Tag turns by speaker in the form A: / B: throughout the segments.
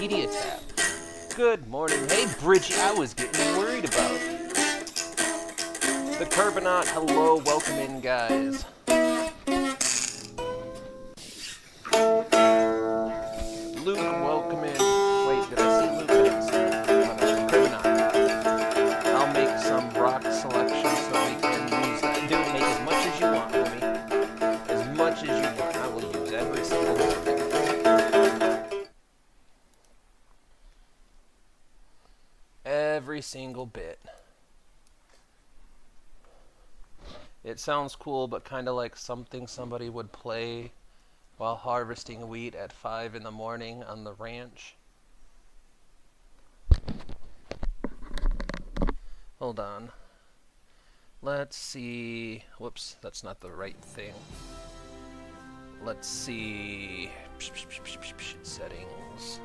A: Media Tap. Good morning. Hey, Bridgie, I was getting worried about you. The Curbonaut, hello, welcome in, guys. Luke, welcome in. Wait, did I see Luke? I didn't see Luke. Whatever. Curbonaut. I'll make some rock selection so we can use that. Do make as much as you want, homie. As much as you want. I will use every single one. Every single bit. It sounds cool, but kind of like something somebody would play while harvesting wheat at 5 in the morning on the ranch. Hold on. Let's see. Whoops, that's not the right thing. Let's see. Settings.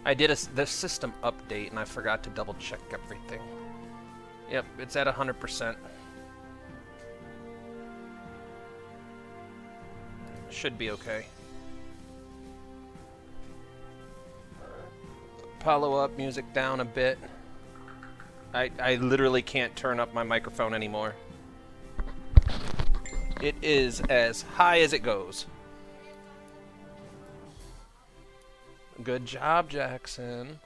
A: I did the system update and I forgot to double check everything. Yep, it's at 100%. Should be okay. Follow up, music down a bit. I literally can't turn up my microphone anymore. It is as high as it goes. Good job, Jackson.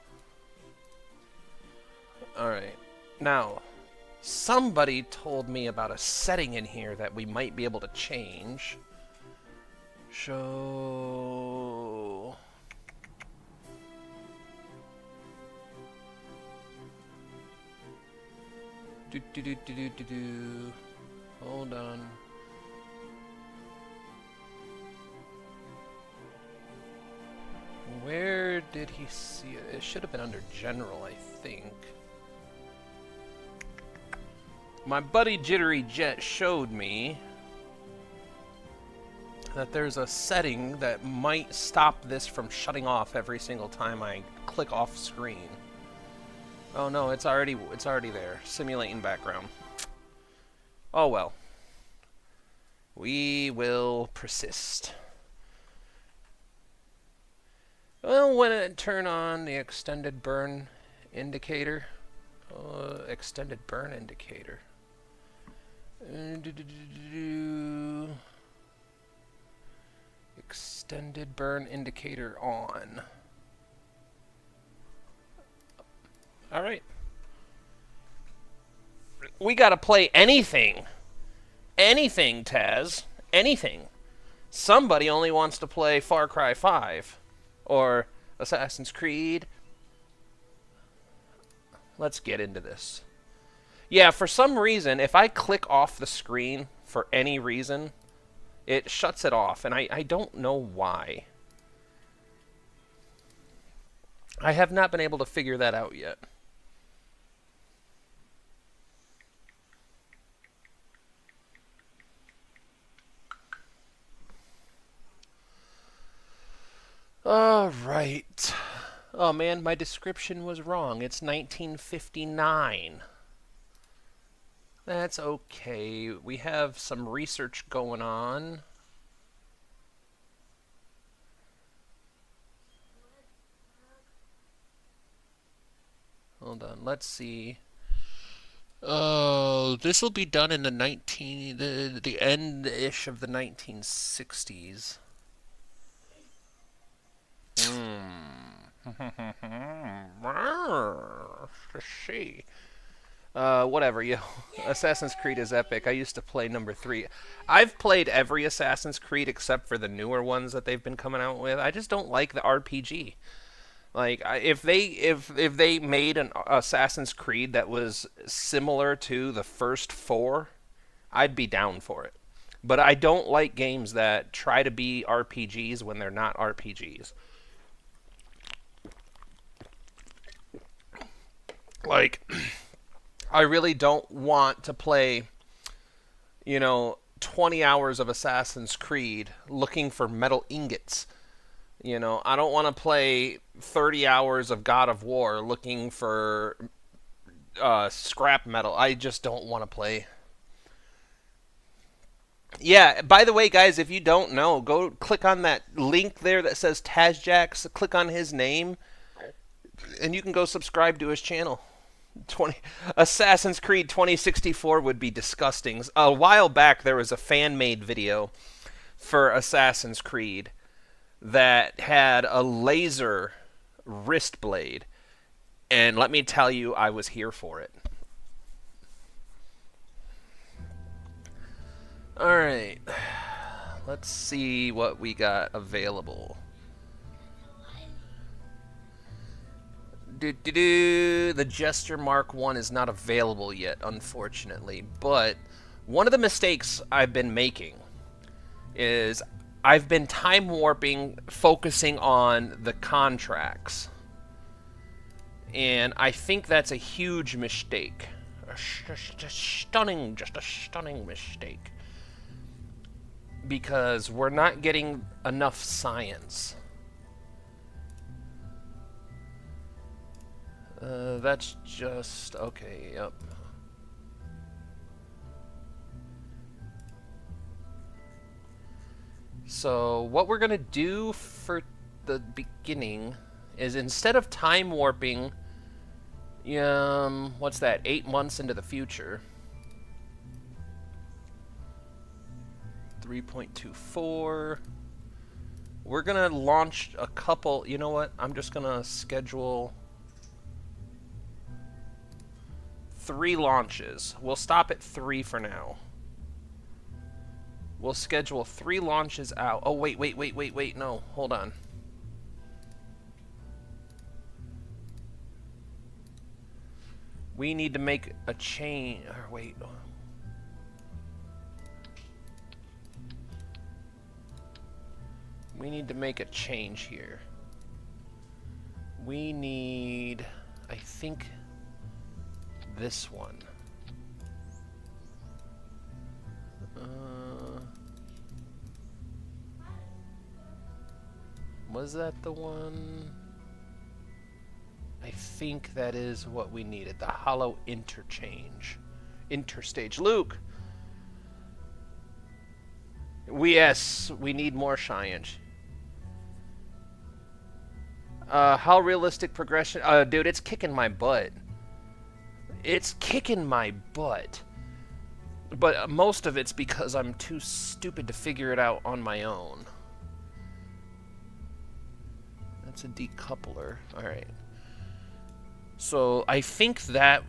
A: Alright. Now, somebody told me about a setting in here that we might be able to change. Show. Hold on. Where did he see it? It should have been under general, I think. My buddy Jittery Jet showed me that there's a setting that might stop this from shutting off every single time I click off screen. Oh no, it's already there. Simulating background. Oh well. We will persist. Well, when I turn on the extended burn indicator, extended burn indicator. Extended burn indicator on. Alright. We gotta play anything. Anything, Taz. Anything. Somebody only wants to play Far Cry 5. Or Assassin's Creed. Let's get into this. Yeah, for some reason, if I click off the screen for any reason, it shuts it off, and I don't know why. I have not been able to figure that out yet. Alright. Oh man, my description was wrong. It's 1959. That's okay. We have some research going on. Hold on, let's see. Oh, this will be done in the the end-ish of the 1960s. See. Whatever, yo. Assassin's Creed is epic. I used to play number 3. I've played every Assassin's Creed except for the newer ones that they've been coming out with. I just don't like the RPG. Like, if they made an Assassin's Creed that was similar to the first 4, I'd be down for it. But I don't like games that try to be RPGs when they're not RPGs. Like, I really don't want to play, 20 hours of Assassin's Creed looking for metal ingots. I don't want to play 30 hours of God of War looking for scrap metal. I just don't want to play. Yeah, by the way, guys, if you don't know, go click on that link there that says Tazjax. Click on his name. And you can go subscribe to his channel. 20 Assassin's Creed 2064 would be disgusting. A while back there was a fan-made video for Assassin's Creed that had a laser wrist blade, and let me tell you, I was here for it. Alright, let's see what we got available. The Gesture Mark 1 is not available yet, unfortunately, but one of the mistakes I've been making is I've been time warping, focusing on the contracts. And I think that's a huge mistake. Just a stunning mistake. Because we're not getting enough science. That's just... okay, yep. So, what we're gonna do for the beginning is instead of time warping, what's that, 8 months into the future. 3.24. We're gonna launch a couple, you know what, I'm just gonna schedule 3 launches. We'll stop at 3 for now. We'll schedule 3 launches out. Oh, wait, no, hold on. We need to make a change, or wait. We need to make a change here. We need, I think, this one. Was that the one? I think that is what we needed. The hollow interchange. Interstage. Luke! Yes, we need more challange. How realistic progression? Dude, it's kicking my butt. It's kicking my butt. But most of it's because I'm too stupid to figure it out on my own. That's a decoupler. Alright. So I think that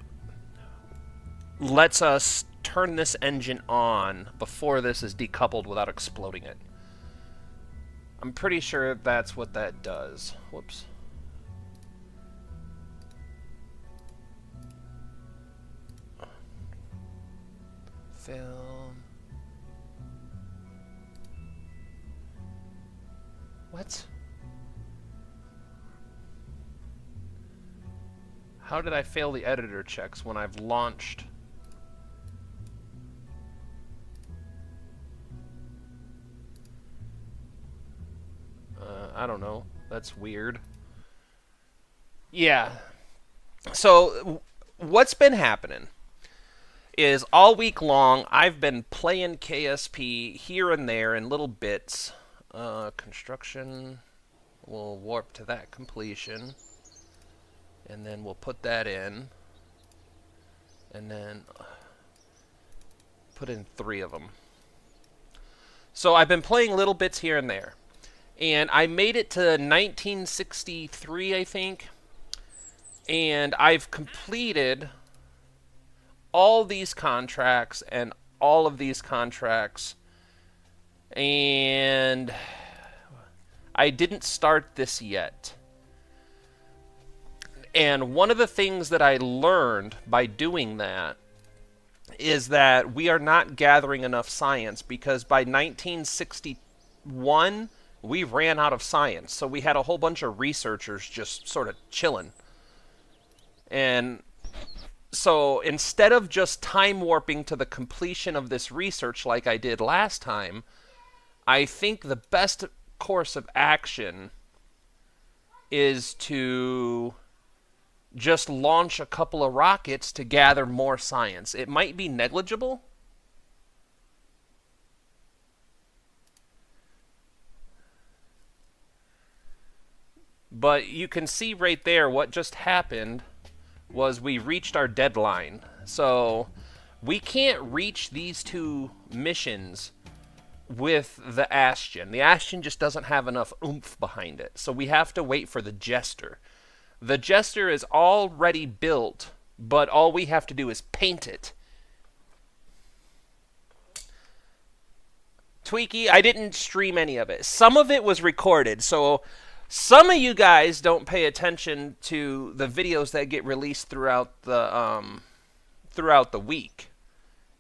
A: lets us turn this engine on before this is decoupled without exploding it. I'm pretty sure that's what that does. Whoops. Film. What? How did I fail the editor checks when I've launched? I don't know. That's weird. Yeah. So, what's been happening is all week long I've been playing KSP here and there in little bits. Construction. We'll warp to that completion. And then we'll put that in. And then put in 3 of them. So I've been playing little bits here and there. And I made it to 1963, I think. And I've completed all these contracts and all of these contracts. And I didn't start this yet. And one of the things that I learned by doing that is that we are not gathering enough science, because by 1961 we ran out of science. So we had a whole bunch of researchers just sort of chilling. And so instead of just time warping to the completion of this research like I did last time, I think the best course of action is to just launch a couple of rockets to gather more science. It might be negligible, But you can see right there what just happened was we reached our deadline. So we can't reach these two missions with the Astion. The Astion just doesn't have enough oomph behind it. So we have to wait for the Jester. The Jester is already built, but all we have to do is paint it. Tweaky, I didn't stream any of it. Some of it was recorded, so some of you guys don't pay attention to the videos that get released throughout the week,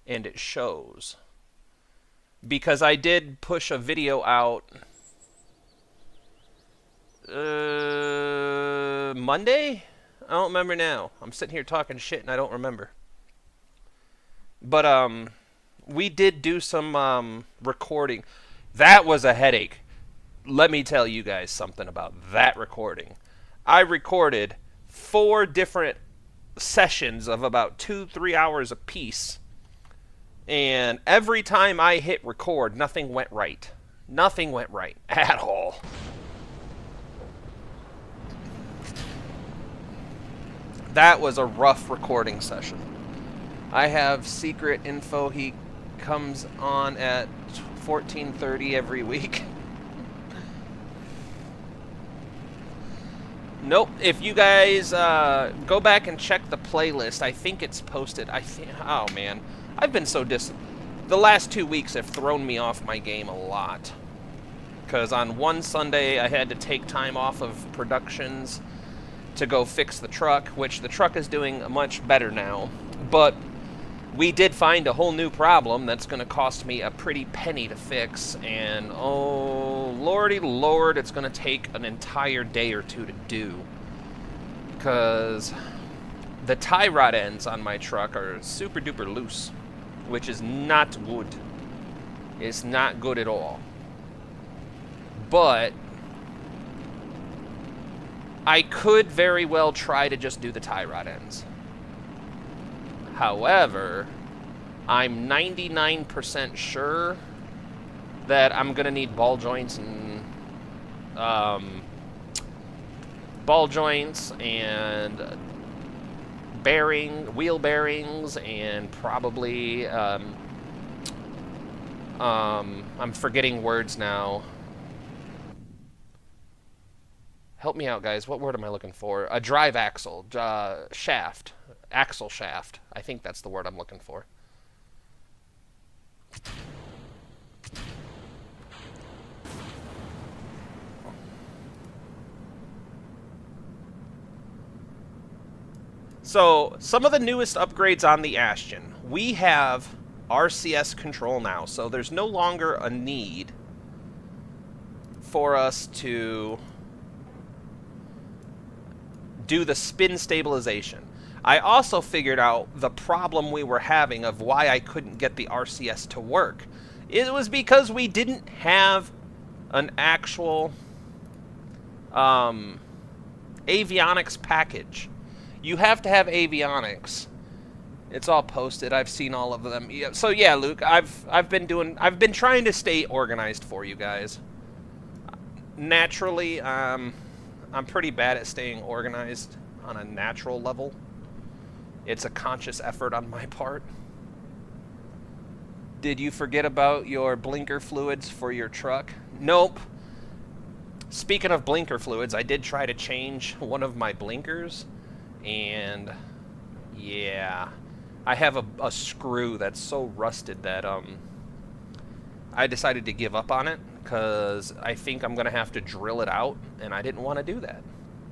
A: and it shows. Because I did push a video out Monday? I don't remember now. I'm sitting here talking shit and I don't remember. But we did do some recording. That was a headache. Let me tell you guys something about that recording. I recorded 4 different sessions of about 2-3 hours apiece. And every time I hit record, nothing went right. Nothing went right at all. That was a rough recording session. I have secret info. He comes on at 14:30 every week. Nope. If you guys go back and check the playlist, I think it's posted. Oh man, I've been so the last 2 weeks have thrown me off my game a lot. Because on one Sunday I had to take time off of productions to go fix the truck, which the truck is doing much better now. But we did find a whole new problem that's going to cost me a pretty penny to fix, and oh lordy lord, it's going to take an entire day or two to do. Because the tie rod ends on my truck are super duper loose, which is not good. It's not good at all. But I could very well try to just do the tie rod ends. However, I'm 99% sure that I'm going to need ball joints and wheel bearings, and probably I'm forgetting words now. Help me out, guys. What word am I looking for? A drive axle, shaft, axle shaft. I think that's the word I'm looking for. So, some of the newest upgrades on the Astion. We have RCS control now, so there's no longer a need for us to do the spin stabilization. I also figured out the problem we were having of why I couldn't get the RCS to work. It was because we didn't have an actual avionics package. You have to have avionics. It's all posted. I've seen all of them. Yeah, so yeah, Luke, I've been trying to stay organized for you guys. Naturally, I'm pretty bad at staying organized on a natural level. It's a conscious effort on my part. Did you forget about your blinker fluids for your truck? Nope. Speaking of blinker fluids, I did try to change one of my blinkers, and yeah, I have a screw that's so rusted that I decided to give up on it, because I think I'm going to have to drill it out, and I didn't want to do that.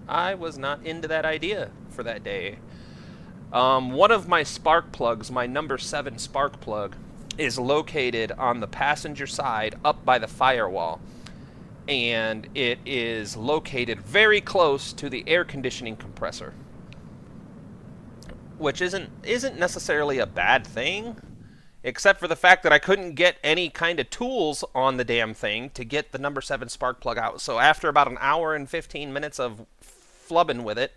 A: I was not into that idea for that day. One of my spark plugs, my number 7 spark plug, is located on the passenger side up by the firewall. And it is located very close to the air conditioning compressor. Which isn't necessarily a bad thing, except for the fact that I couldn't get any kind of tools on the damn thing to get the number 7 spark plug out. So after about an hour and 15 minutes of flubbing with it,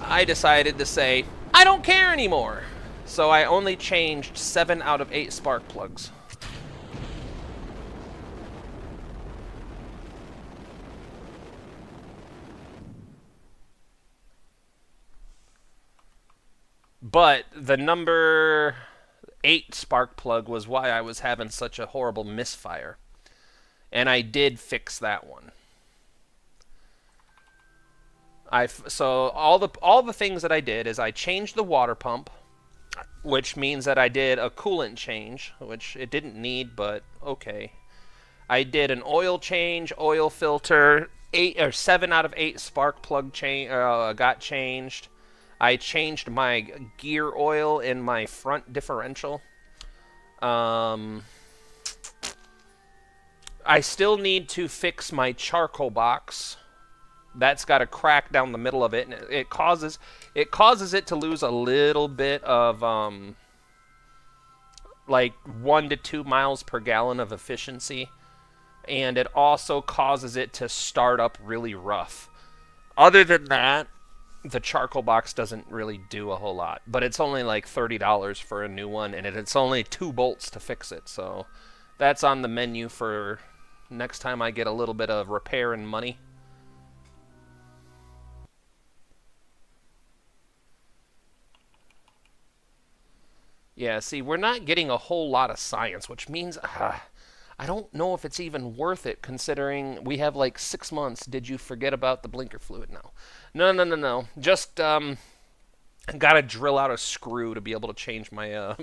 A: I decided to say, I don't care anymore. So I only changed 7 out of 8 spark plugs. But the number 8 spark plug was why I was having such a horrible misfire. And I did fix that one. So all the things that I did is I changed the water pump, which means that I did a coolant change, which it didn't need, but okay. I did an oil change, oil filter, 7 out of 8 spark plug got changed. I changed my gear oil in my front differential. I still need to fix my charcoal box. That's got a crack down the middle of it, and it causes it to lose a little bit of like 1 to 2 miles per gallon of efficiency, and it also causes it to start up really rough. Other than that, the charcoal box doesn't really do a whole lot, but it's only like $30 for a new one, and it's only 2 bolts to fix it, so that's on the menu for next time I get a little bit of repair and money. Yeah, see, we're not getting a whole lot of science, which means I don't know if it's even worth it, considering we have like 6 months. Did you forget about the blinker fluid? No. Just gotta drill out a screw to be able to change my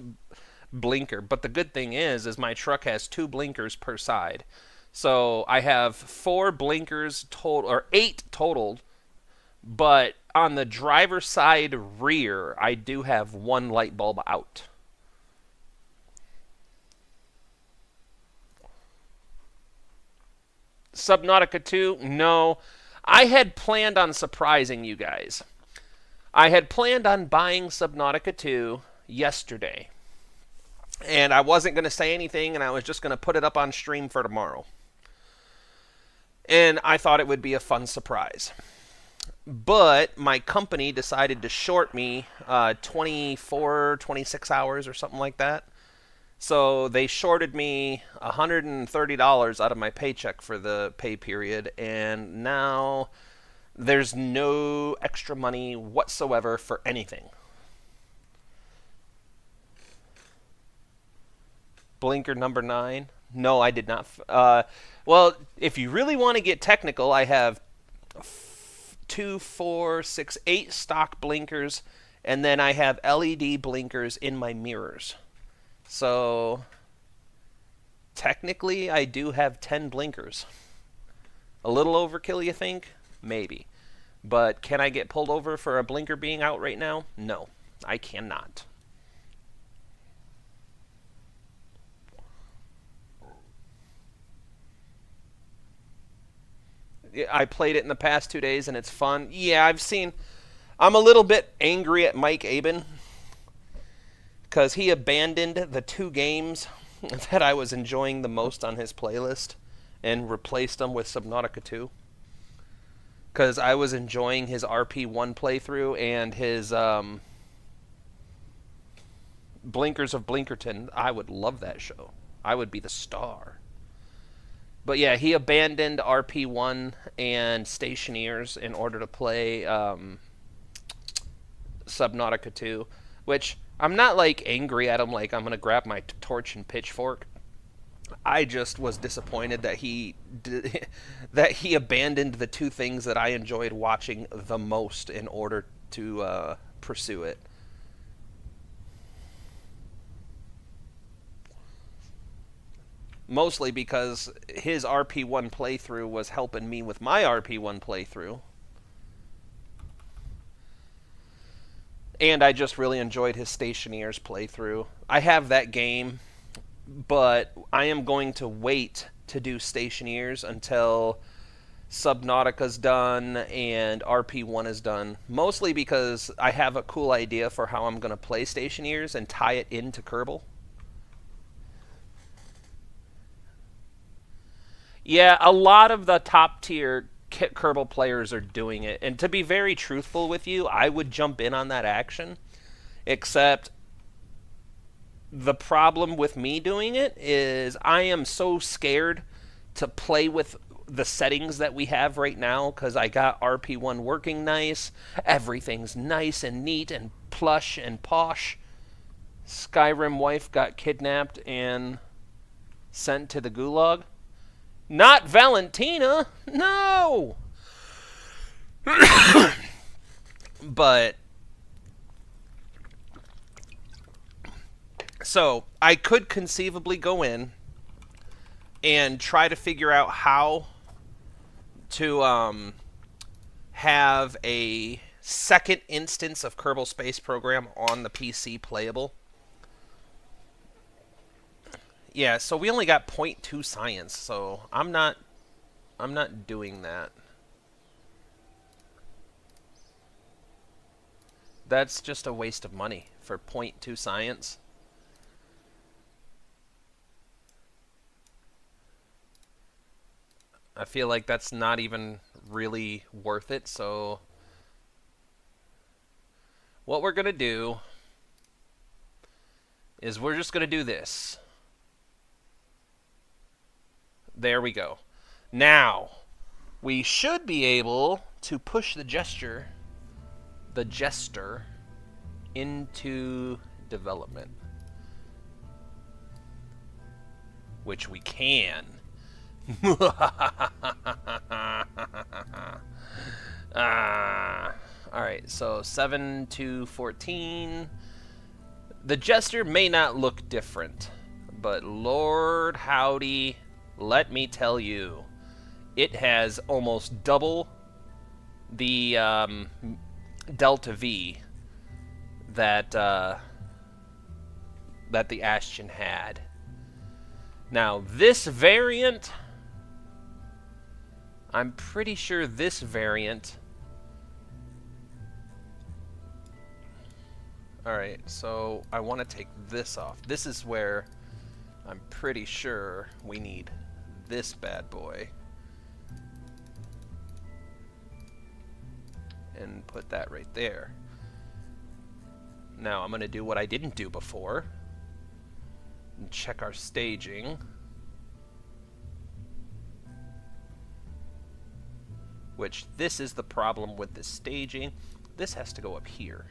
A: blinker. But the good thing is my truck has 2 blinkers per side. So I have 4 blinkers total, or 8 total, but on the driver's side rear, I do have 1 light bulb out. Subnautica 2? No. I had planned on surprising you guys. I had planned on buying Subnautica 2 yesterday. And I wasn't going to say anything, and I was just going to put it up on stream for tomorrow. And I thought it would be a fun surprise. But my company decided to short me 26 hours or something like that. So they shorted me $130 out of my paycheck for the pay period, and now there's no extra money whatsoever for anything. Blinker number 9? No, I did not. Well, if you really want to get technical, I have 2, 4, 6, 8 stock blinkers, and then I have LED blinkers in my mirrors. So, technically, I do have 10 blinkers. A little overkill, you think? Maybe. But can I get pulled over for a blinker being out right now? No, I cannot. I played it in the past 2 days, and it's fun. Yeah, I'm a little bit angry at Mike Aben, because he abandoned the 2 games that I was enjoying the most on his playlist and replaced them with Subnautica 2. Because I was enjoying his RP1 playthrough and his Blinkers of Blinkerton. I would love that show. I would be the star. But yeah, he abandoned RP1 and Stationeers in order to play Subnautica 2, which I'm not like angry at him like I'm going to grab my torch and pitchfork. I just was disappointed that he abandoned the 2 things that I enjoyed watching the most in order to pursue it. Mostly because his RP1 playthrough was helping me with my RP1 playthrough. And I just really enjoyed his Stationeers playthrough. I have that game, but I am going to wait to do Stationeers until Subnautica's done and RP1 is done. Mostly because I have a cool idea for how I'm going to play Stationeers and tie it into Kerbal. Yeah, a lot of the top tier Kerbal players are doing it. And to be very truthful with you, I would jump in on that action. Except the problem with me doing it is I am so scared to play with the settings that we have right now because I got RP1 working nice. Everything's nice and neat and plush and posh Skyrim wife got kidnapped and sent to the gulag? Not Valentina! No! But so I could conceivably go in and try to figure out how to have a second instance of Kerbal Space Program on the PC playable. Yeah, so we only got 0.2 science, so I'm not doing that. That's just a waste of money for 0.2 science. I feel like that's not even really worth it, so what we're going to do is we're just going to do this. There we go. Now, we should be able to push the jester into development. Which we can. Alright, so 7 to 14. The jester may not look different, but Lord howdy, let me tell you, it has almost double the delta V that that the Astion had. Now this variant, I'm pretty sure this variant. Alright, so I want to take this off. This is where I'm pretty sure we need this bad boy. And put that right there. Now I'm going to do what I didn't do before. And check our staging. Which, this is the problem with this staging. This has to go up here.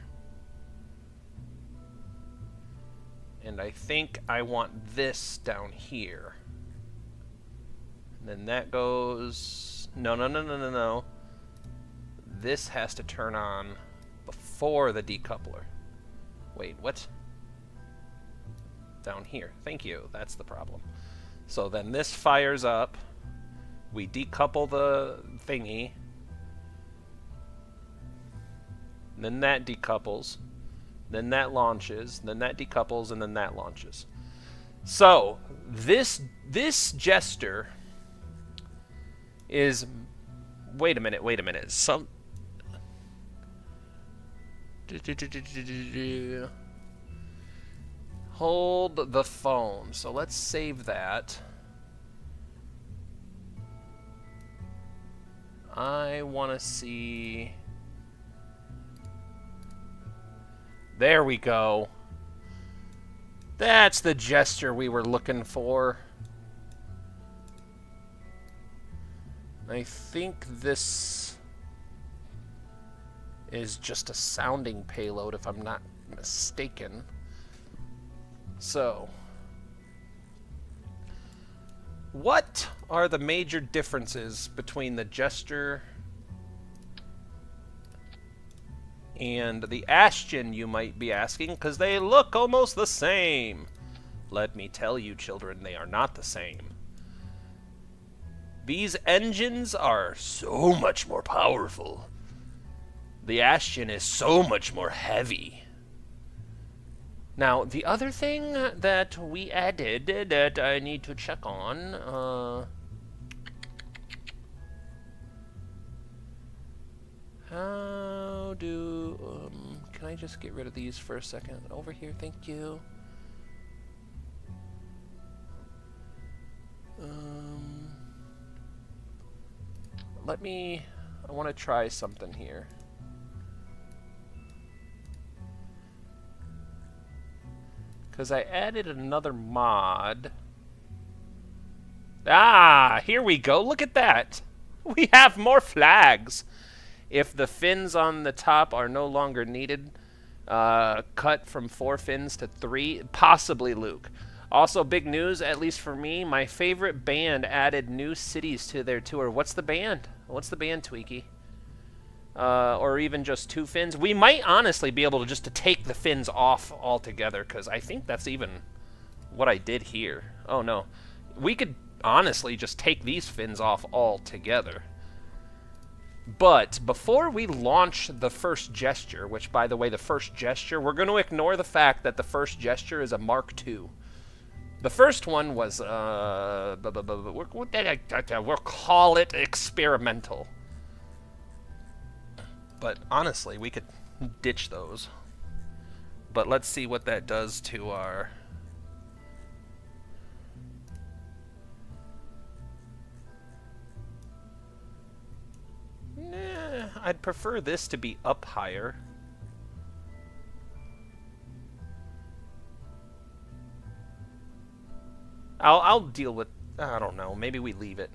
A: And I think I want this down here. And then that goes... No. This has to turn on before the decoupler. Wait, what? Down here. Thank you. That's the problem. So then this fires up. We decouple the thingy. Then that decouples. Then that launches. Then that decouples, and then that launches. So this jester is... Wait a minute. Hold the phone. So let's save that. I want to see... There we go. That's the gesture we were looking for. I think this is just a sounding payload, if I'm not mistaken. So, what are the major differences between the jester and the Astion, you might be asking, because they look almost the same. Let me tell you, children, they are not the same. These engines are so much more powerful. The Astion is so much more heavy. Now, the other thing that we added that I need to check on, how do, can I just get rid of these for a second? Over here, thank you. I want to try something here. Because I added another mod. Ah, here we go. Look at that. We have more flags. If the fins on the top are no longer needed, Cut from 4 fins to 3, possibly Luke. Also, big news, at least for me, my favorite band added new cities to their tour. What's the band? What's the band, Tweaky? Or even just 2 fins. We might honestly be able to just take the fins off altogether, because I think that's even what I did here. Oh, no. We could honestly just take these fins off altogether. But before we launch the first gesture, which, by the way, the first gesture, we're going to ignore the fact that the first gesture is a Mark II. The first one was, we'll call it experimental. But honestly, we could ditch those. But let's see what that does to our... Nah, I'd prefer this to be up higher. I'll deal with... I don't know. Maybe we leave it.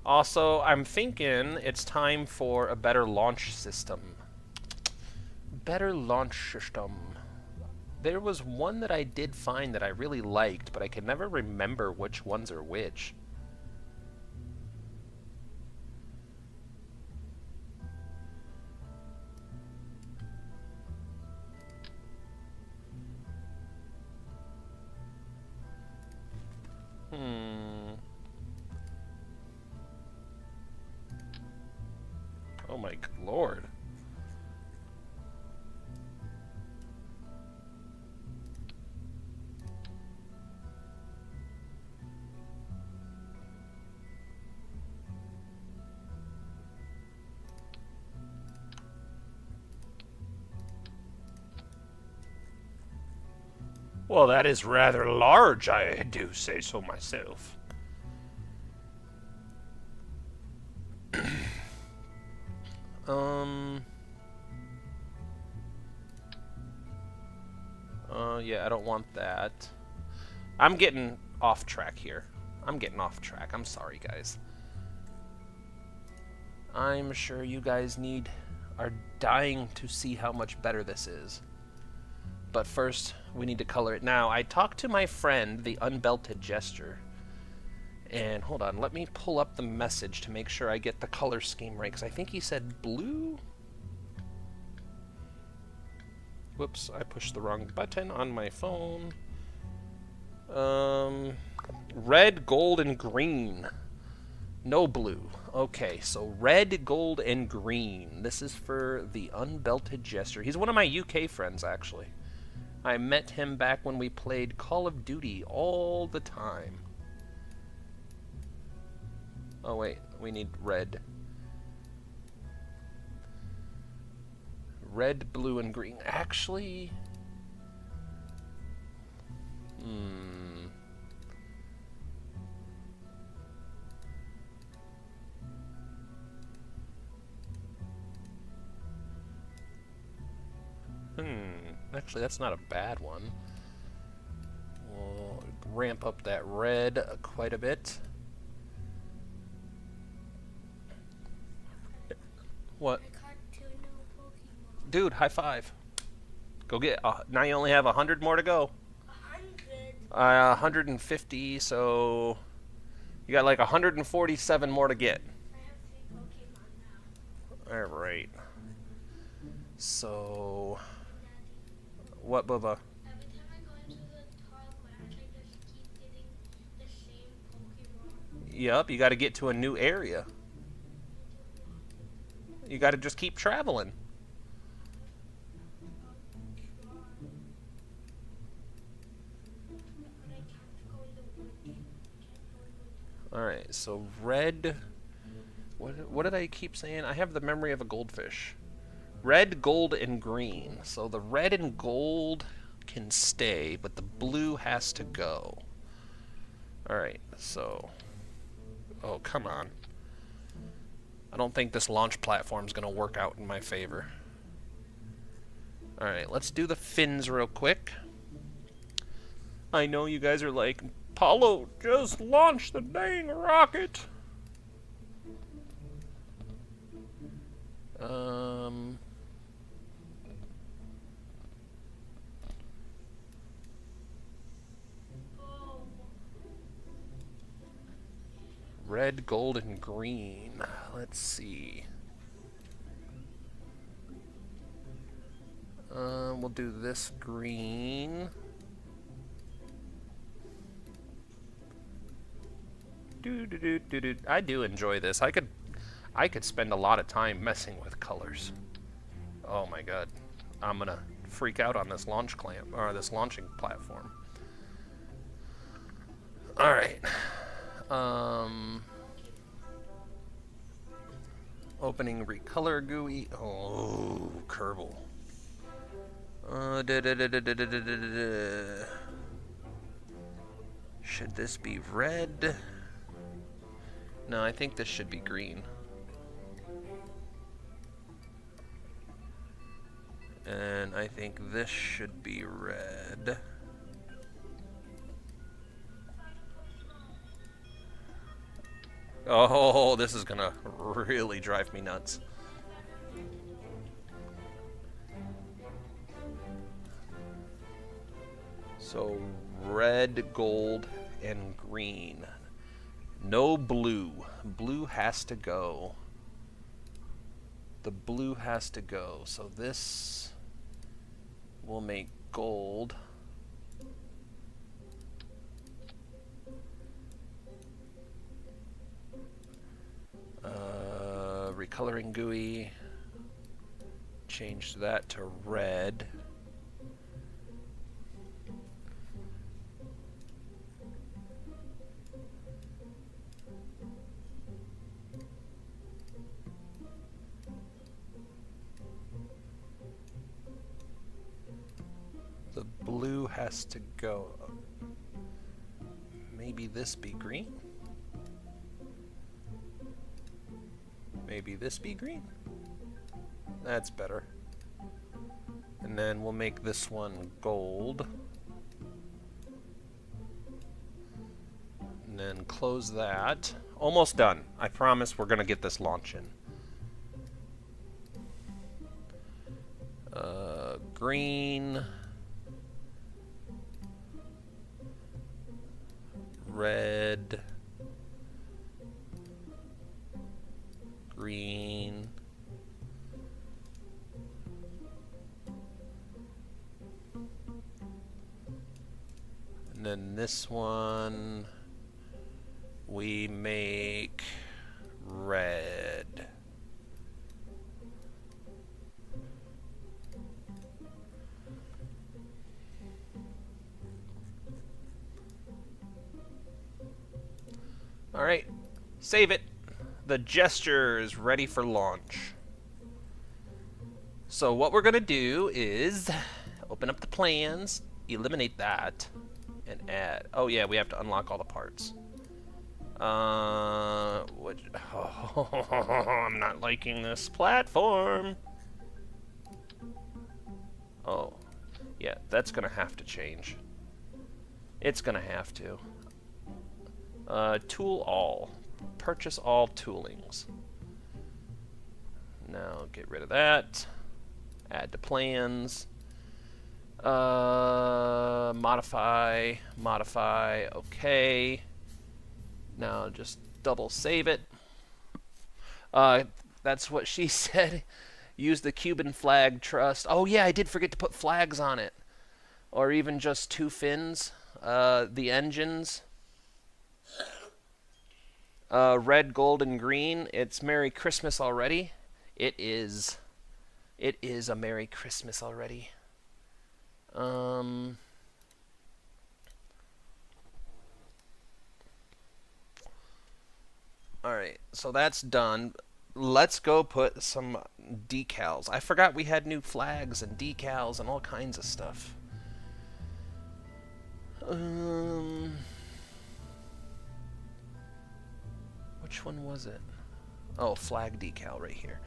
A: Also, I'm thinking it's time for a better launch system. Better launch system. There was one that I did find that I really liked, but I can never remember which ones are which. Oh my lord. Well, that is rather large, I do say so myself. Yeah, I don't want that. I'm getting off track here. I'm sorry, guys. I'm sure you guys are dying to see how much better this is. But first, we need to color it. Now, I talked to my friend, the Unbelted Jester. And hold on, let me pull up the message to make sure I get the color scheme right, because I think he said blue? Whoops, I pushed the wrong button on my phone. Red, gold, and green. No blue. Okay, so red, gold, and green. This is for the Unbelted Jester. He's one of my UK friends, actually. I met him back when we played Call of Duty all the time. Oh wait, we need red. Red, blue, and green. Actually... Actually, that's not a bad one. We'll ramp up that red quite a bit. What? Dude, high five. Go get... now you only have 100 more to go. 150, so... You got like 147 more to get. Alright. So... What, Bubba?
B: Every time I go into the top match, I just keep getting the same Pokemon.
A: Yup, you gotta get to a new area. You gotta just keep traveling. Alright, so red... What did I keep saying? I have the memory of a goldfish. Red, gold, and green. So the red and gold can stay, but the blue has to go. Alright, so... Oh, come on. I don't think this launch platform's gonna work out in my favor. Alright, let's do the fins real quick. I know you guys are like, Paulo, just launch the dang rocket! Red, gold, and green. Let's see. We'll do this green. I do enjoy this. I could spend a lot of time messing with colors. Oh my god. I'm gonna freak out on this launch clamp, or this launching platform. Alright. Opening recolor GUI. Oh, Kerbal. Should this be red? No, I think this should be green. And I think this should be red. Oh, this is gonna really drive me nuts. So, red, gold, and green. No blue. Blue has to go. The blue has to go. So this will make gold. Recoloring GUI. Change that to red. The blue has to go. Maybe this be green? Maybe this be green? That's better. And then we'll make this one gold. And then close that. Almost done. I promise we're going to get this launch in. Green. Red. Green. And then this one we make red. All right, save it. The gesture is ready for launch. So what we're gonna do is open up the plans, eliminate that, and add. Oh yeah, we have to unlock all the parts. I'm not liking this platform. Oh, yeah, that's gonna have to change. It's gonna have to. Tool all. Purchase all toolings. Now get rid of that. Add to plans. Modify. Modify. Okay. Now just double save it. That's what she said. Use the Cuban flag trust. Oh yeah, I did forget to put flags on it. Or even just two fins. The engines. Red, gold, and green. It's Merry Christmas already. It is. It is a Merry Christmas already. Alright, so that's done. Let's go put some decals. I forgot we had new flags and decals and all kinds of stuff. Which one was it? Oh, flag decal right here.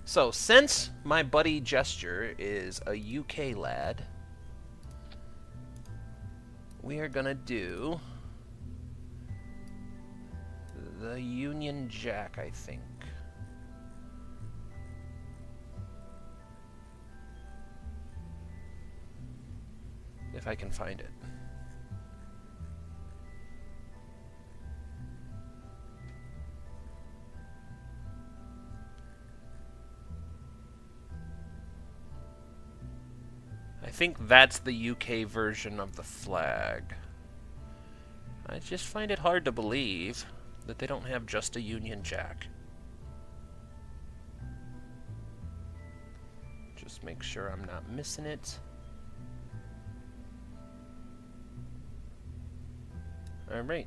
A: So, since my buddy Gesture is a UK lad, we are gonna do the Union Jack, I think. If I can find it. I think that's the UK version of the flag. I just find it hard to believe that they don't have just a Union Jack. Just make sure I'm not missing it. Alright.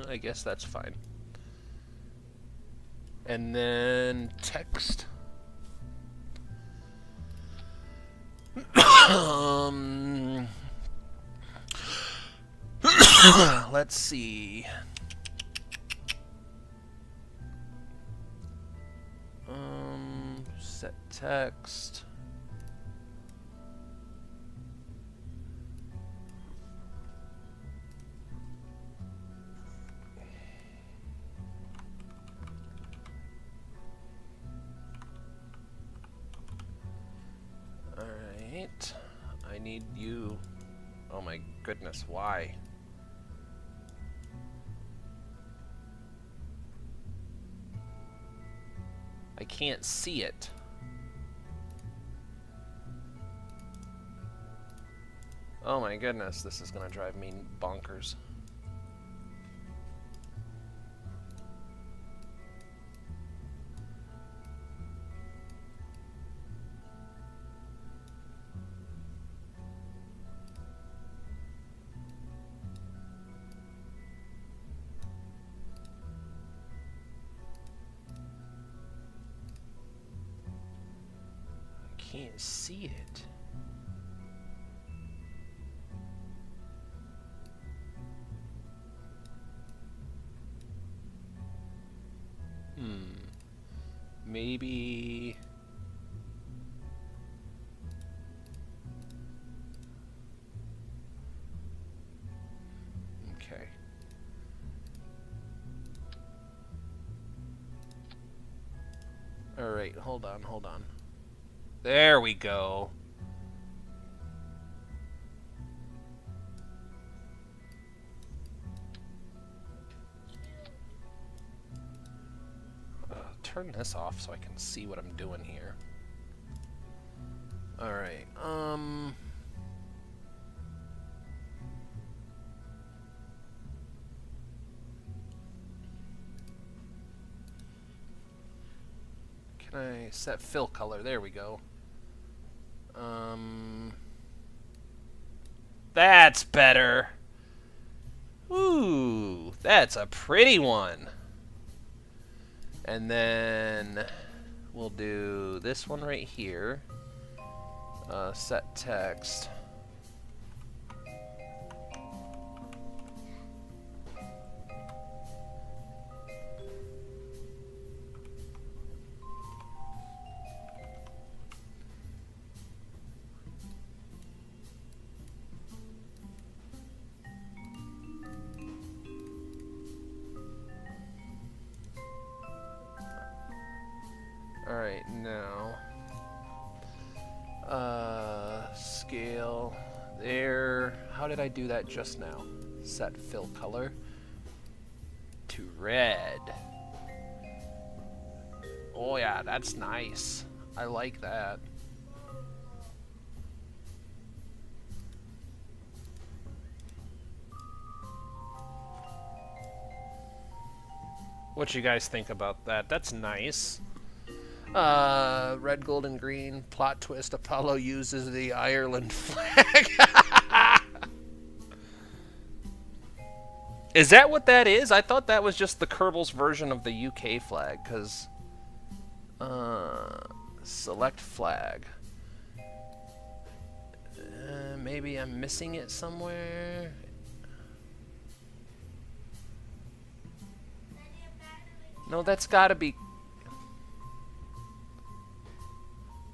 A: I guess that's fine. And then text. Let's see. Set text. Alright. I need you. Oh my goodness, why? I can't see it. Oh my goodness, this is gonna drive me bonkers. I can't see it. Maybe... Okay. Alright, hold on, hold on. There we go. Turn this off so I can see what I'm doing here. Alright, can I set fill color? There we go. That's better. Ooh, that's a pretty one. And then we'll do this one right here. Set text. Alright, now scale there. How did I do that just now? Set fill color to red. Oh yeah, that's nice. I like that. What you guys think about that? That's nice. Red, gold, and green. Plot twist. Apollo uses the Ireland flag. Is that what that is? I thought that was just the Kerbals version of the UK flag, because... select flag. Maybe I'm missing it somewhere. No, that's gotta be...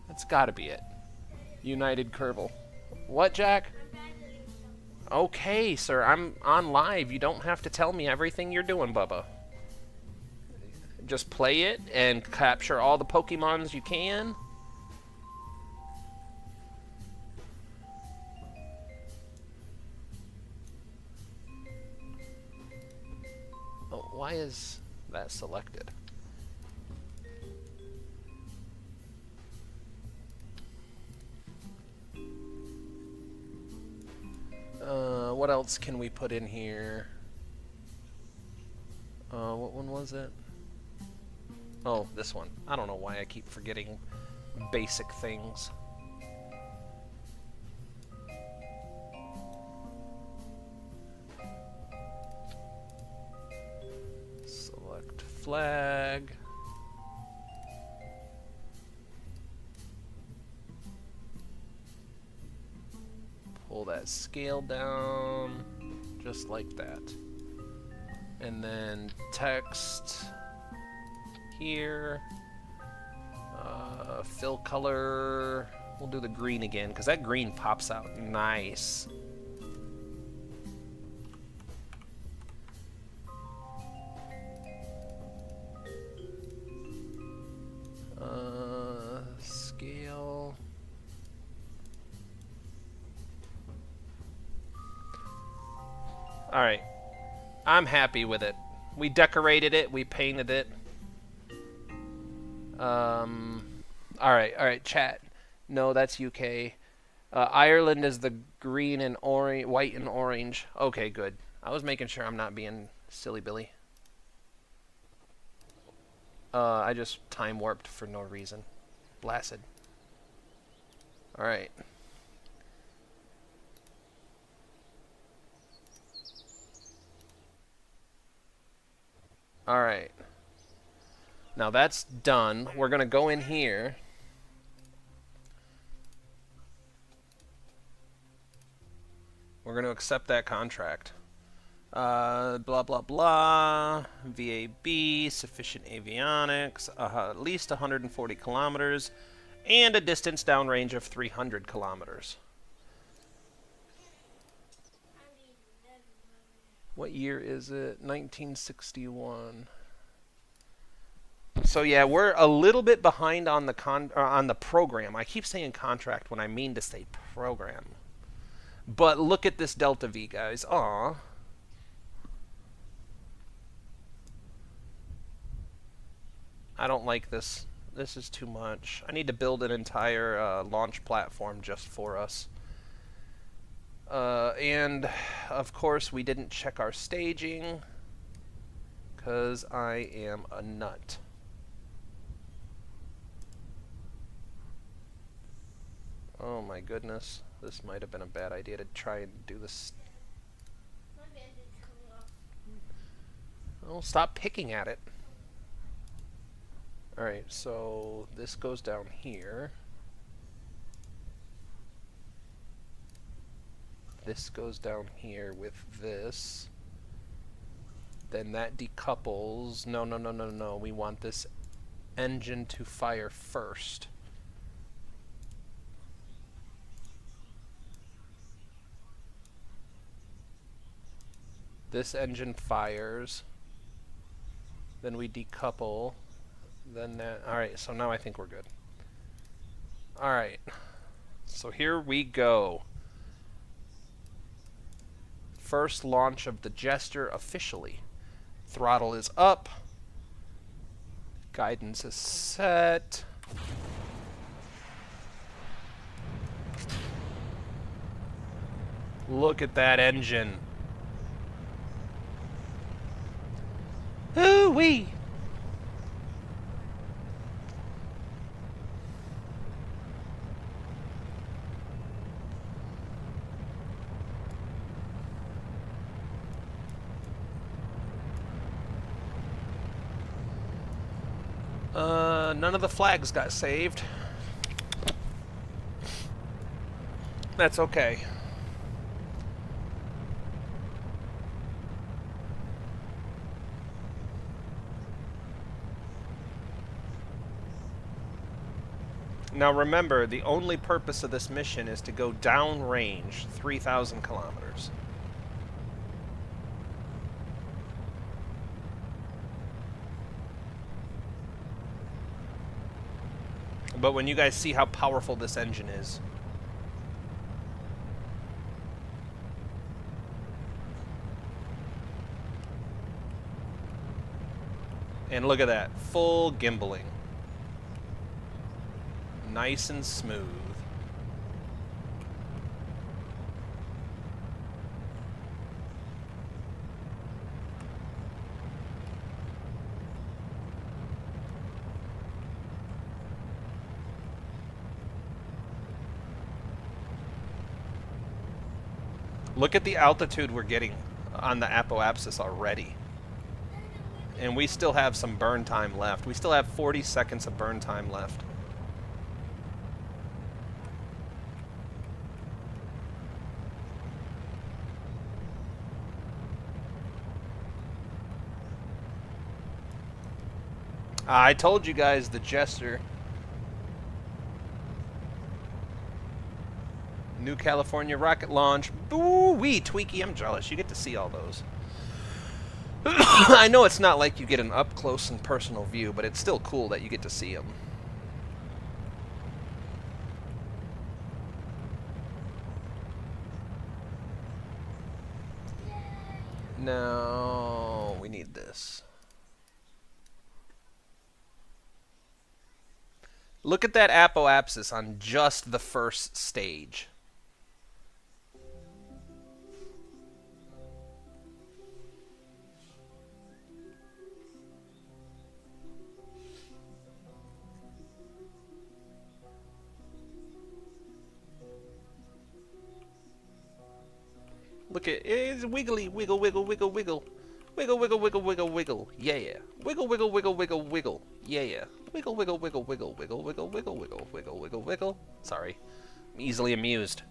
A: That's gotta be it. United Kerbal. What, Jack? Okay, sir. I'm on live. You don't have to tell me everything you're doing, Bubba. Just play it and capture all the Pokemons you can. Why is that selected? What else can we put in here? What one was it? Oh, this one. I don't know why I keep forgetting basic things. Select flag. Pull that scale down, just like that. And then text here. Fill color. We'll do the green again, because that green pops out nice. Scale. Alright. I'm happy with it. We decorated it, we painted it. Alright, chat. No, that's UK. Ireland is the green and orange, white and orange. Okay, good. I was making sure I'm not being silly Billy. I just time warped for no reason. Blasted. Alright. Alright. Now that's done. We're going to go in here. We're going to accept that contract. Blah, blah, blah. VAB, sufficient avionics, at least 140 kilometers, and a distance downrange of 300 kilometers. What year is it? 1961. So yeah, we're a little bit behind on the program. I keep saying contract when I mean to say program. But look at this delta V, guys. Aw. I don't like this. This is too much. I need to build an entire launch platform just for us. And, of course, we didn't check our staging, because I am a nut. Oh my goodness. This might have been a bad idea to try and do this. Oh, stop picking at it. Alright, so this goes down here. This goes down here with this. Then that decouples. No. We want this engine to fire first. This engine fires. Then we decouple. Then that. Alright, so now I think we're good. Alright. So here we go. First launch of the Jester officially. Throttle is up. Guidance is set. Look at that engine. Ooh-wee! None of the flags got saved. That's okay. Now remember, the only purpose of this mission is to go downrange 3,000 kilometers. But when you guys see how powerful this engine is, And look at that, full gimbaling. Nice and smooth. Look at the altitude we're getting on the apoapsis already. And we still have some burn time left. We still have 40 seconds of burn time left. I told you guys the Jester. New California rocket launch. Boo-wee, Tweaky, I'm jealous. You get to see all those. I know it's not like you get an up-close and personal view, but it's still cool that you get to see them. No, we need this. Look at that apoapsis on just the first stage. Look at it's wiggly, wiggle, wiggle, wiggle, wiggle. Wiggle, wiggle, wiggle, wiggle, wiggle. Yeah. Wiggle, wiggle, wiggle, wiggle, wiggle. Yeah. Wiggle, wiggle, wiggle, wiggle, wiggle, wiggle, wiggle, wiggle, wiggle, wiggle, wiggle. Sorry. I'm easily amused.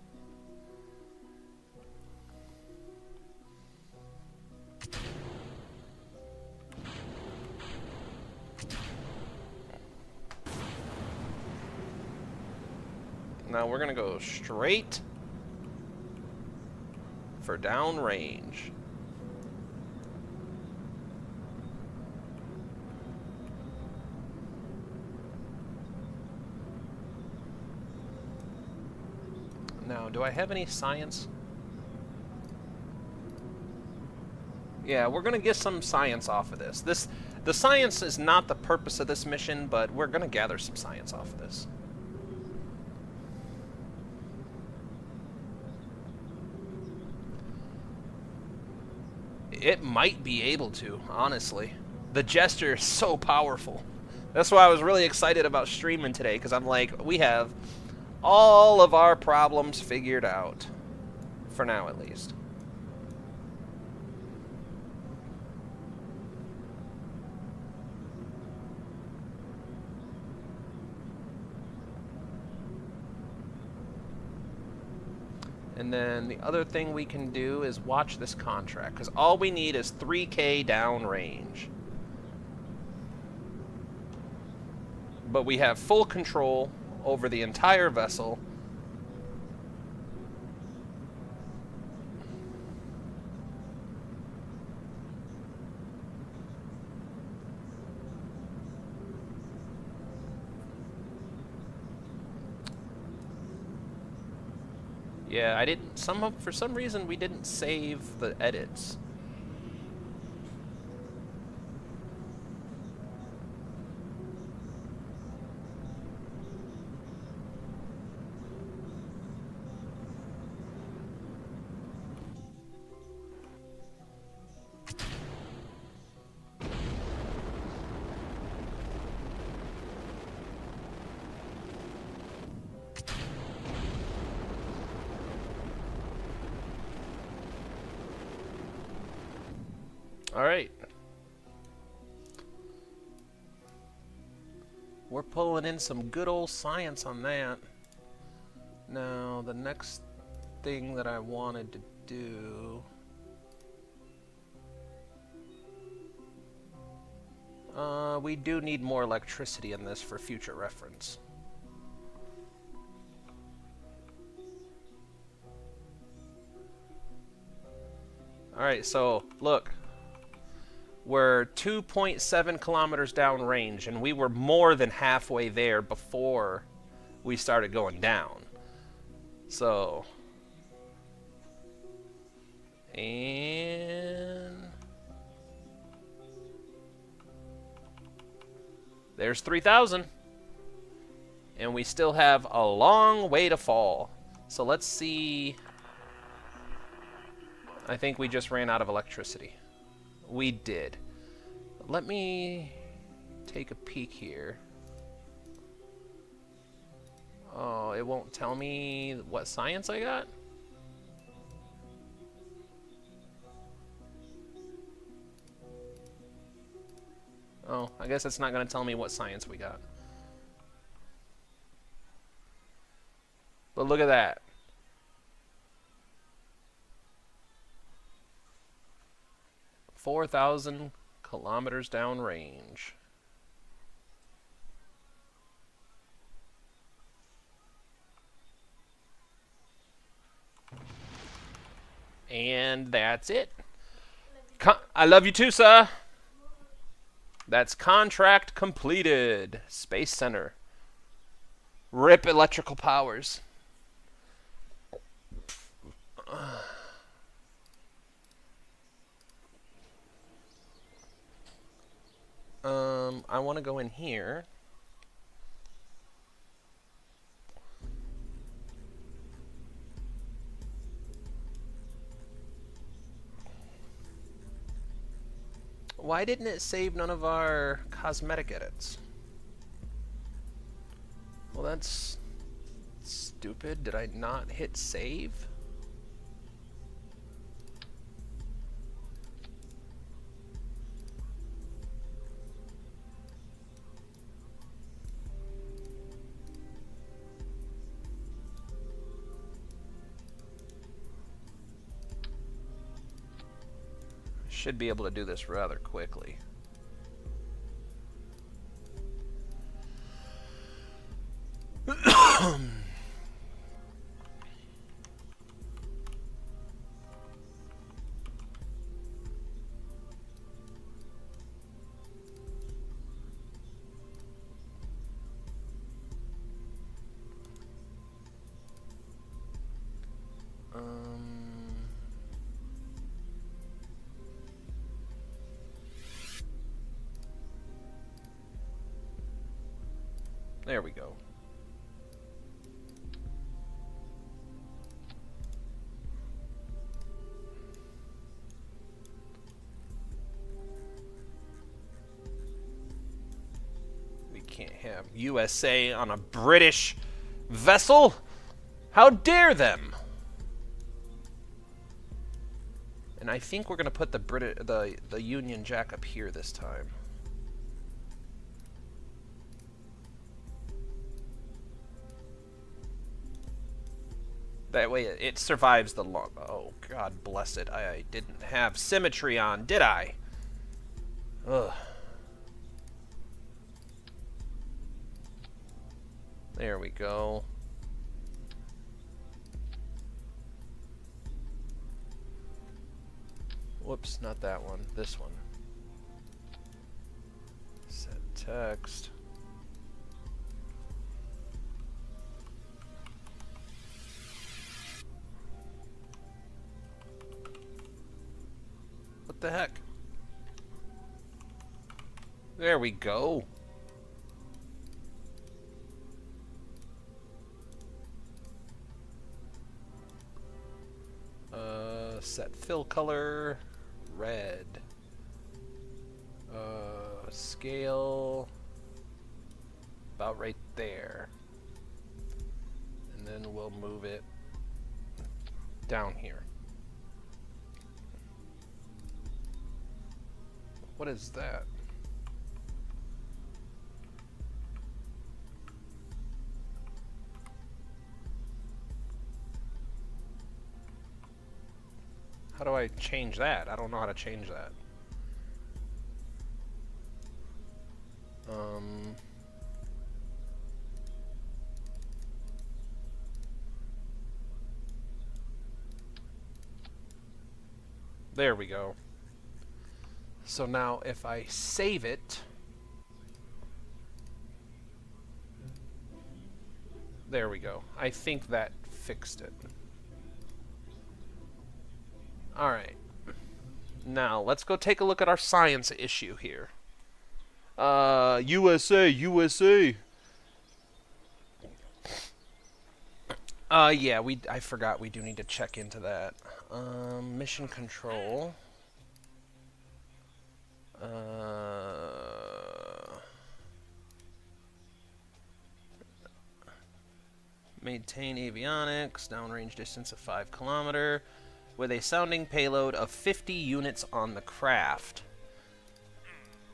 A: Now we're gonna go straight for downrange. Now, do I have any science? Yeah, we're gonna get some science off of this. The science is not the purpose of this mission, but we're gonna gather some science off of this. It might be able to, honestly. The Jester is so powerful. That's why I was really excited about streaming today, because I'm like, we have all of our problems figured out. For now, at least. And then the other thing we can do is watch this contract, because all we need is 3K downrange. But we have full control over the entire vessel. Yeah, I didn't. For some reason, we didn't save the edits. All right. We're pulling in some good old science on that. Now, the next thing that I wanted to do... we do need more electricity in this for future reference. Alright, so, look. We're 2.7 kilometers downrange, and we were more than halfway there before we started going down. So... And... There's 3,000. And we still have a long way to fall. So let's see. I think we just ran out of electricity. We did. Let me take a peek here. Oh, it won't tell me what science I got? Oh, I guess it's not going to tell me what science we got. But look at that. "4,000 kilometers downrange." And that's it. I love you too, sir. That's contract completed. Space Center. RIP electrical powers. I want to go in here. Why didn't it save none of our cosmetic edits? Well, that's stupid. Did I not hit save? Should be able to do this rather quickly. There we go. We can't have USA on a British vessel. How dare them? And I think we're gonna put the Union Jack up here this time. That way it survives the long... Oh, God bless it. I didn't have symmetry on, did I? Ugh. There we go. Whoops, not that one. This one. Set text. What the heck? There we go. Set fill color red. Scale about right there. And then we'll move it down here. What is that? How do I change that? I don't know how to change that. There we go. So now if I save it, there we go. I think that fixed it. All right. Now let's go take a look at our science issue here. USA, USA. Yeah, I forgot we do need to check into that. Mission control. Maintain avionics, downrange distance of 5 kilometer, with a sounding payload of 50 units on the craft.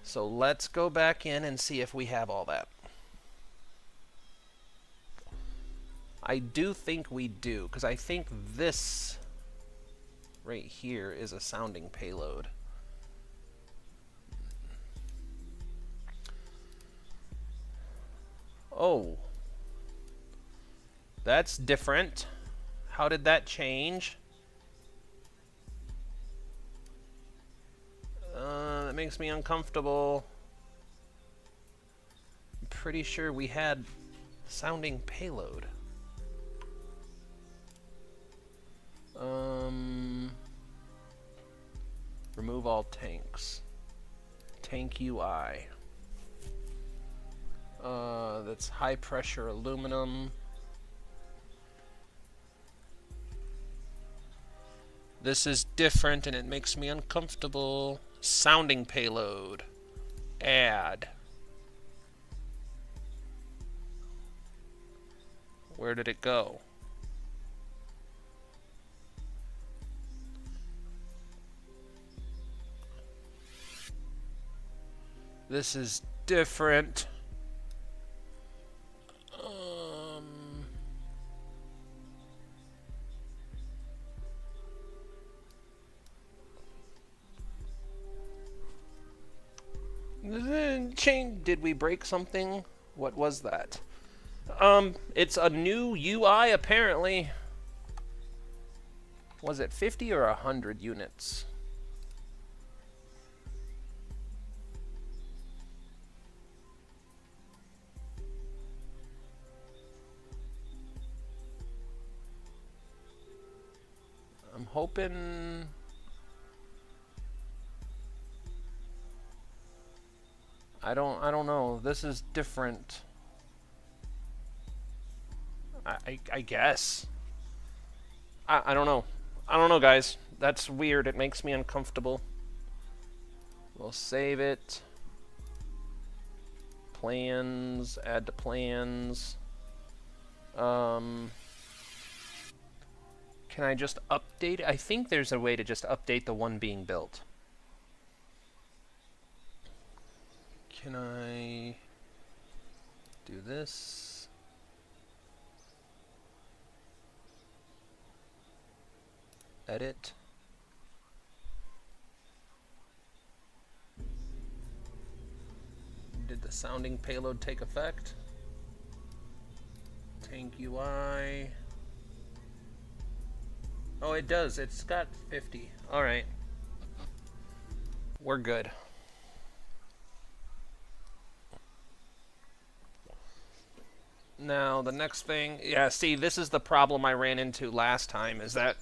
A: So let's go back in and see if we have all that. I do think we do, because I think this right here is a sounding payload. Oh. That's different. How did that change? That makes me uncomfortable. I'm pretty sure we had sounding payload. Remove all tanks. Tank UI. That's high pressure aluminum. This is different and it makes me uncomfortable. Sounding payload. Add. Where did it go? This is different. Did we break something? What was that? It's a new UI apparently. Was it 50 or 100 units? I'm hoping... I don't know. This is different. I guess. I don't know. I don't know, guys. That's weird. It makes me uncomfortable. We'll save it. Plans. Add to plans. Can I just update it? I think there's a way to just update the one being built. Can I do this? Edit. Did the sounding payload take effect? Tank UI. Oh, it does. It's got 50. All right. We're good. Now, the next thing... Yeah, see, this is the problem I ran into last time, is that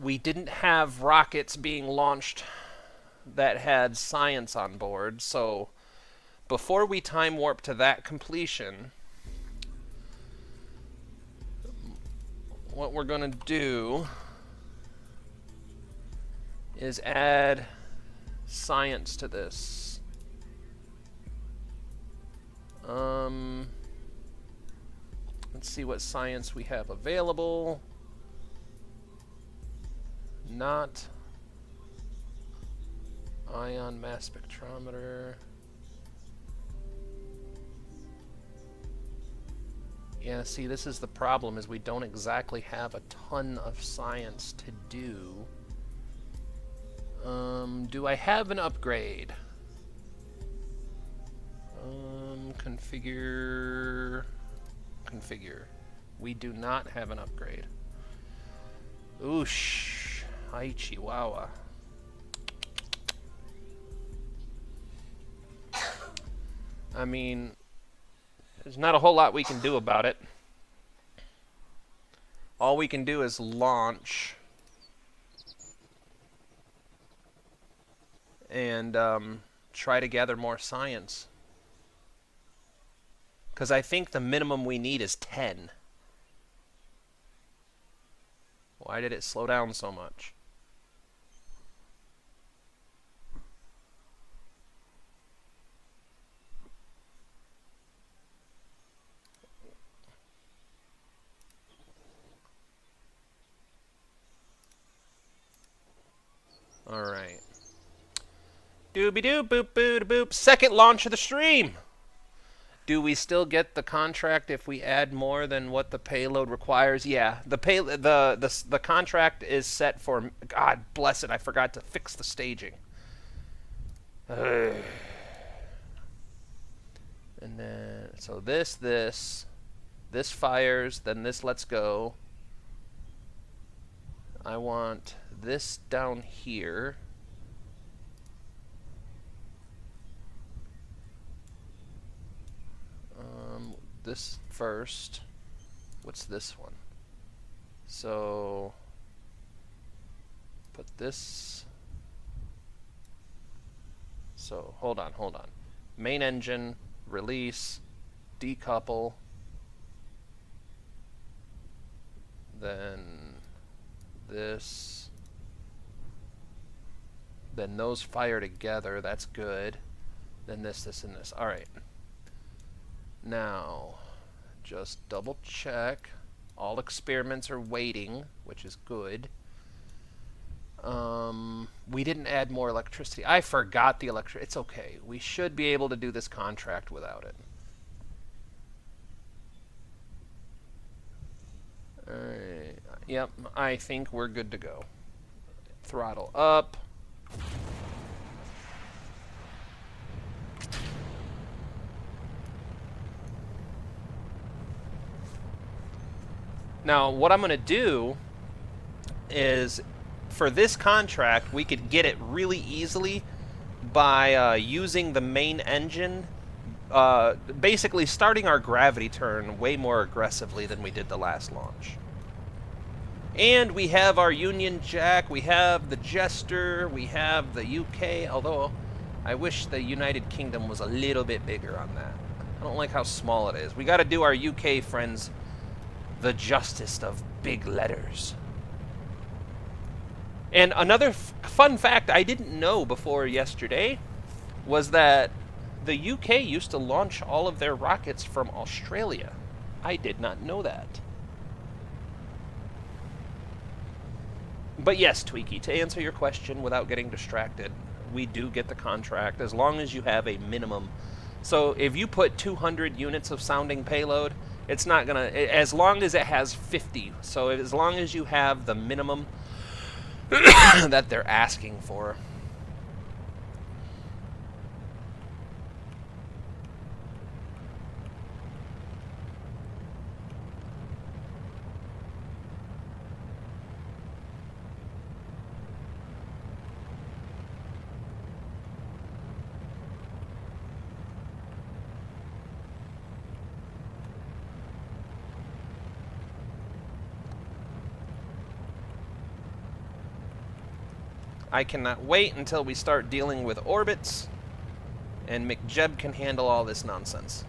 A: we didn't have rockets being launched that had science on board, so before we time warp to that completion, what we're going to do is add science to this. Let's see what science we have available. Not ion mass spectrometer. Yeah, see, this is the problem, is we don't exactly have a ton of science to do. Do I have an upgrade? Configure. We do not have an upgrade. Oosh. Hi, Chihuahua. I mean, there's not a whole lot we can do about it. All we can do is launch. And try to gather more science. Because I think the minimum we need is 10. Why did it slow down so much? Alright. Doobie-doo, boop-boo-da-boop. Second launch of the stream! Do we still get the contract if we add more than what the payload requires? Yeah, the contract is set for... God bless it, I forgot to fix the staging. And then... So this fires, then this lets go. I want this down here. This first. What's this one? So put this. So hold on. Main engine, release, decouple. Then this. Then those fire together. That's good. Then this, and this. All right. Now, just double check. All experiments are waiting, which is good. We didn't add more electricity. I forgot the electricity. It's okay. We should be able to do this contract without it. Alright. Yep, I think we're good to go. Throttle up. Now, what I'm going to do is, for this contract, we could get it really easily by using the main engine, basically starting our gravity turn way more aggressively than we did the last launch. And we have our Union Jack, we have the Jester, we have the UK, although I wish the United Kingdom was a little bit bigger on that. I don't like how small it is. We got to do our UK friends the justice of big letters. And another fun fact I didn't know before yesterday was that the UK used to launch all of their rockets from Australia. I did not know that. But yes, Tweaky, to answer your question without getting distracted, we do get the contract as long as you have a minimum. So if you put 200 units of sounding payload, it's not gonna, as long as it has 50. So as long as you have the minimum that they're asking for. I cannot wait until we start dealing with orbits, and McJeb can handle all this nonsense.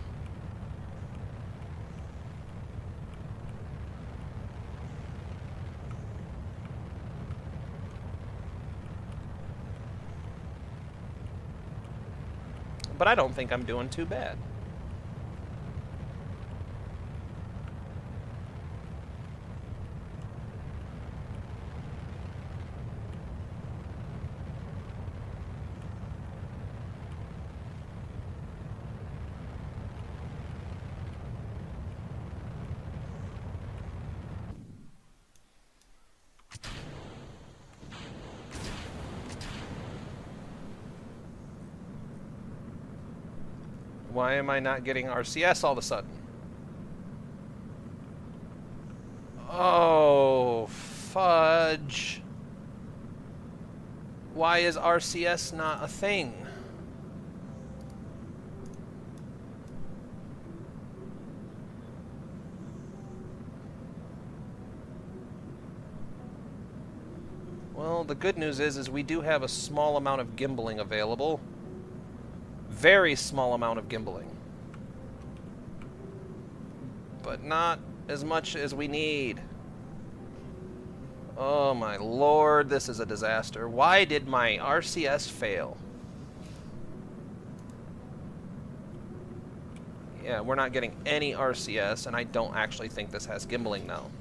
A: But I don't think I'm doing too bad. Why am I not getting RCS all of a sudden? Oh, fudge. Why is RCS not a thing? Well, the good news is we do have a small amount of gimbaling available. Very small amount of gimbaling. But not as much as we need. Oh my lord, this is a disaster. Why did my RCS fail? Yeah, we're not getting any RCS, and I don't actually think this has gimbaling now.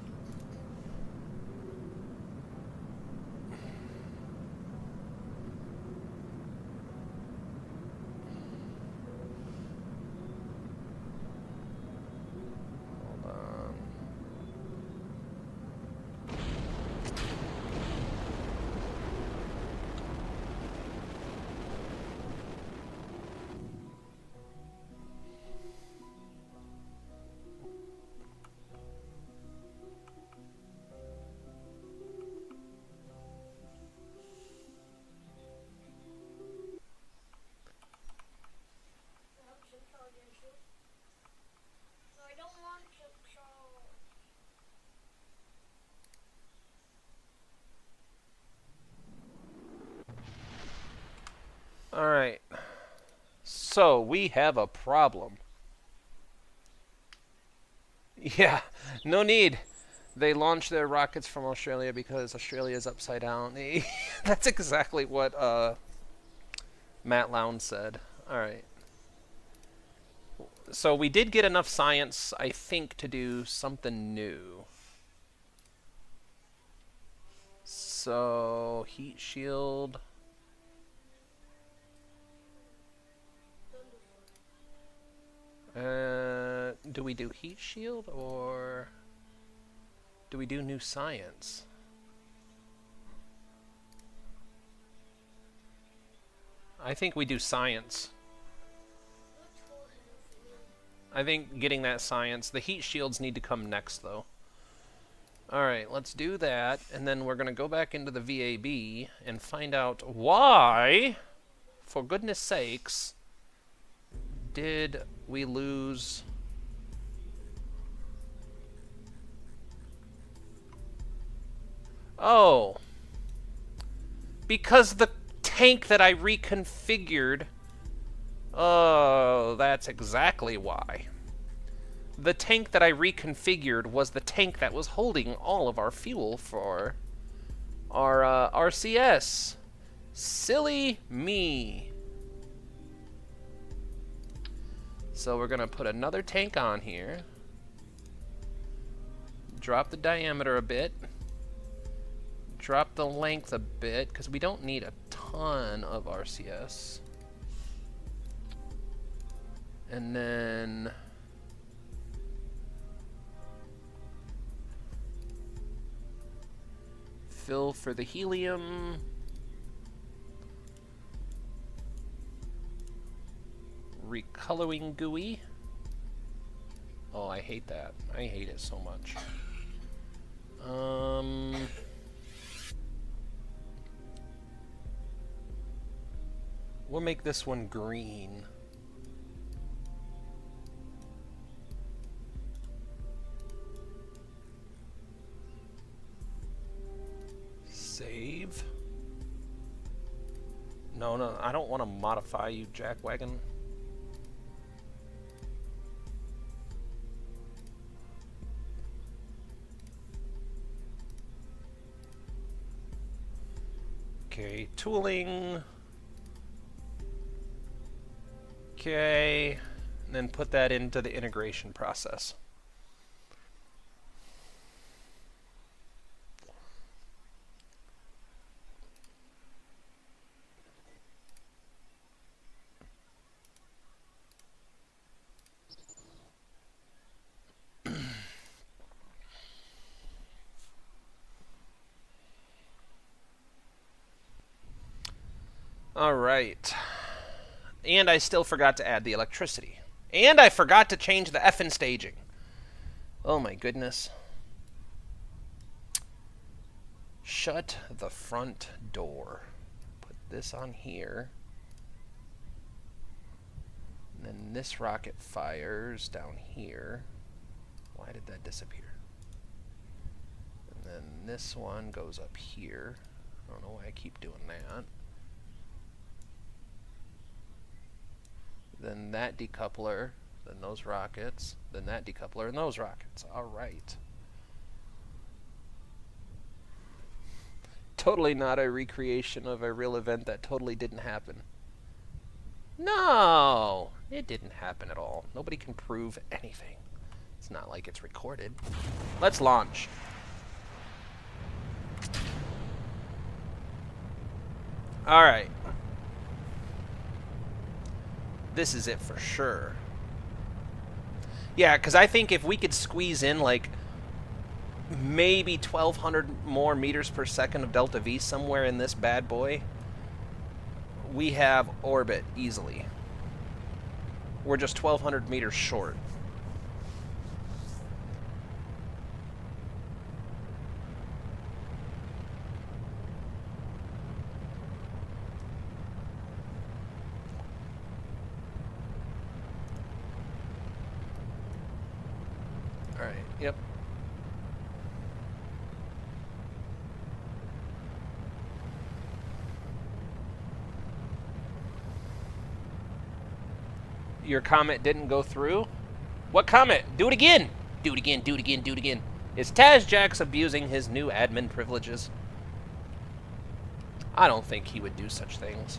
A: Hold on.
B: No, I don't want to control.
A: Alright. So, we have a problem. Yeah, no need. They launched their rockets from Australia because Australia is upside down. That's exactly what Matt Lown said. Alright. So we did get enough science, I think, to do something new. So, heat shield. Do we do heat shield or do we do new science? I think we do science. I think getting that science. The heat shields need to come next, though. Alright, let's do that, and then we're going to go back into the VAB and find out why, for goodness sakes, did we lose... Oh. Because the tank that I reconfigured... Oh, that's exactly why. The tank that I reconfigured was the tank that was holding all of our fuel for our RCS. Silly me. So we're going to put another tank on here. Drop the diameter a bit. Drop the length a bit, because we don't need a ton of RCS. And then... fill for the helium. Recoloring GUI. Oh, I hate that. I hate it so much. We'll make this one green. Save. No, no, I don't want to modify you, jackwagon. Okay, tooling. Okay, and then put that into the integration process. All right. And I still forgot to add the electricity. And I forgot to change the effing staging. Oh my goodness. Shut the front door. Put this on here. And then this rocket fires down here. Why did that disappear? And then this one goes up here. I don't know why I keep doing that. then that decoupler, then those rockets, then that decoupler, and those rockets. All right. Totally not a recreation of a real event that totally didn't happen. No, it didn't happen at all. Nobody can prove anything. It's not like it's recorded. Let's launch. All right. This is it for sure. Yeah, because I think if we could squeeze in like maybe 1,200 more meters per second of delta V somewhere in this bad boy, we have orbit easily. We're just 1,200 meters short. All right, yep. Your comment didn't go through? What comment? Do it again! Do it again, do it again, do it again. Is TazJax abusing his new admin privileges? I don't think he would do such things.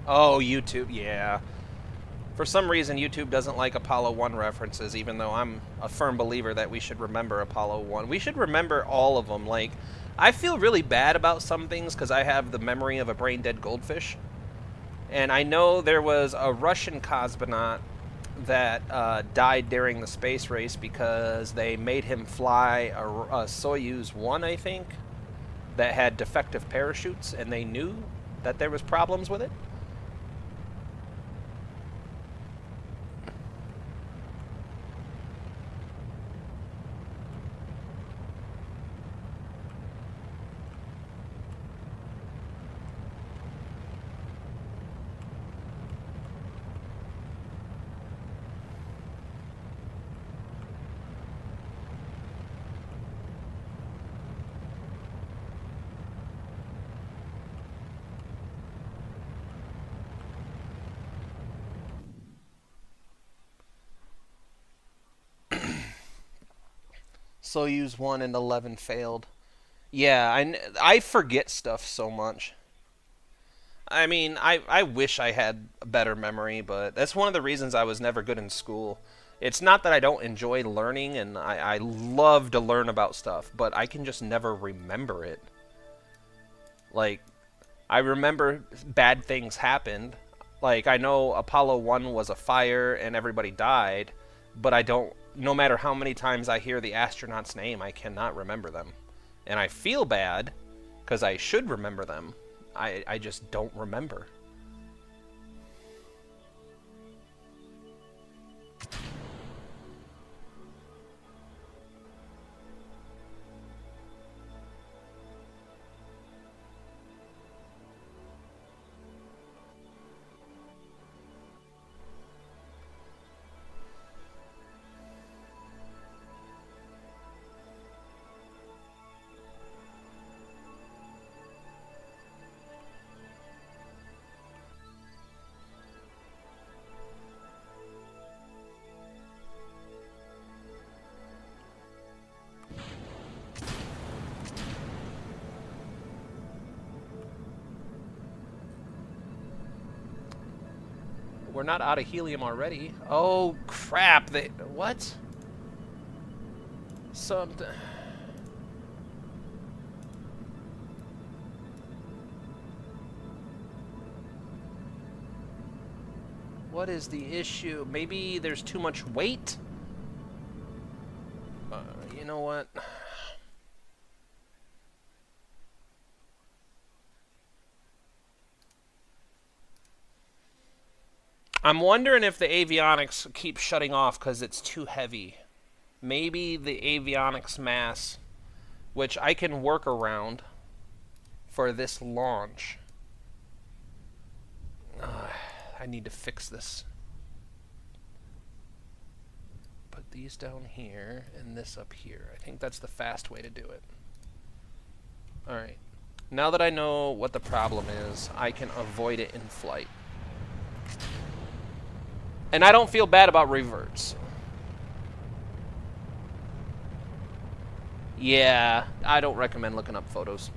A: Oh, YouTube, yeah. For some reason, YouTube doesn't like Apollo 1 references, even though I'm a firm believer that we should remember Apollo 1. We should remember all of them. Like, I feel really bad about some things because I have the memory of a brain-dead goldfish. And I know there was a Russian cosmonaut that died during the space race because they made him fly a Soyuz 1, I think, that had defective parachutes, and they knew that there was problems with it. Soyuz 1 and 11 failed. Yeah, I forget stuff so much. I mean, I wish I had a better memory, but that's one of the reasons I was never good in school. It's not that I don't enjoy learning, and I love to learn about stuff, but I can just never remember it. Like, I remember bad things happened. Like, I know Apollo 1 was a fire and everybody died, but I don't, no matter how many times I hear the astronaut's name, I cannot remember them. And I feel bad, because I should remember them. I just don't remember. We're not out of helium already. Oh, crap. What? What is the issue? Maybe there's too much weight? You know what? I'm wondering if the avionics keep shutting off because it's too heavy. Maybe the avionics mass, which I can work around for this launch. I need to fix this. put these down here and this up here. I think that's the fast way to do it. Alright. Now that I know what the problem is, I can avoid it in flight. And I don't feel bad about reverts. Yeah, I don't recommend looking up photos.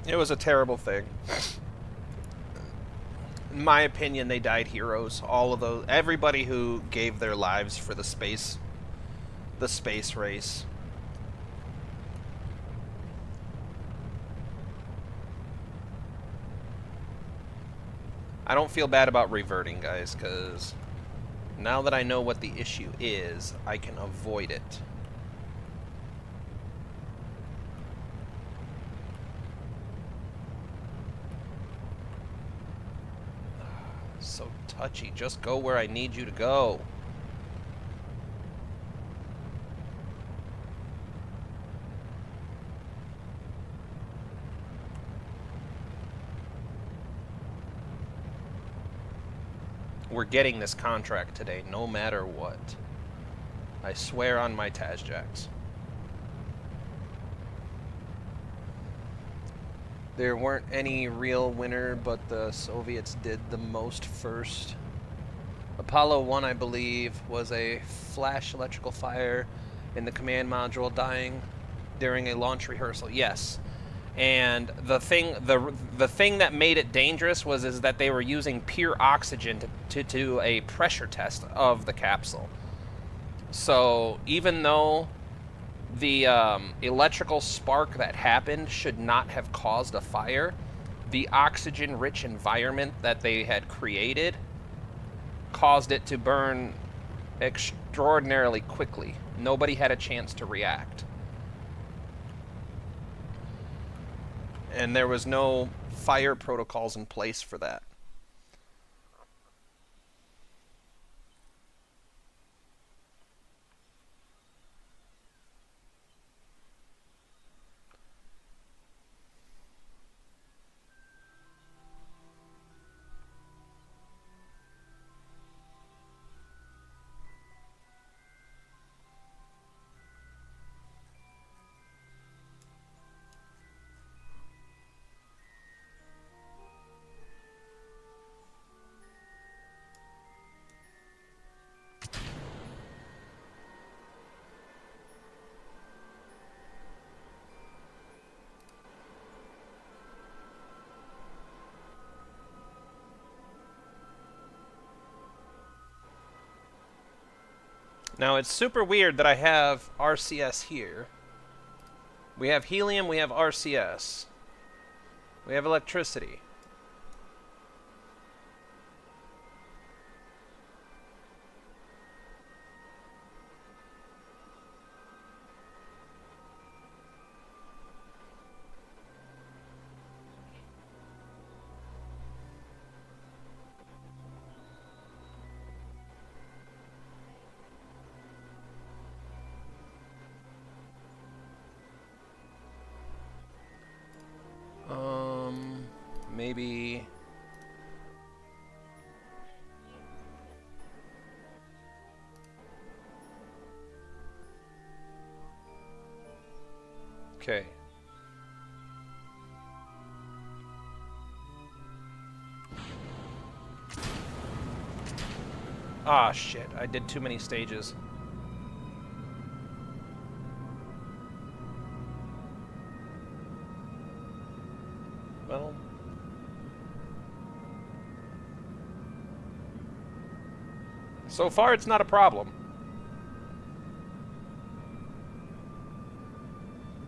A: It was a terrible thing. In my opinion, they died heroes. All of those, everybody who gave their lives for the space race. I don't feel bad about reverting, guys, because now that I know what the issue is, I can avoid it. So touchy. Just go where I need you to go. We're getting this contract today, no matter what. I swear on my Tazjacks. There weren't any real winner, but the Soviets did the most first. Apollo 1, I believe, was a flash electrical fire in the command module dying during a launch rehearsal. Yes. And the thing that made it dangerous is that they were using pure oxygen to do a pressure test of the capsule. So even though the electrical spark that happened should not have caused a fire, the oxygen-rich environment that they had created caused it to burn extraordinarily quickly. Nobody had a chance to react. And there was no fire protocols in place for that. Now, it's super weird that I have RCS here. We have helium, we have RCS. We have electricity. Maybe... Okay. Ah, shit. I did too many stages. Well... So far, it's not a problem.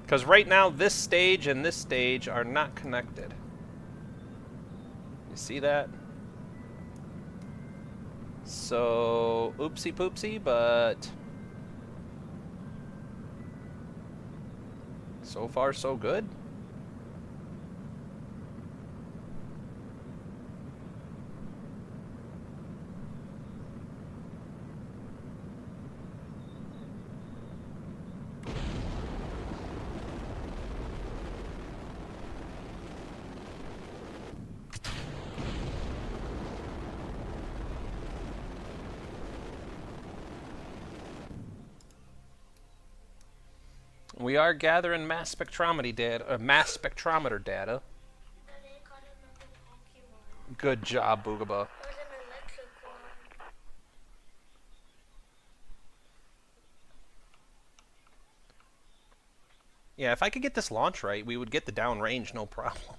A: Because right now, this stage and this stage are not connected. You see that? So, oopsie poopsie, but... So far, so good. We are gathering mass spectrometry data, mass spectrometer data.
B: And they caught another Pokemon.
A: Good job, Boogaba.
B: It was an electric one.
A: Yeah, if I could get this launch right, we would get the downrange, no problem.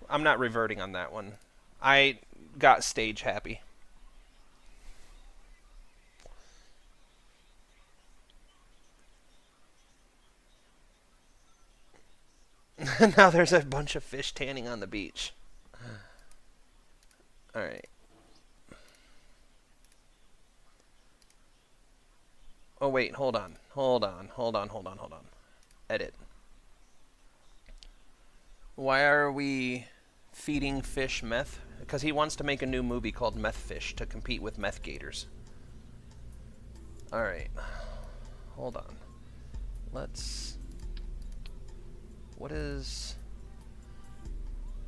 A: I'm not reverting on that one. I got stage happy. Now there's a bunch of fish tanning on the beach. Alright. Oh, wait, hold on. Hold on. Edit. Why are we feeding fish meth? Because he wants to make a new movie called Meth Fish to compete with meth gators. Alright. Hold on. Let's... What is...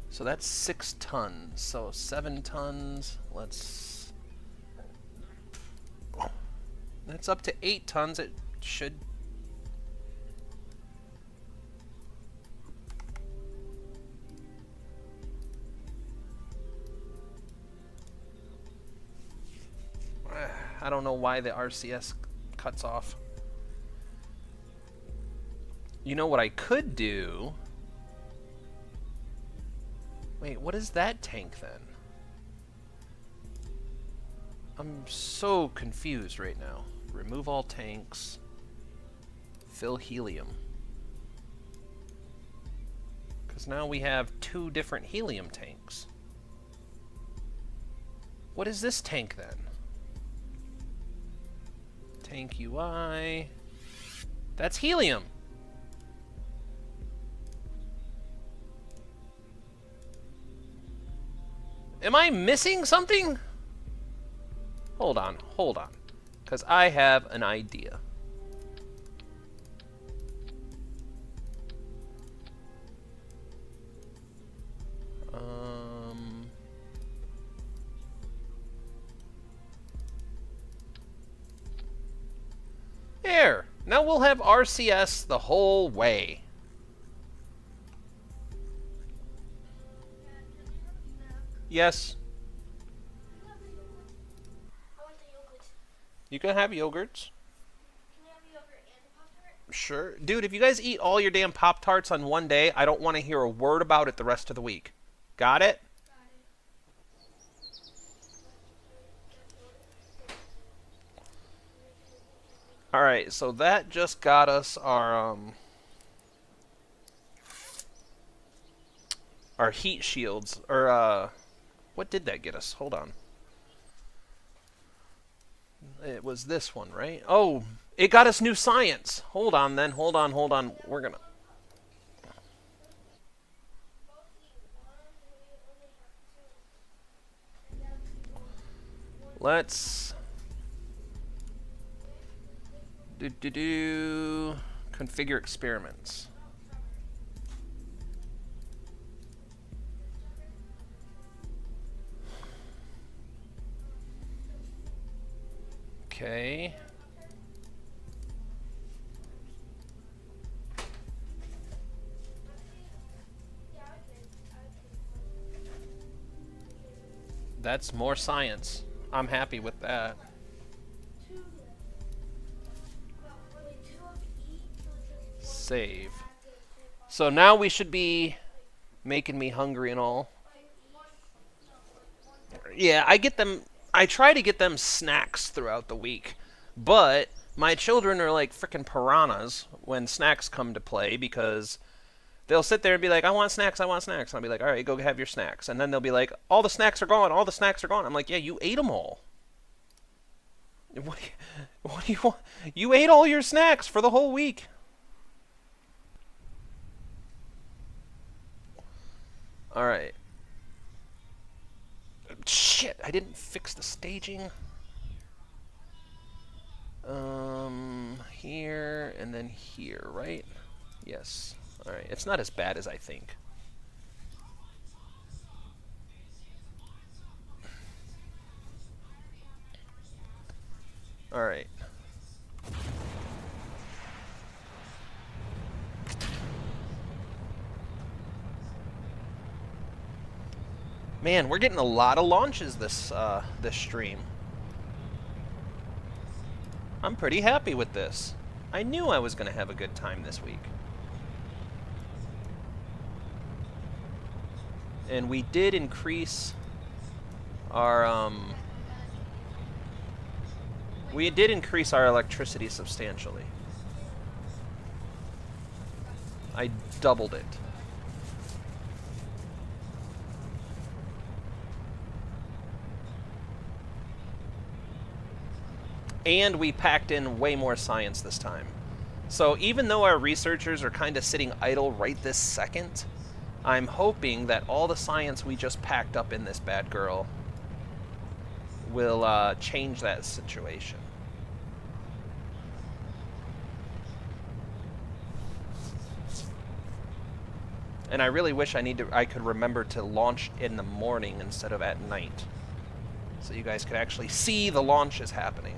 A: So that's 6 tons. So 7 tons. Let's... That's up to 8 tons. It should... I don't know why the RCS cuts off. You know what I could do? Wait, what is that tank then? I'm so confused right now. Remove all tanks. Fill helium. Because now we have 2 different helium tanks. What is this tank then? Tank UI. That's helium. Am I missing something? Hold on. Because I have an idea. There. Now we'll have RCS the whole way. Yes.
B: I want the yogurt.
A: You can have yogurts.
B: Can you have yogurt and Pop-Tart?
A: Sure. Dude, if you guys eat all your damn Pop-Tarts on one day, I don't want to hear a word about it the rest of the week. Got it?
B: Got it.
A: Alright, so that just got us our heat shields. Or, what did that get us? Hold on. It was this one, right? Oh, it got us new science. Hold on, then. Hold on. We're gonna... Let's... Configure experiments. Okay. That's more science. I'm happy with that. Save. So now we should be making me hungry and all. Yeah, I get them. I try to get them snacks throughout the week, but my children are like freaking piranhas when snacks come to play because they'll sit there and be like, I want snacks. And I'll be like, all right, go have your snacks. And then they'll be like, all the snacks are gone. I'm like, yeah, you ate them all. What do you want? You ate all your snacks for the whole week. All right. Shit, I didn't fix the staging. Here and then here, right? Yes. All right. It's not as bad as I think. All right. Man, we're getting a lot of launches this stream. I'm pretty happy with this. I knew I was going to have a good time this week. And we did increase our we did increase our electricity substantially. I doubled it. And we packed in way more science this time. So even though our researchers are kind of sitting idle right this second, I'm hoping that all the science we just packed up in this bad girl will change that situation. And I really wish I could remember to launch in the morning instead of at night, so you guys could actually see the launches happening.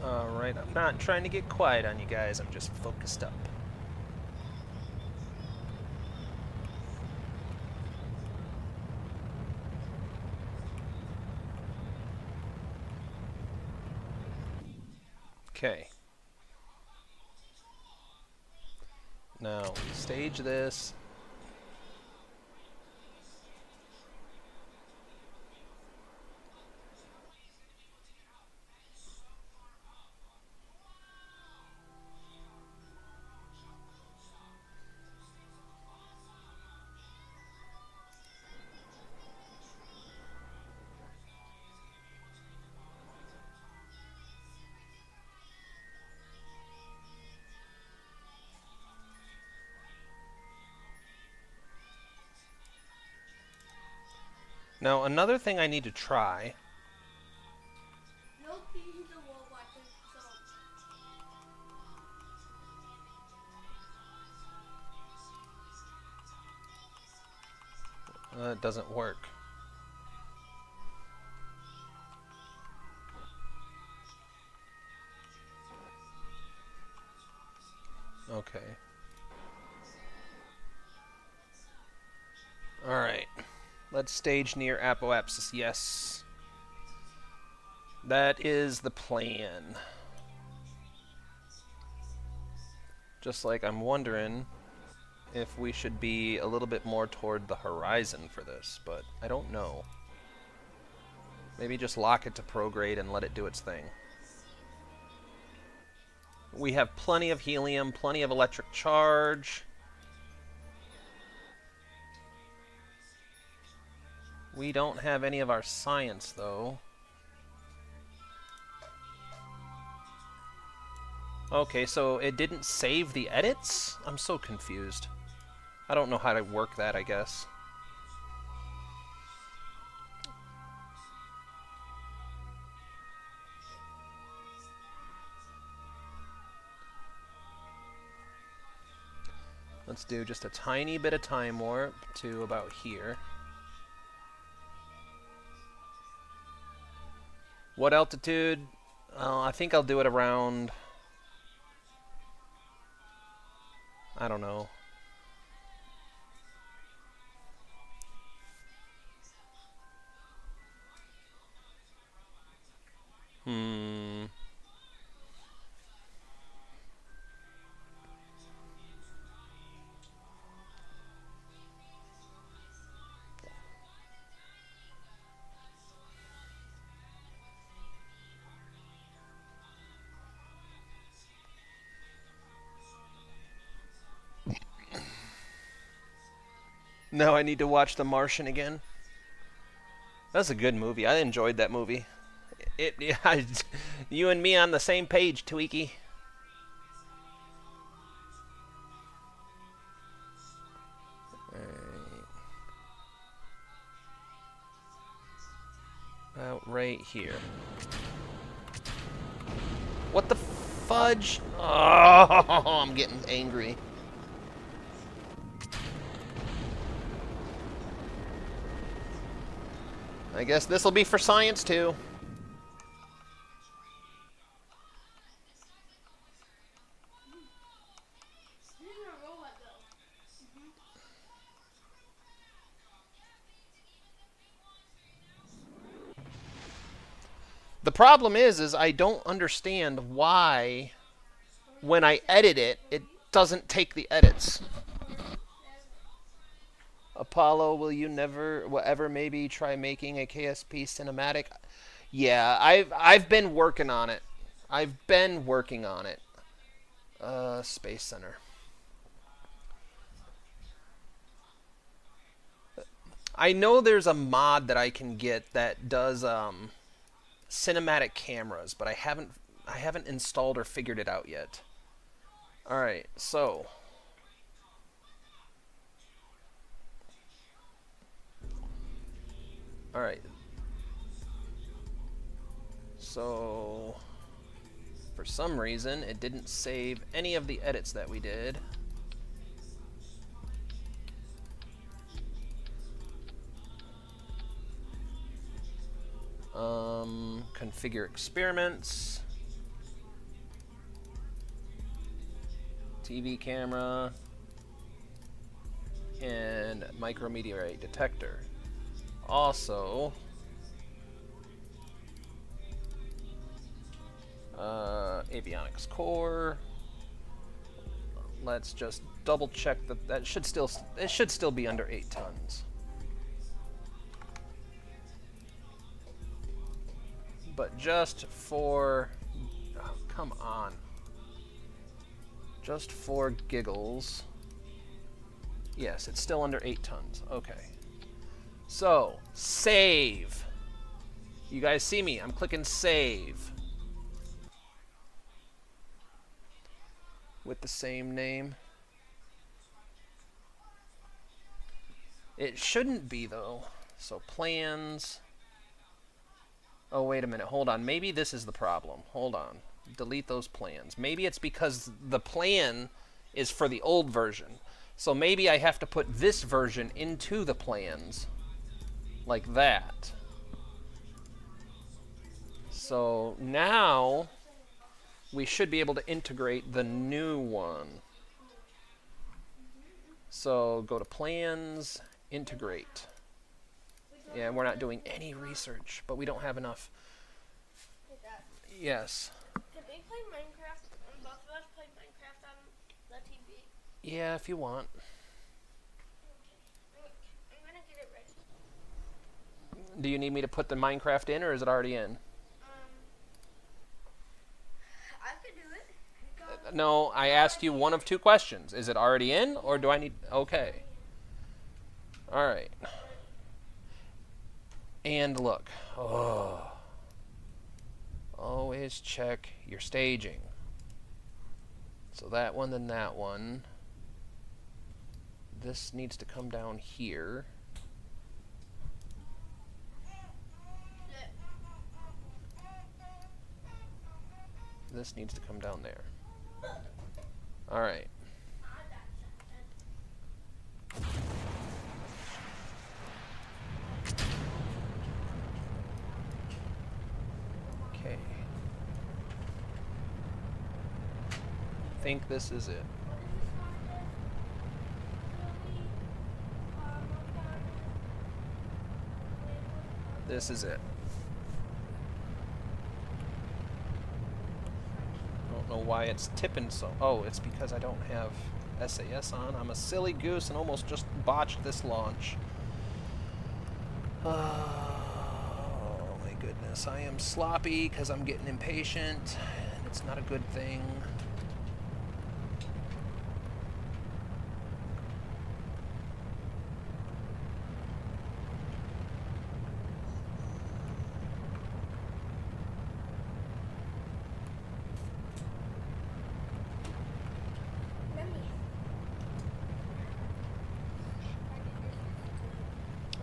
A: Alright, I'm not trying to get quiet on you guys, I'm just focused up. Okay. Now, we stage this. Now, another thing I need to try.
B: No peeing the wall button, so.
A: It doesn't work. Okay. Alright. Let's stage near apoapsis. Yes. That is the plan. Just like I'm wondering if we should be a little bit more toward the horizon for this, but I don't know. Maybe just lock it to prograde and let it do its thing. We have plenty of helium, plenty of electric charge. We don't have any of our science, though. Okay, so it didn't save the edits? I'm so confused. I don't know how to work that, I guess. Let's do just a tiny bit of time warp to about here. What altitude? I think I'll do it around... I don't know. No, I need to watch The Martian again. That's a good movie. I enjoyed that movie. Yeah, you and me on the same page, Tweaky. About right here. What the fudge? Oh, I'm getting angry. I guess this will be for science too.
B: This is a robot though.
A: The problem is I don't understand why when I edit it, it doesn't take the edits. Apollo, will you never, whatever, maybe try making a KSP cinematic? Yeah, I've been working on it. I've been working on it. Space Center. I know there's a mod that I can get that does cinematic cameras, but I haven't installed or figured it out yet. All right, so all right. So for some reason, it didn't save any of the edits that we did. Configure experiments. TV camera. And micrometeorite detector. Also, avionics core. Let's just double check that it should still be under 8 tons. But just for, oh, come on. Just for giggles. Yes, it's still under 8 tons. Okay. So, save. You guys see me? I'm clicking save. With the same name. It shouldn't be, though. So, plans. Oh, wait a minute. Hold on. Maybe this is the problem. Hold on. Delete those plans. Maybe it's because the plan is for the old version. So maybe I have to put this version into the plans. Like that. So now we should be able to integrate the new one. So go to plans, integrate. Yeah, we're not doing any research, but we don't have enough. Yes.
B: Can they play Minecraft? And both of us play Minecraft on the TV?
A: Yeah, if you want.
B: Okay. I'm gonna get it ready.
A: Do you need me to put the Minecraft in, or is it already in?
B: I could do it.
A: No, I asked you one of two questions. Is it already in, or do I need... Okay. All right. And look. Oh. Always check your staging. So that one, then that one. This needs to come down here. This needs to come down there. All right. Okay. I think this is it. This is it. I don't know why it's tipping so... Oh, it's because I don't have SAS on. I'm a silly goose and almost just botched this launch. Oh my goodness. I am sloppy because I'm getting impatient, and it's not a good thing.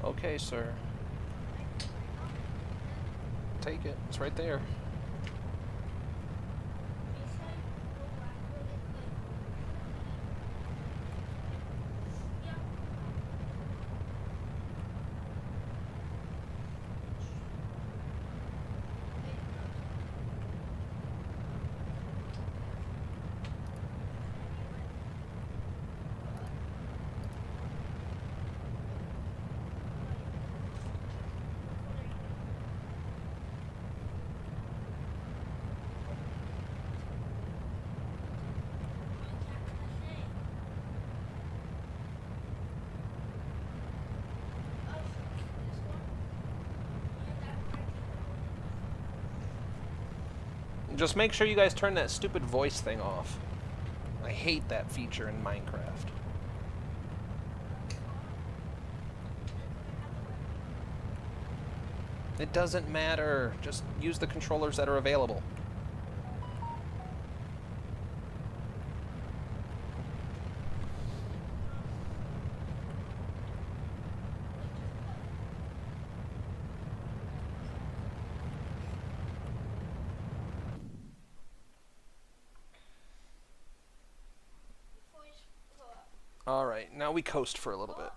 A: Okay, sir. Take it. It's right there. Just make sure you guys turn that stupid voice thing off. I hate that feature in Minecraft. It doesn't matter. Just use the controllers that are available. Alright, now we coast for a little bit.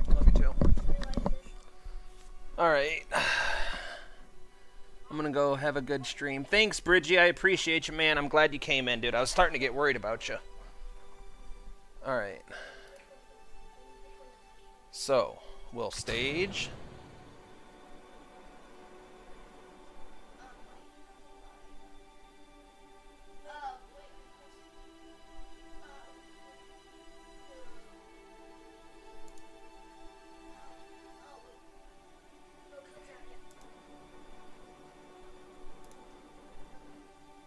A: Love you too. Alright. I'm gonna go have a good stream. Thanks, Bridgie. I appreciate you, man. I'm glad you came in, dude. I was starting to get worried about you. Alright. So, we'll stage.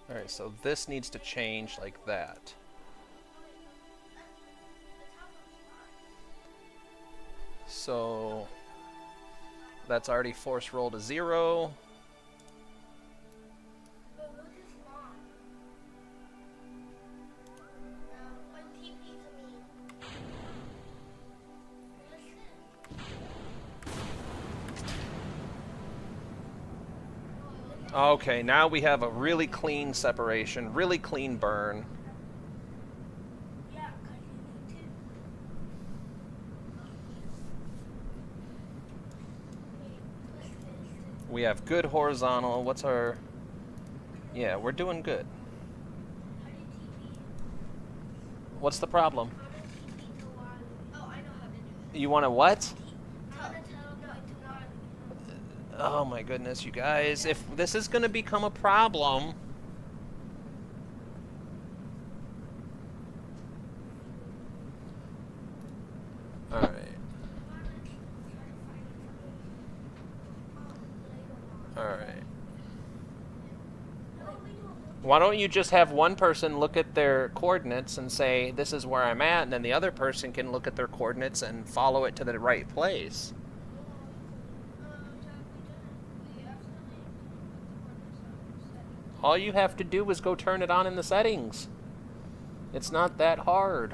A: Alright, so this needs to change like that. So that's already force roll to 0. Okay, now we have a really clean separation, really clean burn. We have good horizontal. What's our... Yeah, we're doing good. What's the problem? You want to what? Oh my goodness, you guys. If this is going to become a problem... Alright. Alright. Why don't you just have one person look at their coordinates and say, this is where I'm at, and then the other person can look at their coordinates and follow it to the right place? All you have to do is go turn it on in the settings. It's not that hard.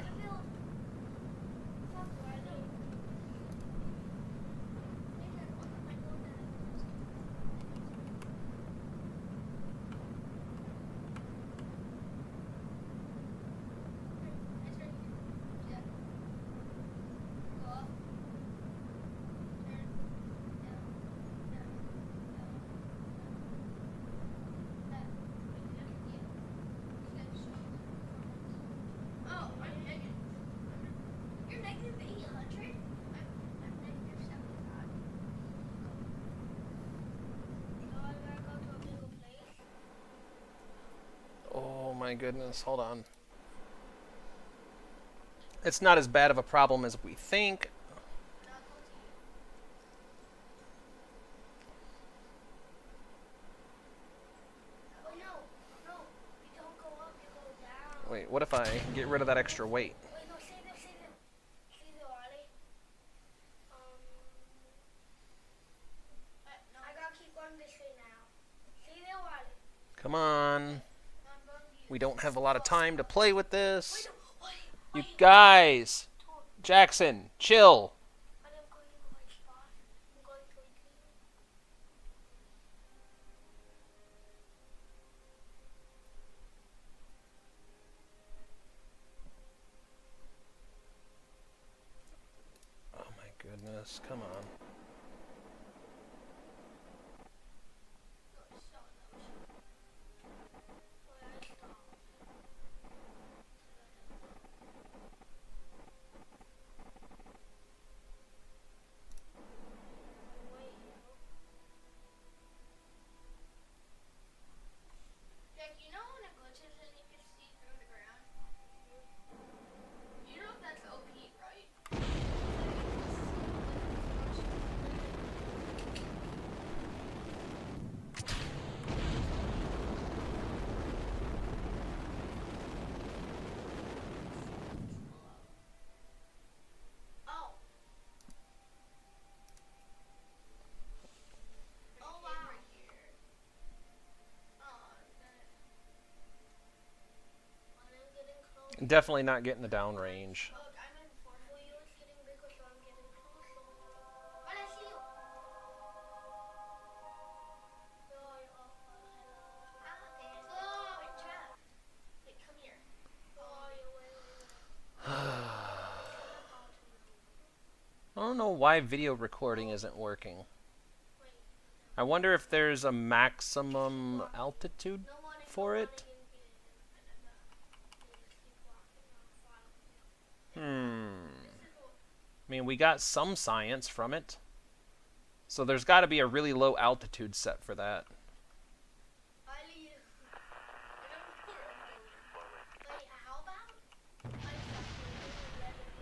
A: my goodness. Hold on. It's not as bad of a problem as we think.
B: Oh no, no, you don't go up, you go down.
A: Wait, what if I get rid of that extra weight?
B: Wait, no, say this. See the Wally? No. I gotta keep going this way now. See the Wally?
A: Come on. We don't have a lot of time to play with this. You guys. Jackson, chill.
B: I'm going to the right spot. I'm going to the
A: Oh my goodness, come on.
B: Jack, you know when it glitches and you can see through the ground? You know that's OP, right? Oh. Oh wow. Right here. Oh, I'm getting close.
A: Definitely not getting the downrange.
B: Look, I'm in fourth wheel. It's getting bigger, so I'm getting closer. But I see you. Oh, Jack. Wait, come here. Oh, you're way.
A: I don't know why video recording isn't working. I wonder if there's a maximum altitude for it. I mean, we got some science from it. So there's got to be a really low altitude set for that.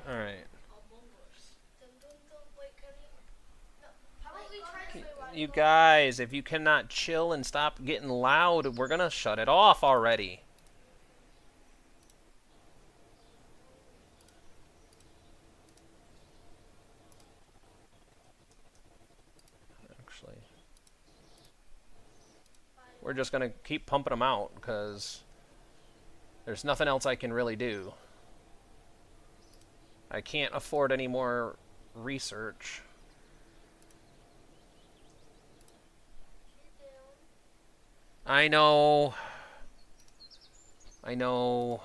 A: Alright. You guys, if you cannot chill and stop getting loud, we're gonna shut it off already. Actually, we're just gonna keep pumping them out because there's nothing else I can really do. I can't afford any more research. I know. I know.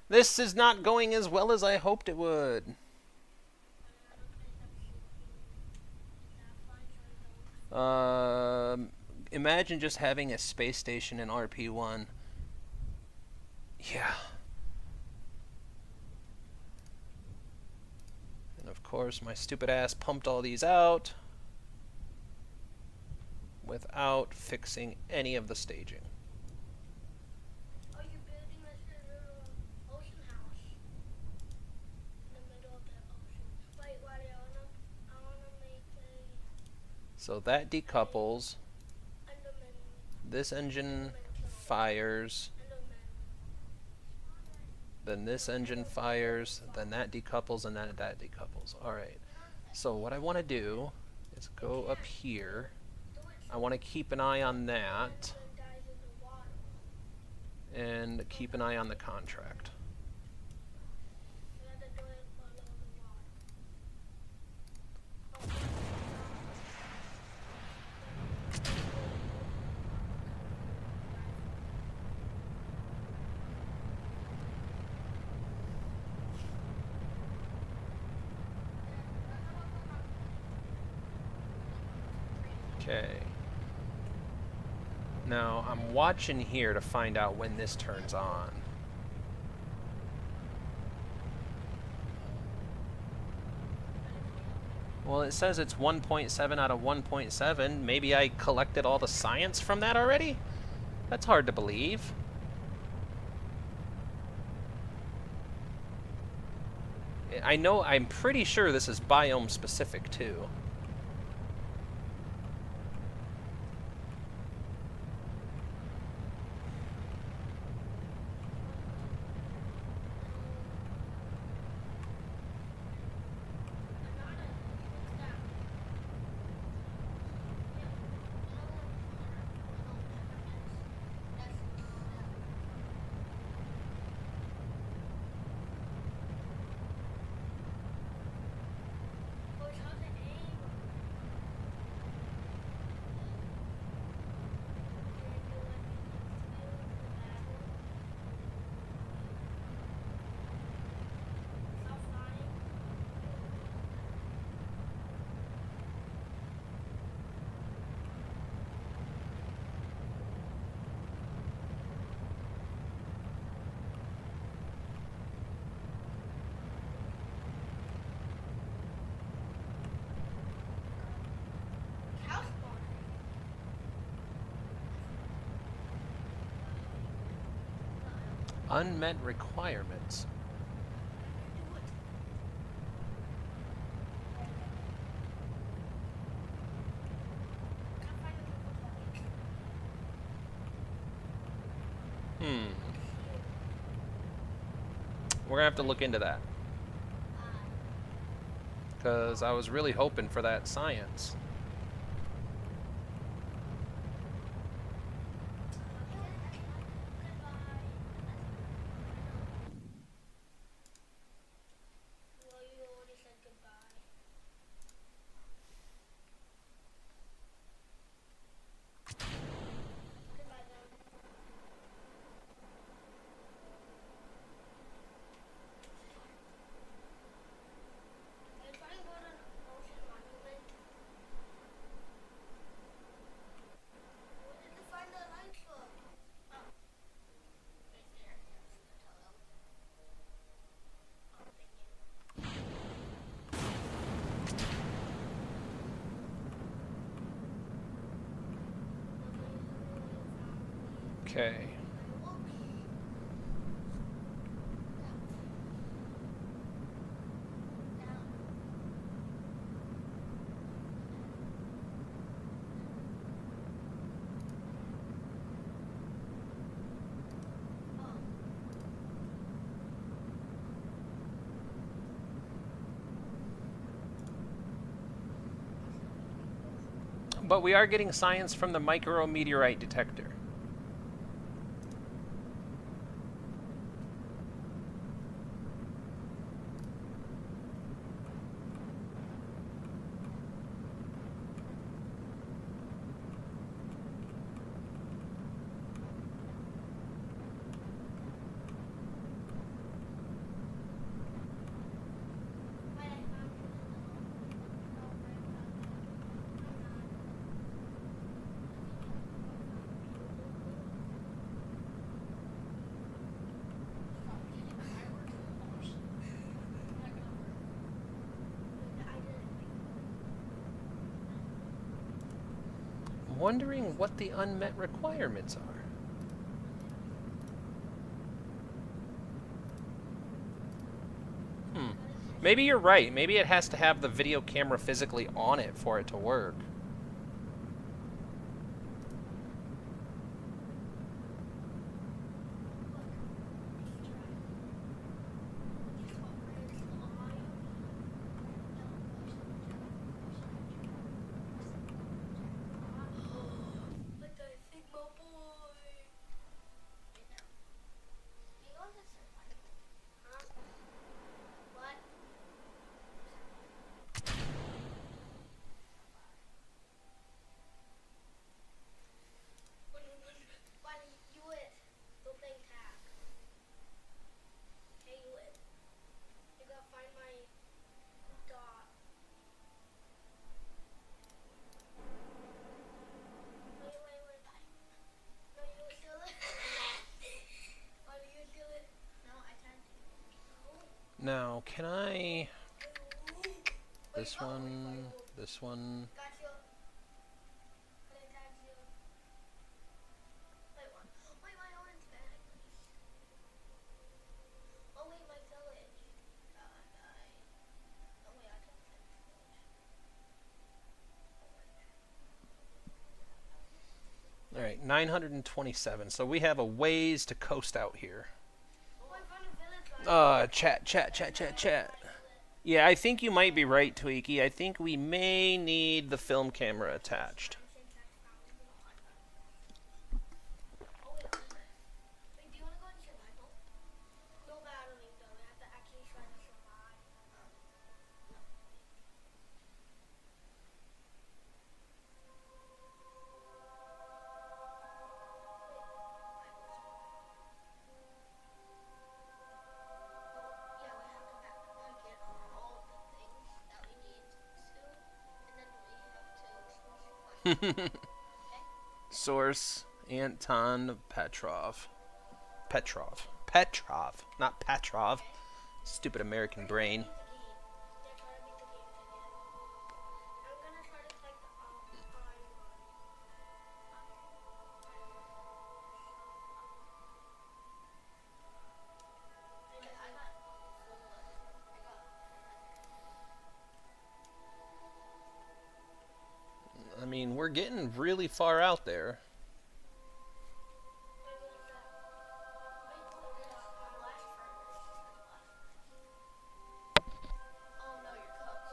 A: This is not going as well as I hoped it would. Imagine just having a space station in RP1. Yeah. And of course, my stupid ass pumped all these out without fixing any of the staging.
B: Are you building this little ocean house in the middle of the ocean? Wait, I wanna make a
A: So that decouples.
B: Enderman.
A: This engine fires. Then this engine fires. Then that decouples, and then that decouples. Alright. So what I want to do is go up here. I want to keep an eye on that. And keep an eye on the contract. Okay. Now, I'm watching here to find out when this turns on. Well, it says it's 1.7 out of 1.7. Maybe I collected all the science from that already? That's hard to believe. I know, I'm pretty sure this is biome specific too. Unmet requirements. We're gonna have to look into that. Because I was really hoping for that science. Okay. But we are getting science from the micrometeorite detector. Wondering what the unmet requirements are. Maybe you're right. Maybe it has to have the video camera physically on it for it to work. Now, can I... This one. This one.
B: Got you. Can I tag you? Wait, what? Wait, my orange bag. Oh, wait, my village. Oh, wait, I took the village.
A: All right, 927. So we have a ways to coast out here.
B: Oh, I found a village.
A: Chat. Yeah, I think you might be right, Tweaky. I think we may need the film camera attached.
B: Oh, wait, do you want to go in survival? No battling, though. We have to actually try to survive. Yeah, we have to get all of the things that we need to, and then we have to okay?
A: Source Anton Petrov. Not Petrov. Stupid American brain.
B: They're trying to beat the game again. I'm gonna try to take the iron.
A: I mean, we're getting really far out there.
B: Oh no, you're cooked.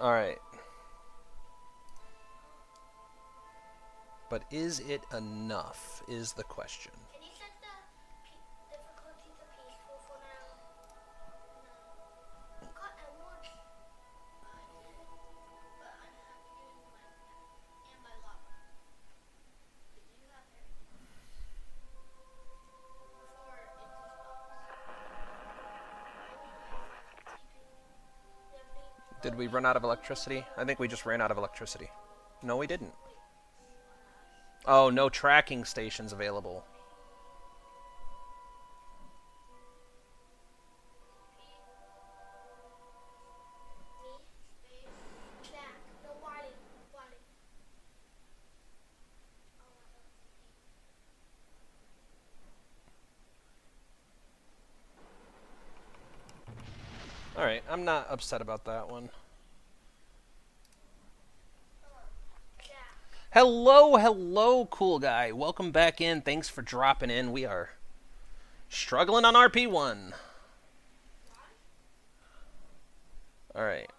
A: All right. But is it enough, is the question.
B: Can you set the difficulty to peaceful for now? No. You got emeralds? I did. But I'm happy doing my and my lava. Did you have everything? Before it just stops.
A: Did we run out of electricity? I think we just ran out of electricity. No, we didn't. Oh, no tracking stations available. Alright, I'm not upset about that one. Hello, cool guy. Welcome back in. Thanks for dropping in. We are struggling on RP1. Alright,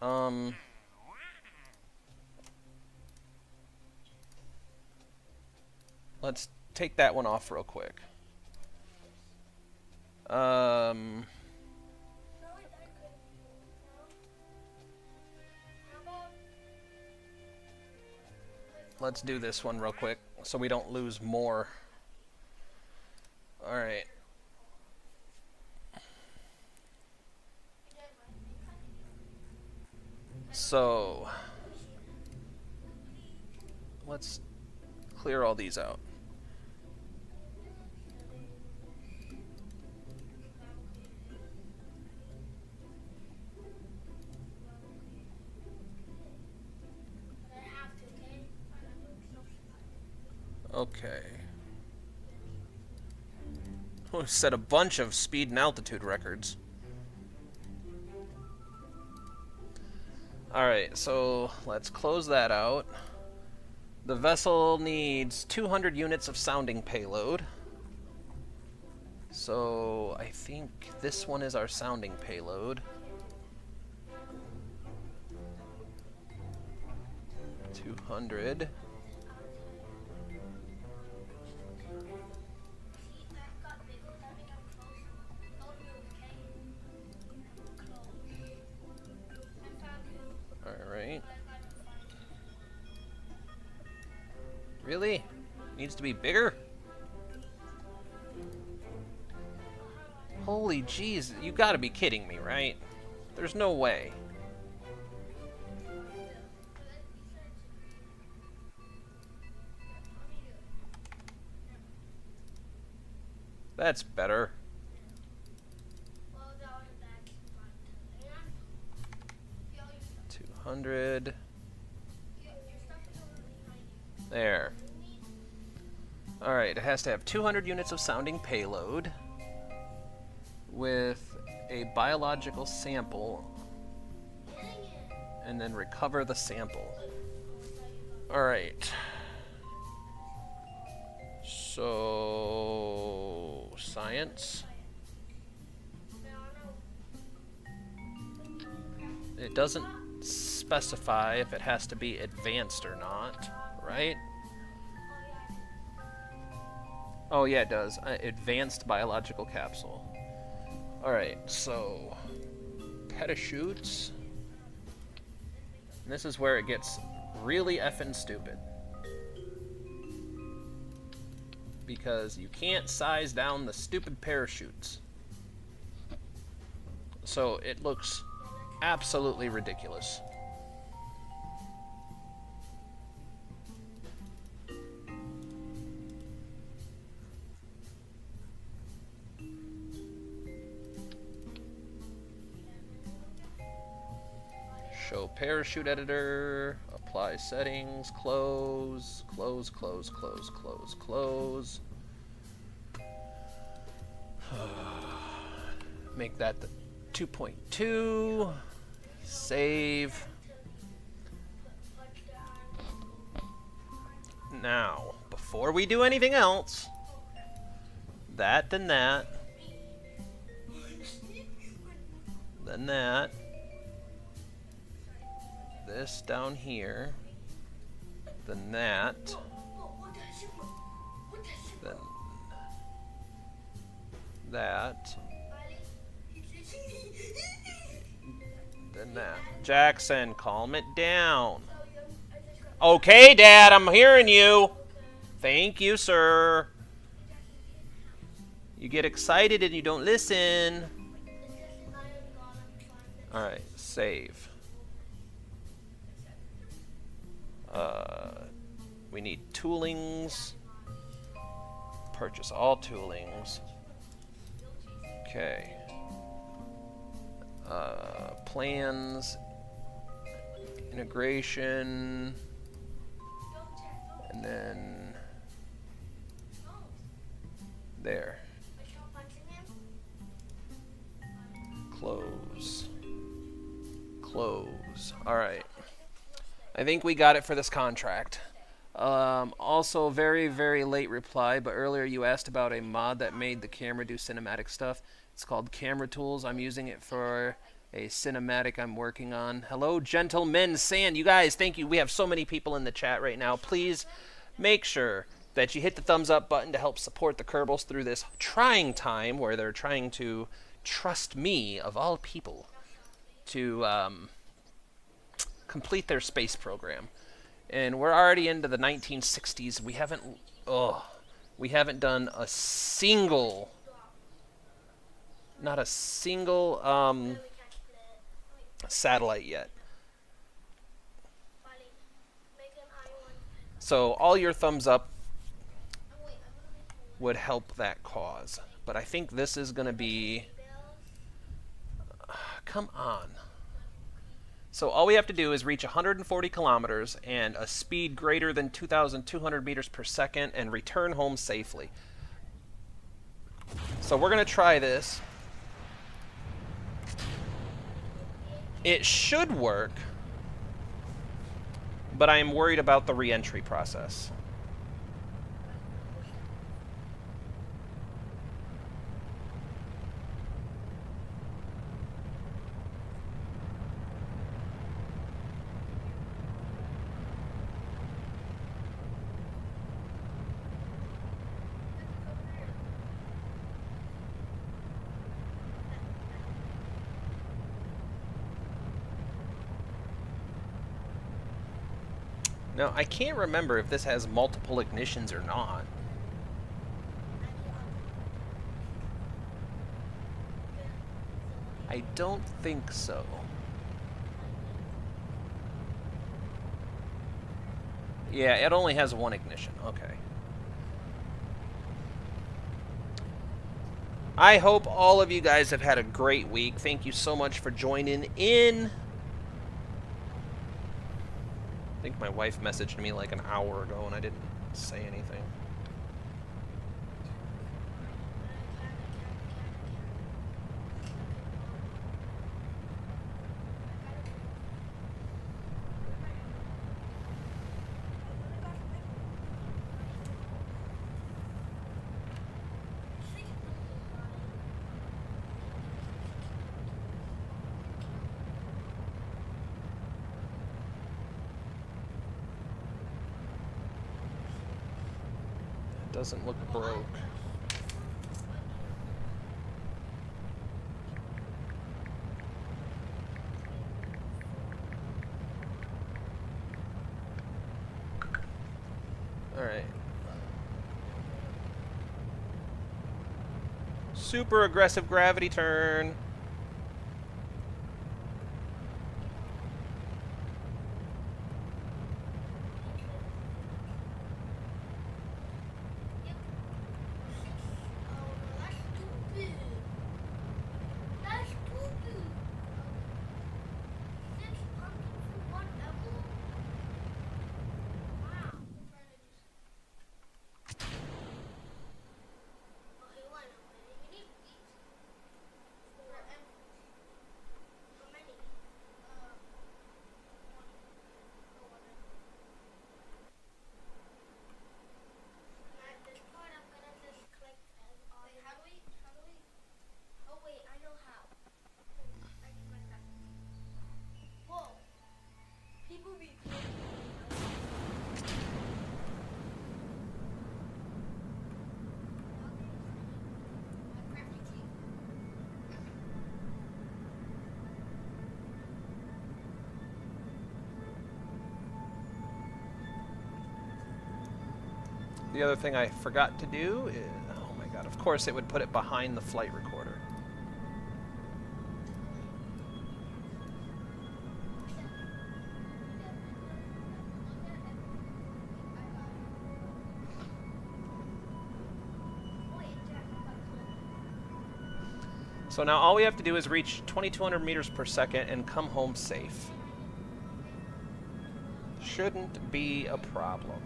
A: let's take that one off real quick. Let's do this one real quick so we don't lose more. Alright. So, let's clear all these out. Okay. We set a bunch of speed and altitude records. Alright, so let's close that out. The vessel needs 200 units of sounding payload. So I think this one is our sounding payload. 200. Alright. Really? Needs to be bigger? Holy jeez, you gotta be kidding me, right? There's no way. That's better. 200. There. Alright, it has to have 200 units of sounding payload with a biological sample and then recover the sample. Alright. So, science. It doesn't specify if it has to be advanced or not, right? Oh yeah, it does. Advanced biological capsule. Alright, so petashoots. And this is where it gets really effing stupid. Because you can't size down the stupid parachutes. So it looks absolutely ridiculous. Show parachute editor, apply settings, close, close, close, close, close, close. Make that the 2.2. Save. Now, before we do anything else, that, then that, then that, this down here, then that, then that, then that. Jackson, calm it down. Okay, Dad, I'm hearing you. Thank you, sir. You get excited and you don't listen. Alright, save. We need toolings. Purchase all toolings. Okay. Plans. Integration. And then there. Close. Close. Alright. I think we got it for this contract. Also, very, very late reply, but earlier you asked about a mod that made the camera do cinematic stuff. It's called Camera Tools. I'm using it for a cinematic I'm working on. Hello, gentlemen. Sand, you guys, thank you. We have so many people in the chat right now. Please make sure that you hit the thumbs up button to help support the Kerbals through this trying time where they're trying to trust me, of all people, to complete their space program. And we're already into the 1960s. We haven't done a single, not a single satellite yet. So all your thumbs up would help that cause. But I think this is going to be, come on. So all we have to do is reach 140 kilometers and a speed greater than 2,200 meters per second and return home safely. So we're going to try this. It should work, but I am worried about the re-entry process. Now, I can't remember if this has multiple ignitions or not. I don't think so. Yeah, it only has one ignition. Okay. I hope all of you guys have had a great week. Thank you so much for joining in. I think my wife messaged me like an hour ago and I didn't say anything. It doesn't look broke. Alright. Super aggressive gravity turn. The other thing I forgot to do is, oh my god, of course it would put it behind the flight recorder. So now all we have to do is reach 2,200 meters per second and come home safe. Shouldn't be a problem.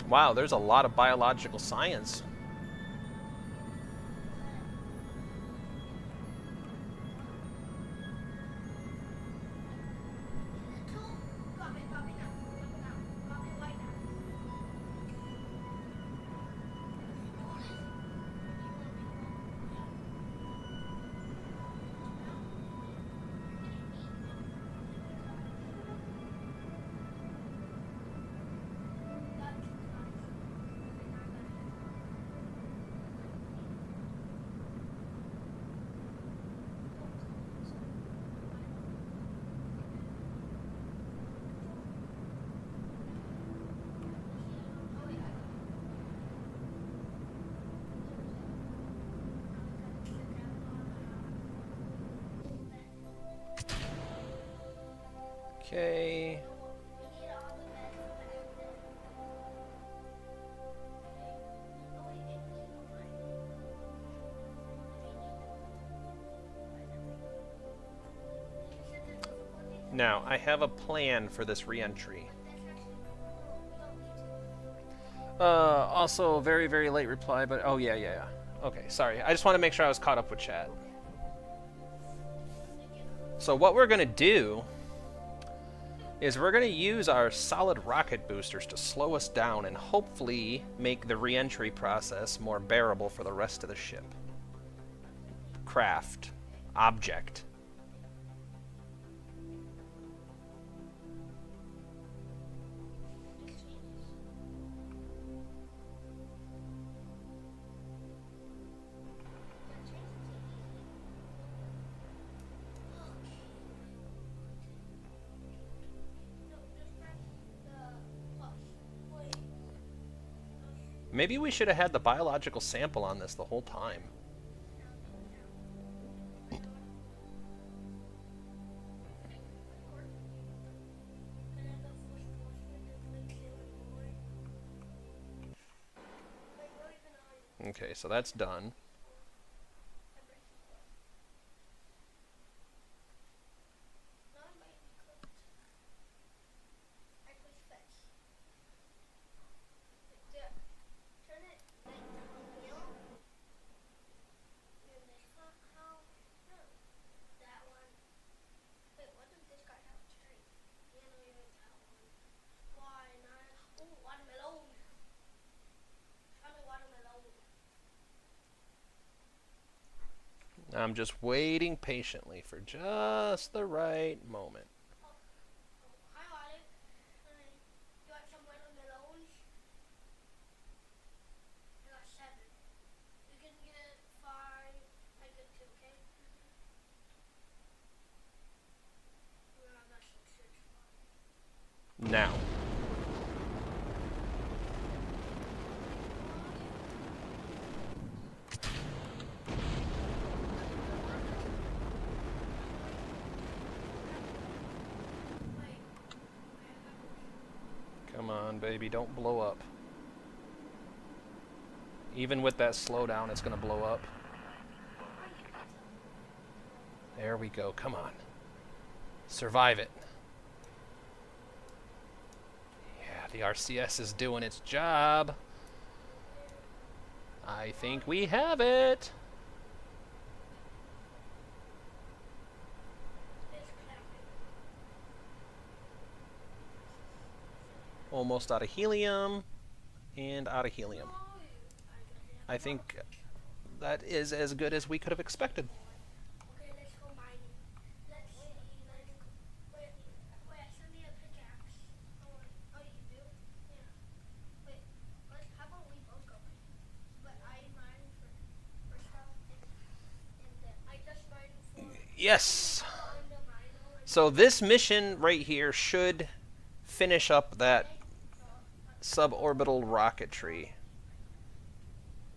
A: Wow, there's a lot of biological science. Okay. Now, I have a plan for this re-entry. Also, very, very late reply, but oh, yeah. Okay, sorry. I just want to make sure I was caught up with chat. So what we're going to do is we're going to use our solid rocket boosters to slow us down and hopefully make the re-entry process more bearable for the rest of the ship. Craft. Object. Maybe we should have had the biological sample on this the whole time. Okay, so that's done. I'm just waiting patiently for just the right moment. Now. Come on, baby, don't blow up. Even with that slowdown, it's going to blow up. There we go. Come on. Survive it. Yeah, the RCS is doing its job. I think we have it. Almost out of helium. And out of helium. I think that is as good as we could have expected. Yes. So this mission right here should finish up that suborbital rocketry.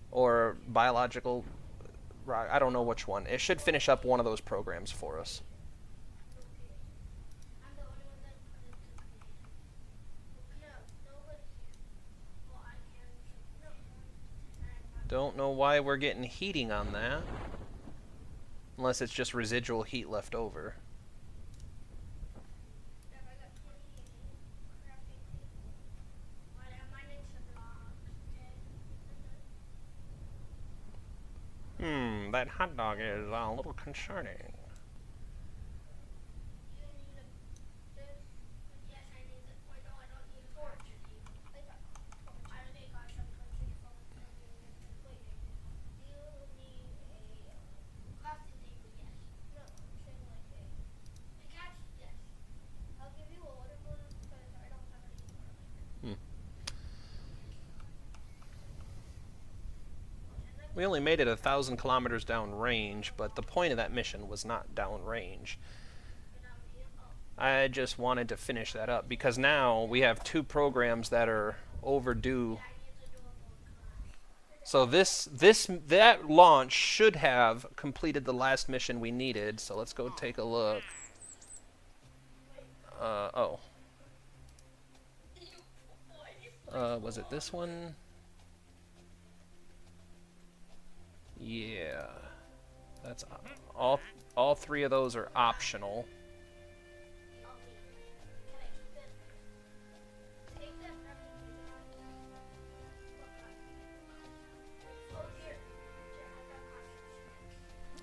A: Or biological rock. I don't know which one. It should finish up one of those programs for us. Don't know why we're getting heating on that. Unless it's just residual heat left over. That hot dog is a little concerning. We only made it 1,000 kilometers downrange, but the point of that mission was not downrange. I just wanted to finish that up because now we have 2 programs that are overdue. So that launch should have completed the last mission we needed. So let's go take a look. Was it this one? Yeah, that's all 3 of those are optional.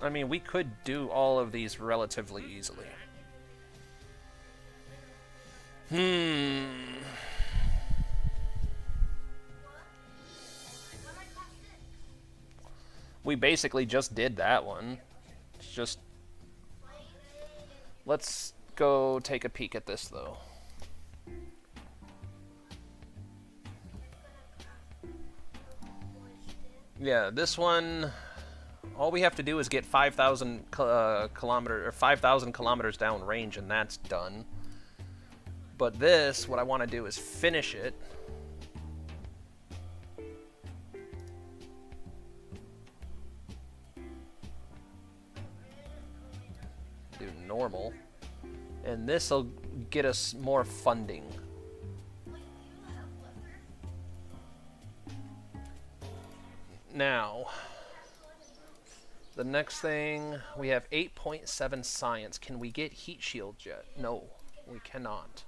A: I mean, we could do all of these relatively easily. We basically just did that one. It's just... Let's go take a peek at this, though. Yeah, this one... All we have to do is get 5,000 kilometers or 5,000 kilometers down range, and that's done. But this, what I want to do is finish it. normal. And this'll get us more funding. Now, the next thing, we have 8.7 science. Can we get heat shields yet? No, we cannot.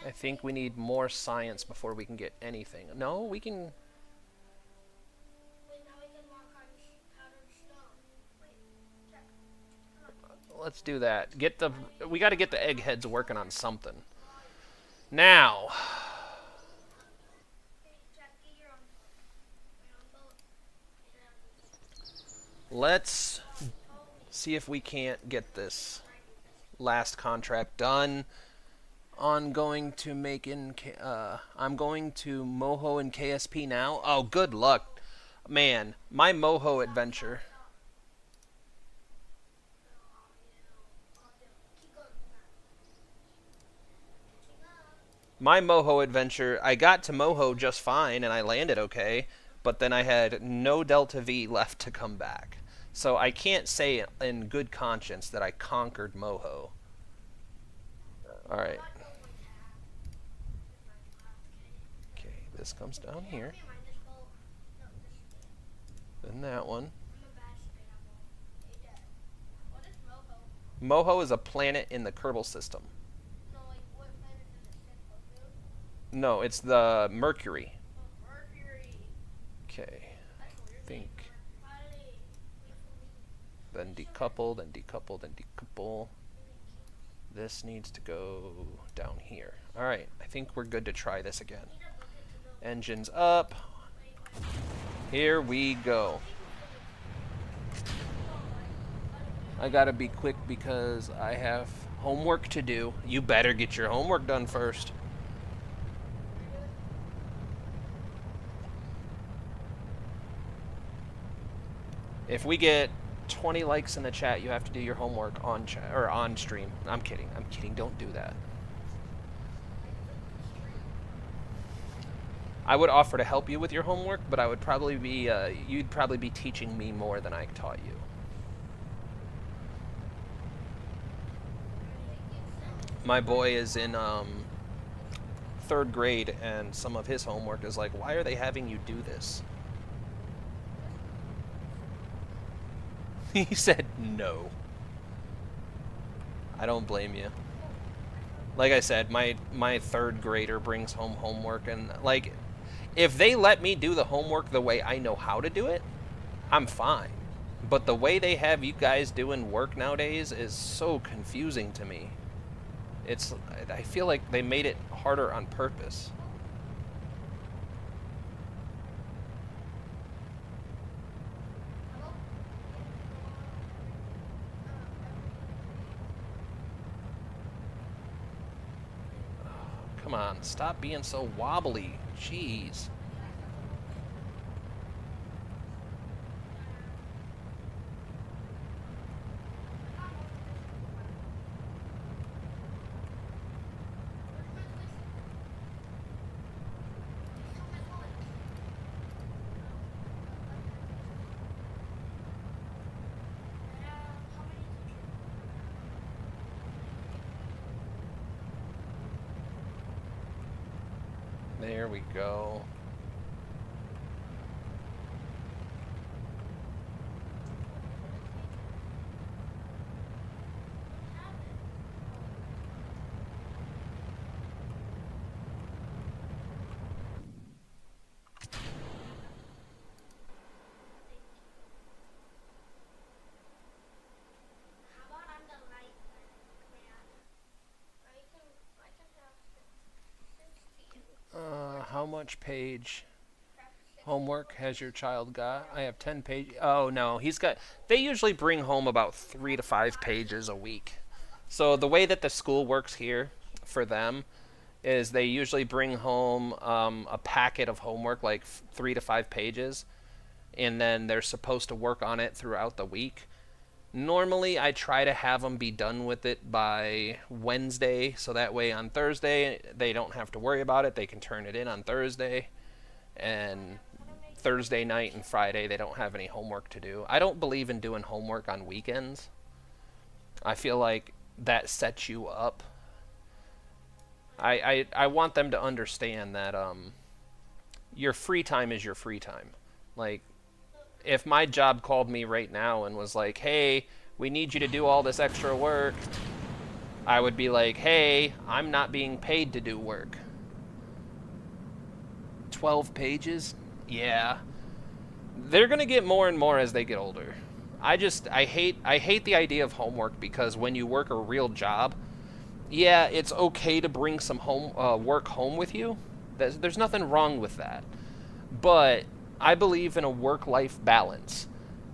A: I think we need more science before we can get anything. No, we can... Let's do that. We got to get the eggheads working on something. Now, let's see if we can't get this last contract done. I'm going to Moho and KSP now. Oh, good luck. Man, my Moho adventure. My Moho adventure, I got to Moho just fine and I landed okay, but then I had no Delta V left to come back. So I can't say in good conscience that I conquered Moho. Alright. Okay, this comes down here. Then that one. Moho is a planet in the Kerbal system. No, it's the Mercury. Okay. I think. Then decouple, then decouple, then decouple. This needs to go down here. Alright, I think we're good to try this again. Engines up. Here we go. I gotta be quick because I have homework to do. You better get your homework done first. If we get 20 likes in the chat, you have to do your homework on chat or on stream. I'm kidding. I'm kidding. Don't do that. I would offer to help you with your homework, but I would probably be you'd probably be teaching me more than I taught you. My boy is in 3rd grade, and some of his homework is like, why are they having you do this? He said no. I don't blame you. Like I said, my 3rd grader brings home homework, and like, if they let me do the homework the way I know how to do it, I'm fine. But the way they have you guys doing work nowadays is so confusing to me. I feel like they made it harder on purpose. Come on, stop being so wobbly. Jeez. There we go. How much page homework has your child got? I have 10 pages. Oh no, they usually bring home about 3 to 5 pages a week. So the way that the school works here for them is they usually bring home a packet of homework, like 3 to 5 pages, and then they're supposed to work on it throughout the week. Normally, I try to have them be done with it by Wednesday, so that way on Thursday they don't have to worry about it. They can turn it in on Thursday, and Thursday night and Friday they don't have any homework to do. I don't believe in doing homework on weekends. I feel like that sets you up. I want them to understand that your free time is your free time. Like, if my job called me right now and was like, hey, we need you to do all this extra work, I would be like, hey, I'm not being paid to do work. 12 pages? Yeah. They're going to get more and more as they get older. I hate the idea of homework, because when you work a real job, yeah, it's okay to bring some work home with you. There's nothing wrong with that. But I believe in a work-life balance.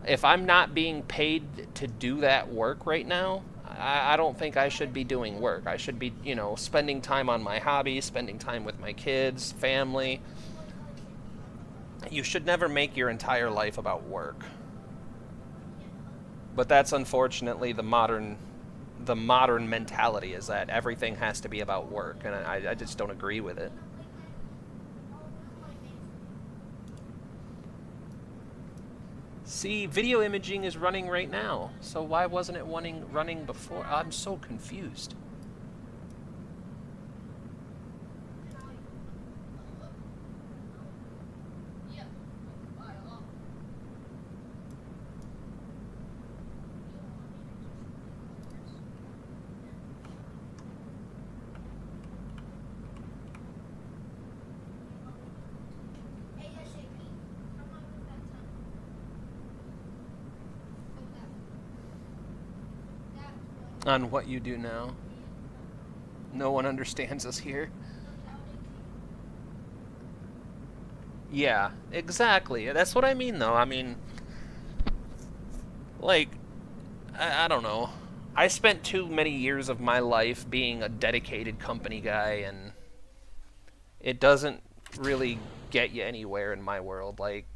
A: If I'm not being paid to do that work right now, I don't think I should be doing work. I should be, spending time on my hobbies, spending time with my kids, family. You should never make your entire life about work. But that's unfortunately the modern mentality, is that everything has to be about work, and I just don't agree with it. See, video imaging is running right now, so why wasn't it running before? I'm so confused. On what you do now. No one understands us here. Yeah, exactly. That's what I mean, though. I mean, like, I don't know. I spent too many years of my life being a dedicated company guy, and it doesn't really get you anywhere in my world. Like,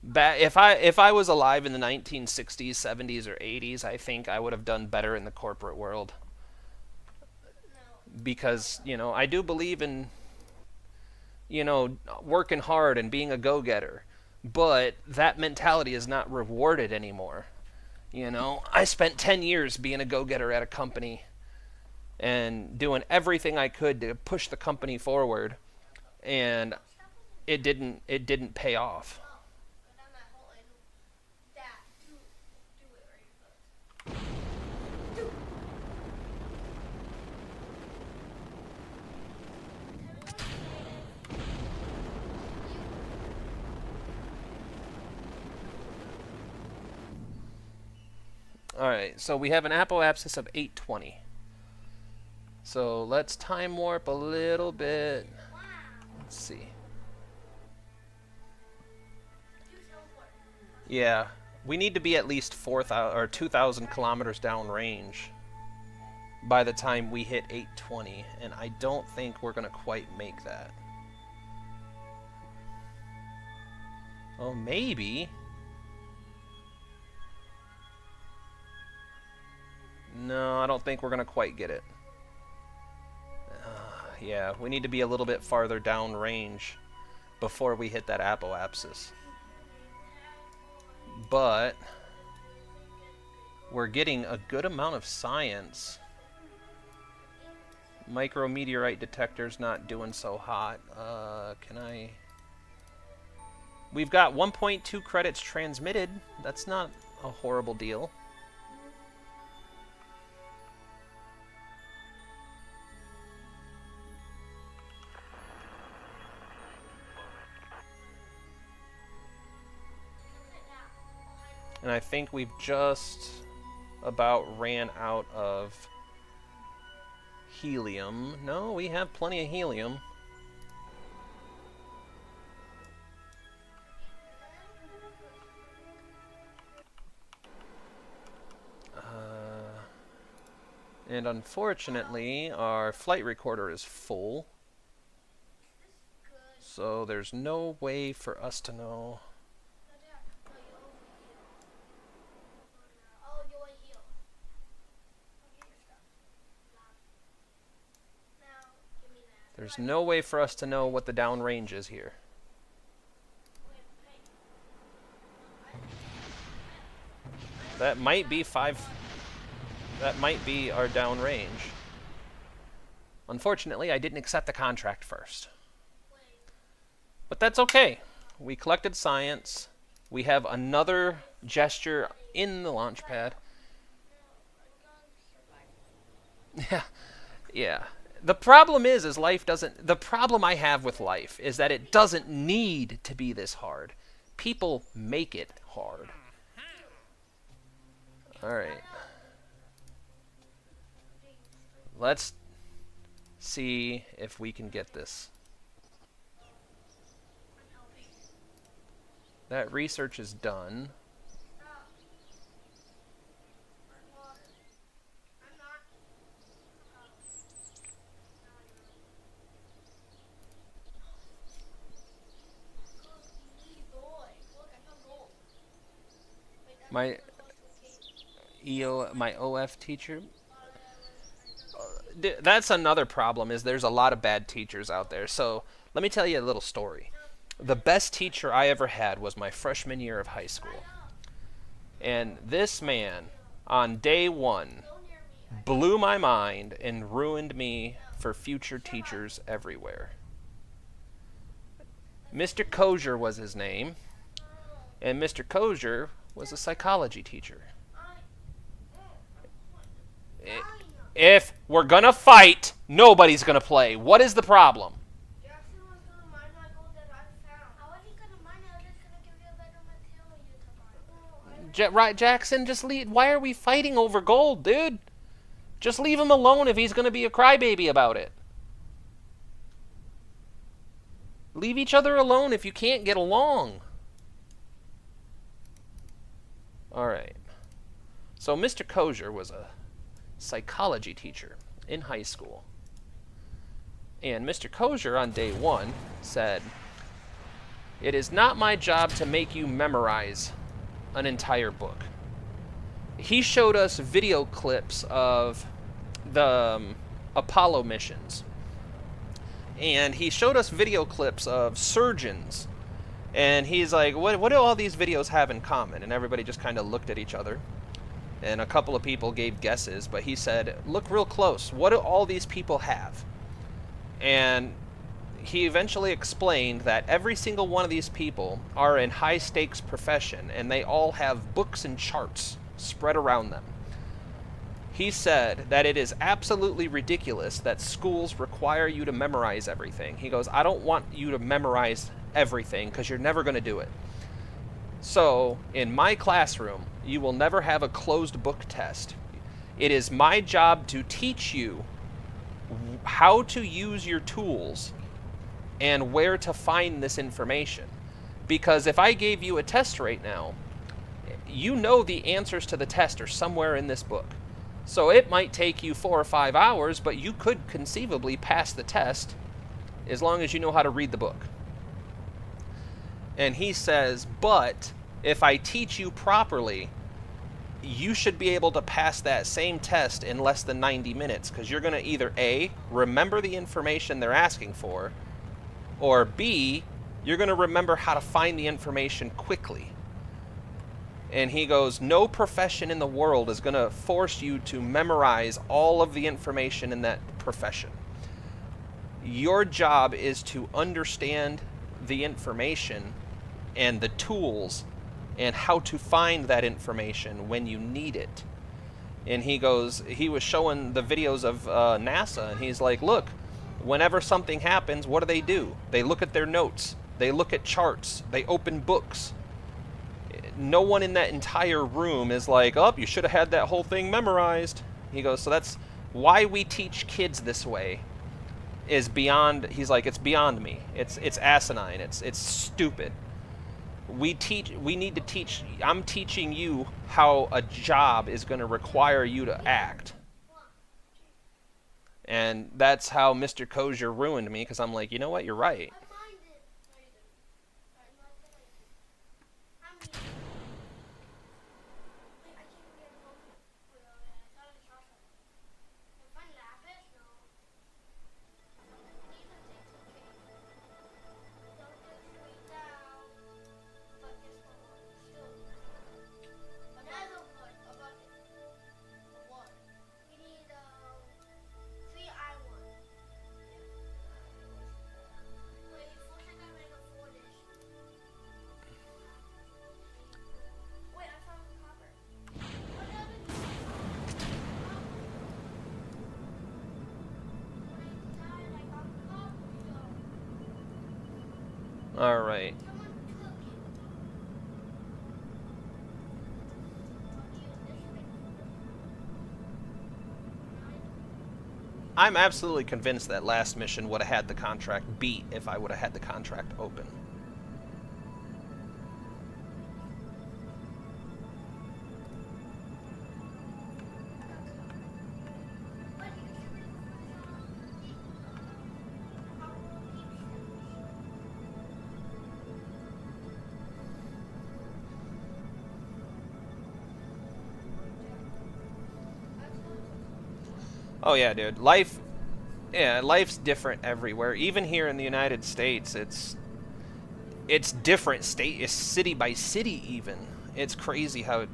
A: if I was alive in the 1960s, 70s, or 80s, I think I would have done better in the corporate world. Because, I do believe in, working hard and being a go-getter. But that mentality is not rewarded anymore. I spent 10 years being a go-getter at a company and doing everything I could to push the company forward, and it didn't pay off. Alright, so we have an apoapsis of 820. So let's time warp a little bit. Let's see. Yeah, we need to be at least 4,000 or 2,000 kilometers downrange by the time we hit 820, and I don't think we're going to quite make that. Oh, maybe. No, I don't think we're going to quite get it. Yeah, we need to be a little bit farther downrange before we hit that apoapsis. But we're getting a good amount of science. Micrometeorite detector's not doing so hot. Can I... We've got 1.2 credits transmitted. That's not a horrible deal. And I think we've just about ran out of helium. No, we have plenty of helium. And unfortunately, our flight recorder is full. So there's no way for us to know. There's no way for us to know what the downrange is here. That might be 5. That might be our downrange. Unfortunately, I didn't accept the contract first. But that's okay. We collected science. We have another gesture in the launch pad. Yeah. Yeah. The problem is life doesn't... The problem I have with life is that it doesn't need to be this hard. People make it hard. Alright. Let's see if we can get this. That research is done. My my OF teacher. That's another problem. Is there's a lot of bad teachers out there. So let me tell you a little story. The best teacher I ever had was my freshman year of high school, and this man, on day one, blew my mind and ruined me for future teachers everywhere. Mr. Kosher was his name, and Mr. Kosher was a psychology teacher. If we're gonna fight, nobody's gonna play. What is the problem?
B: Jackson was gonna mine my gold that I found. How was he gonna mine it? I was just gonna give you a better material to mine.
A: Right, Jackson, just leave. Why are we fighting over gold, dude? Just leave him alone if he's gonna be a crybaby about it. Leave each other alone if you can't get along. Alright. So Mr. Kosher was a psychology teacher in high school. And Mr. Kosher on day one said, "It is not my job to make you memorize an entire book." He showed us video clips of the Apollo missions. And he showed us video clips of surgeons. And he's like, what do all these videos have in common? And everybody just kind of looked at each other. And a couple of people gave guesses, but he said, look real close. What do all these people have? And he eventually explained that every single one of these people are in high-stakes profession, and they all have books and charts spread around them. He said that it is absolutely ridiculous that schools require you to memorize everything. He goes, I don't want you to memorize everything because you're never going to do it. So, in my classroom, you will never have a closed book test. It is my job to teach you how to use your tools and where to find this information. Because if I gave you a test right now, you know the answers to the test are somewhere in this book. So it might take you 4 or 5 hours, but you could conceivably pass the test as long as you know how to read the book. And he says, but if I teach you properly, you should be able to pass that same test in less than 90 minutes, because you're going to either A, remember the information they're asking for, or B, you're going to remember how to find the information quickly. And he goes, no profession in the world is going to force you to memorize all of the information in that profession. Your job is to understand the information and the tools and how to find that information when you need it. And he goes, he was showing the videos of NASA, and he's like, look, whenever something happens, what do? They look at their notes. They look at charts. They open books. No one in that entire room is like, oh, you should have had that whole thing memorized. He goes, so that's why we teach kids this way is beyond, he's like, it's beyond me. It's asinine. It's stupid. We need to teach, I'm teaching you how a job is going to require you to act. And that's how Mr. Kosher ruined me, because I'm like, you know what, you're right. All right.
B: Someone took it. This
A: I'm absolutely convinced that last mission would have had the contract beat if I would have had the contract open. Oh yeah, dude. Life's different everywhere. Even here in the United States, it's different it's city by city even. It's crazy how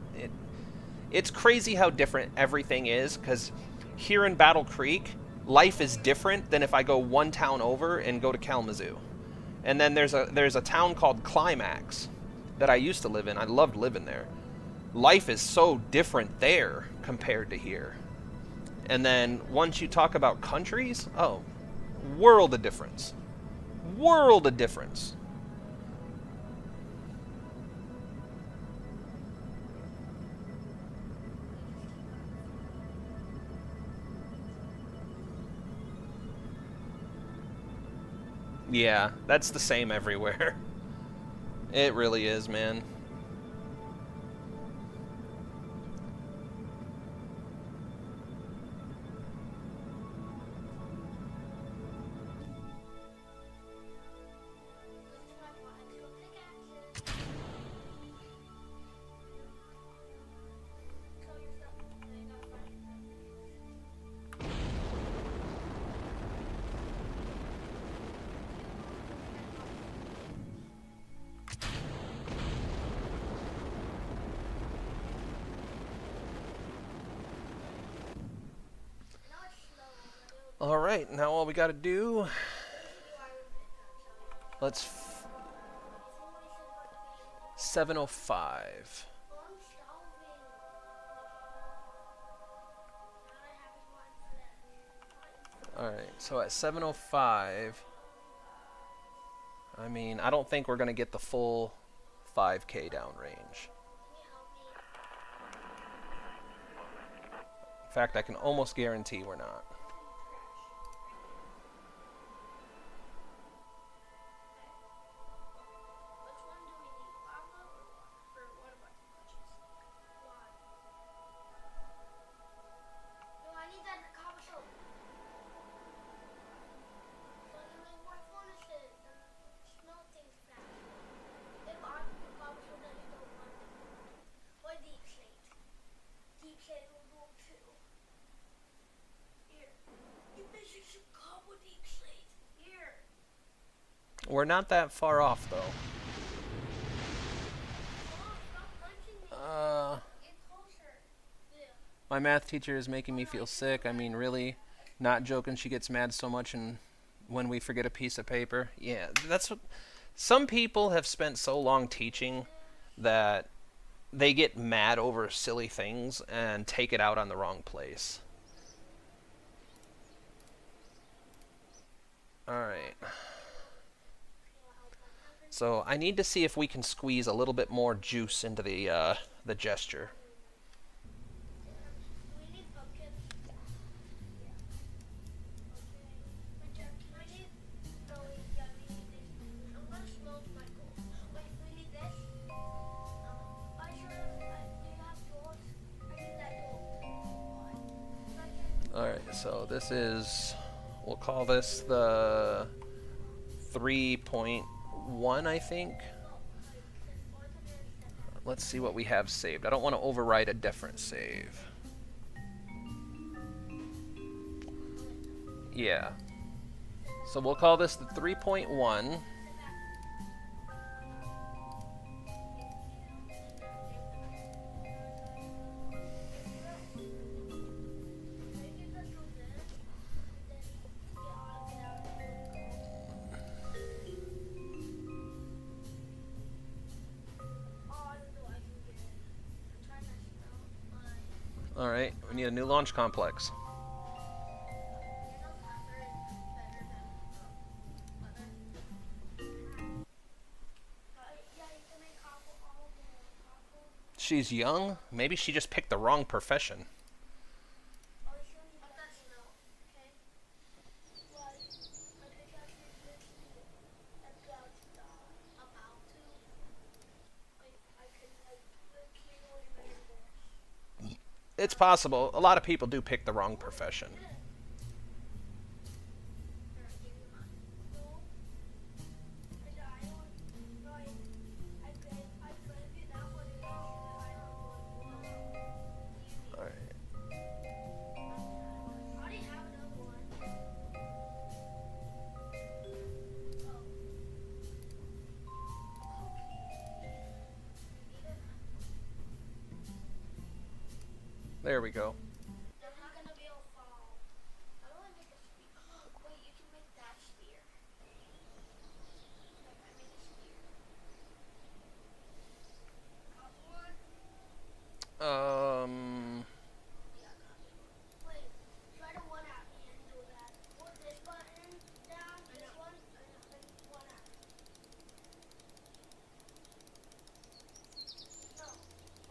A: it's crazy how different everything is cuz here in Battle Creek, life is different than if I go one town over and go to Kalamazoo. And then there's a town called Climax that I used to live in. I loved living there. Life is so different there compared to here. And then once you talk about countries, oh, world of difference. World of difference. Yeah, that's the same everywhere. It really is, man. All right, now all we got to do, let's 7:05. All right, so at 7:05, I mean, I don't think we're going to get the full 5K downrange. In fact, I can almost guarantee we're not. We're not that far off, though. My math teacher is making me feel sick. I mean, really, not joking. She gets mad so much, and when we forget a piece of paper, yeah, that's what. Some people have spent so long teaching that they get mad over silly things and take it out on the wrong place. All right. So I need to see if we can squeeze a little bit more juice into the gesture. Alright, so this is, we'll call this the 3.1, I think. Let's see what we have saved. I don't want to override a different save. Yeah. So we'll call this the 3.1. Alright, we need a new launch complex. She's young. Maybe she just picked the wrong profession.
B: Oh, you need that snow. Okay. Why? Because she's literally about to die. About to? I can like literally remember this.
A: It's possible. A lot of people do pick the wrong profession.
B: No. And I don't like I could get that one and I don't want one.
A: All right.
B: I already have another one. Oh.
A: There we go.
B: They're not gonna be able to fall. How do I make a spear? Wait, you can make that spear. Like I make a spear. Got one? Yeah, I got it. Wait, try to one at me and do that. Hold this button down, this one, and one at me. No,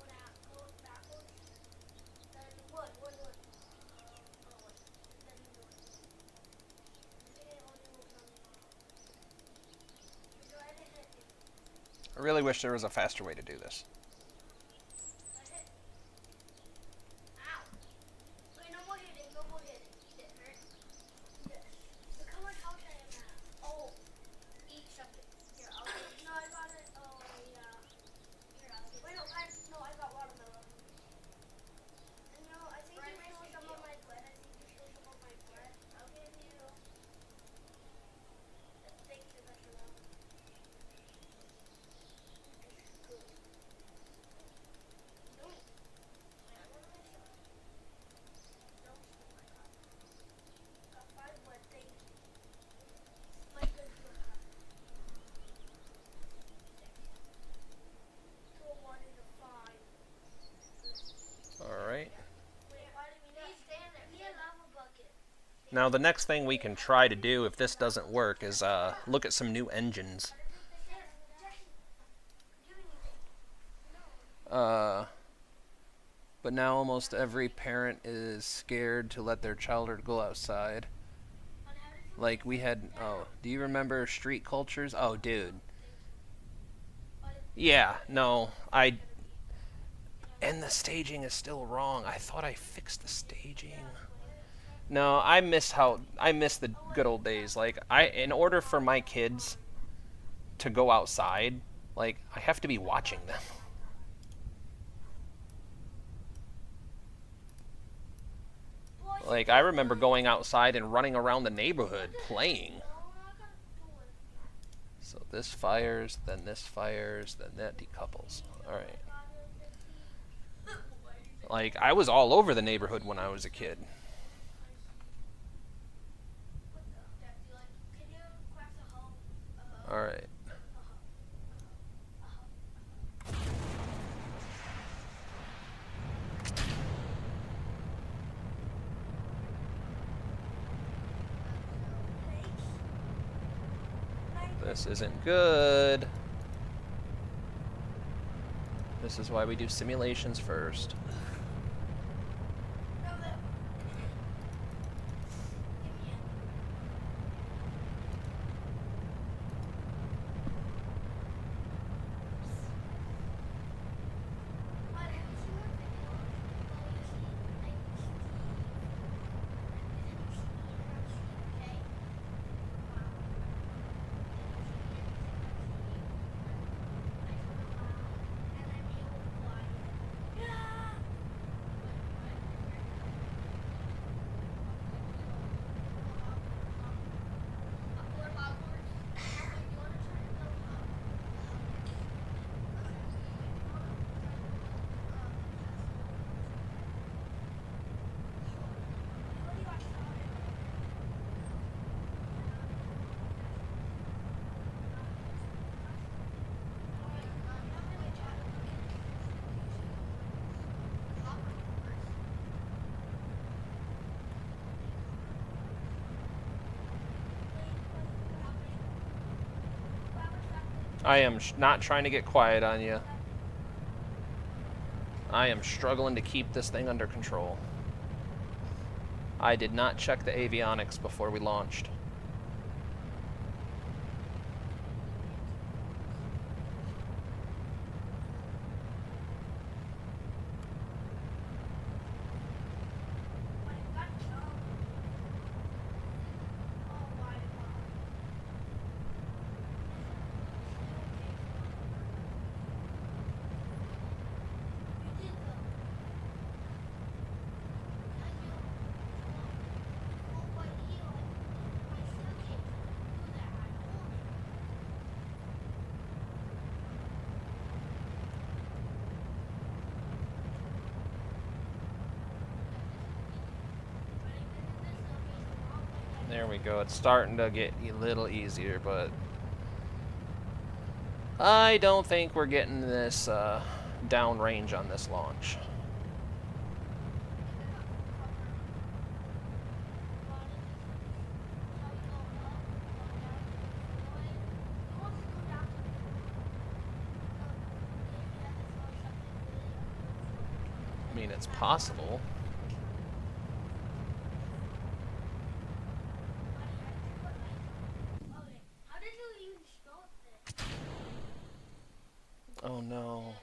B: one at, go backwards. Then one. Oh wait, then one. Maybe it only will come You try to hit me.
A: I really wish there was a faster way to do this.
B: I hit. Ow. Wait, no more hitting, no more hitting. It hurt. Yes. Look how much health I am at. Oh, eat something. Here, I'll get it. No, I got it. Oh, yeah. Here, I'll get it. Wait, no, I got watermelon. No, I think you stole some of my bread. I'll give you. Thank you, that's enough. It's good. No. Wait, I want to make sure. Don't steal my car. Got 5 wood, thank you. My good for her. 6. To a 1 and a 5.
A: All right.
B: Wait, why did we not stand there? We need a lava bucket.
A: Now the next thing we can try to do if this doesn't work is look at some new engines. But now almost every parent is scared to let their child go outside. Like we had, do you remember street cultures? Oh, dude. Yeah, no, and the staging is still wrong. I thought I fixed the staging. No, I miss the good old days. Like in order for my kids to go outside, like I have to be watching them. Like I remember going outside and running around the neighborhood playing. So this fires, then that decouples. All right. Like I was all over the neighborhood when I was a kid. All right. This isn't good. This is why we do simulations first. I am not trying to get quiet on you. I am struggling to keep this thing under control. I did not check the avionics before we launched. There we go. It's starting to get a little easier, but I don't think we're getting this downrange on this launch. I mean, it's possible. Oh no.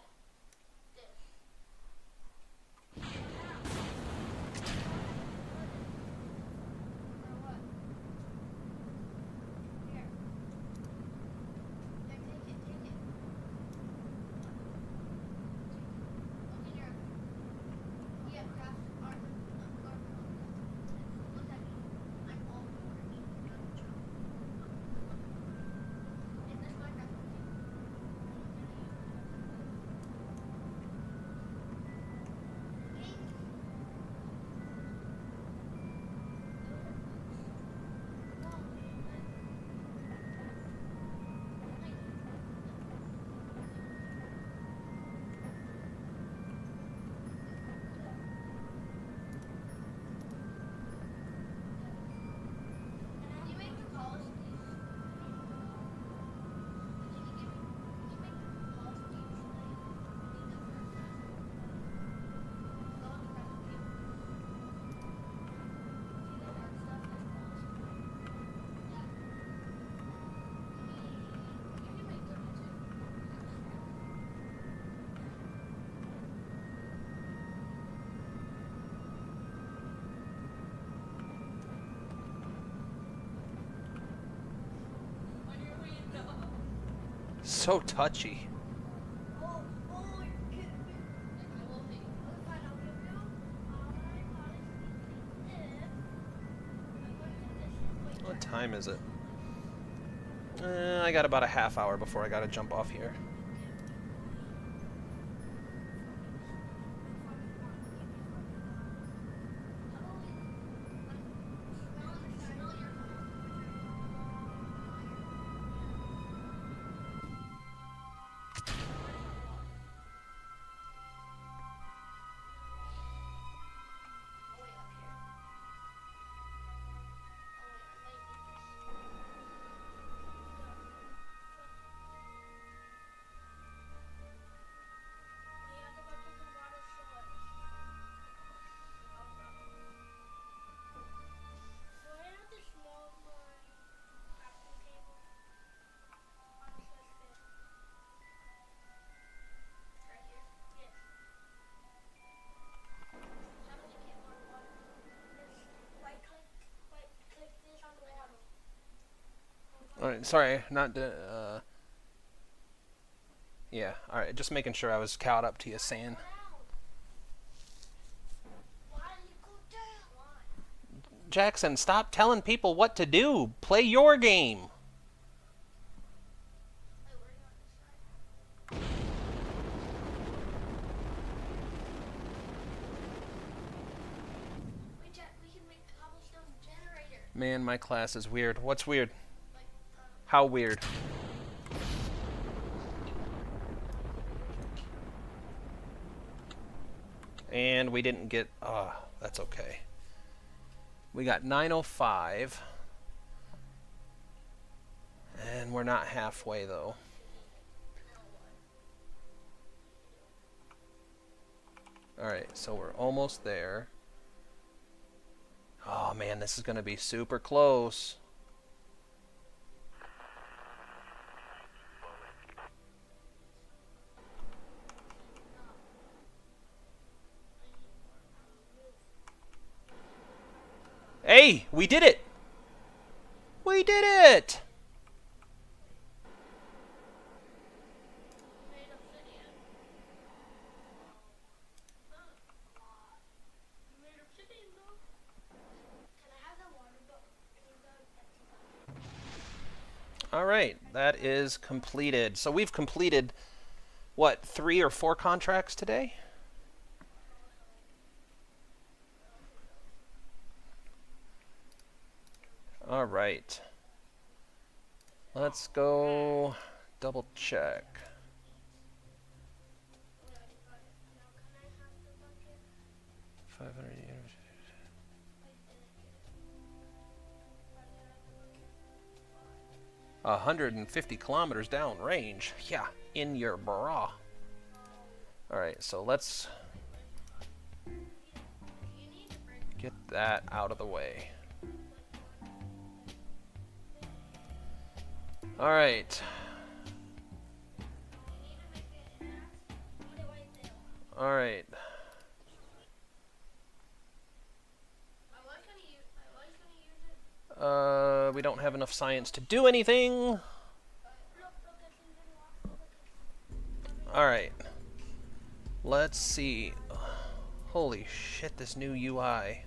A: So touchy. What time is it? I got about a half hour before I gotta jump off here. Alright, sorry, not the, yeah, alright, just making sure I was caught up to you, San. Jackson, stop telling people what to do. Play your game. Man, my class is weird. What's weird? How weird? And we didn't get... that's okay. We got 905. And we're not halfway, though. Alright, so we're almost there. Oh man, this is going to be super close. Hey, we did it! We did it! Alright, that is completed. So we've completed, what, 3 or 4 contracts today? Alright. Let's go double check. 500 units. 150 kilometers down range. Yeah, in your bra. Alright, so let's get that out of the way. Alright. Alright. We don't have enough science to do anything. Alright. Let's see. Holy shit, this new UI.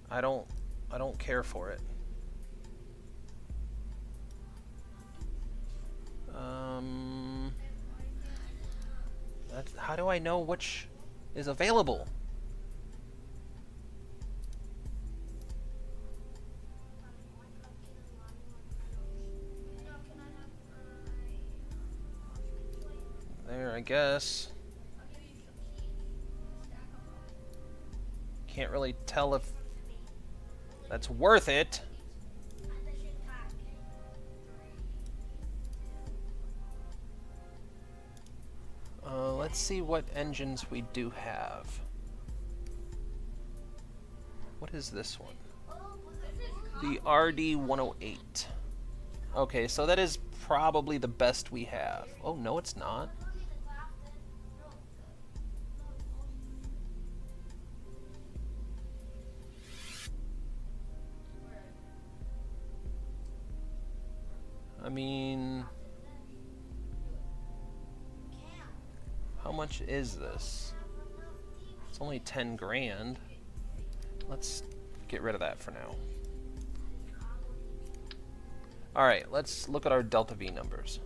A: I don't care for it. How do I know which is available? There, I guess. Can't really tell if that's worth it. Let's see what engines we do have. What is this one? The RD108. Okay, so that is probably the best we have. Oh, no, it's not. I mean, how much is this? It's only 10 grand. Let's get rid of that for now. Alright, let's look at our delta V numbers.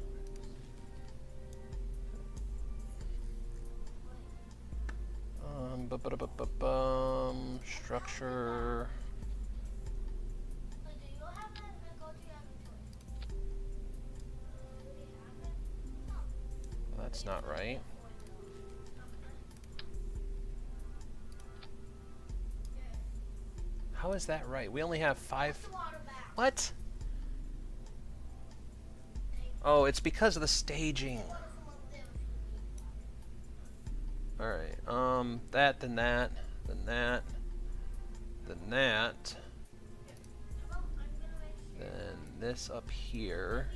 A: Structure. That's not right. How is that right? We only have 5. What? Oh, it's because of the staging. Alright, that, then that, then that, then that. Then this up here.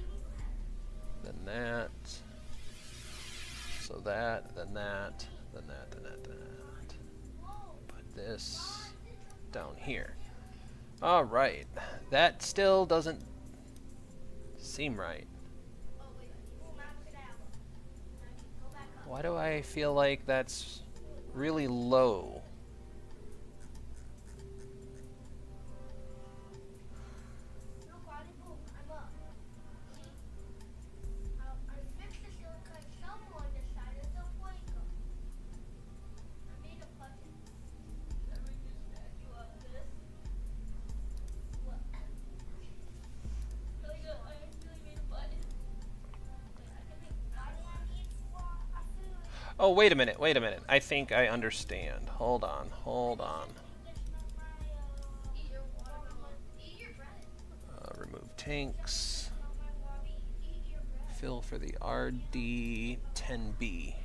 A: Then that. So that, then that, then that, then that, then that. Put this down here. Alright, that still doesn't seem right. Why do I feel like that's really low? Oh, wait a minute, wait a minute. I think I understand. Hold on, hold on. Remove tanks. Fill for the RD10B.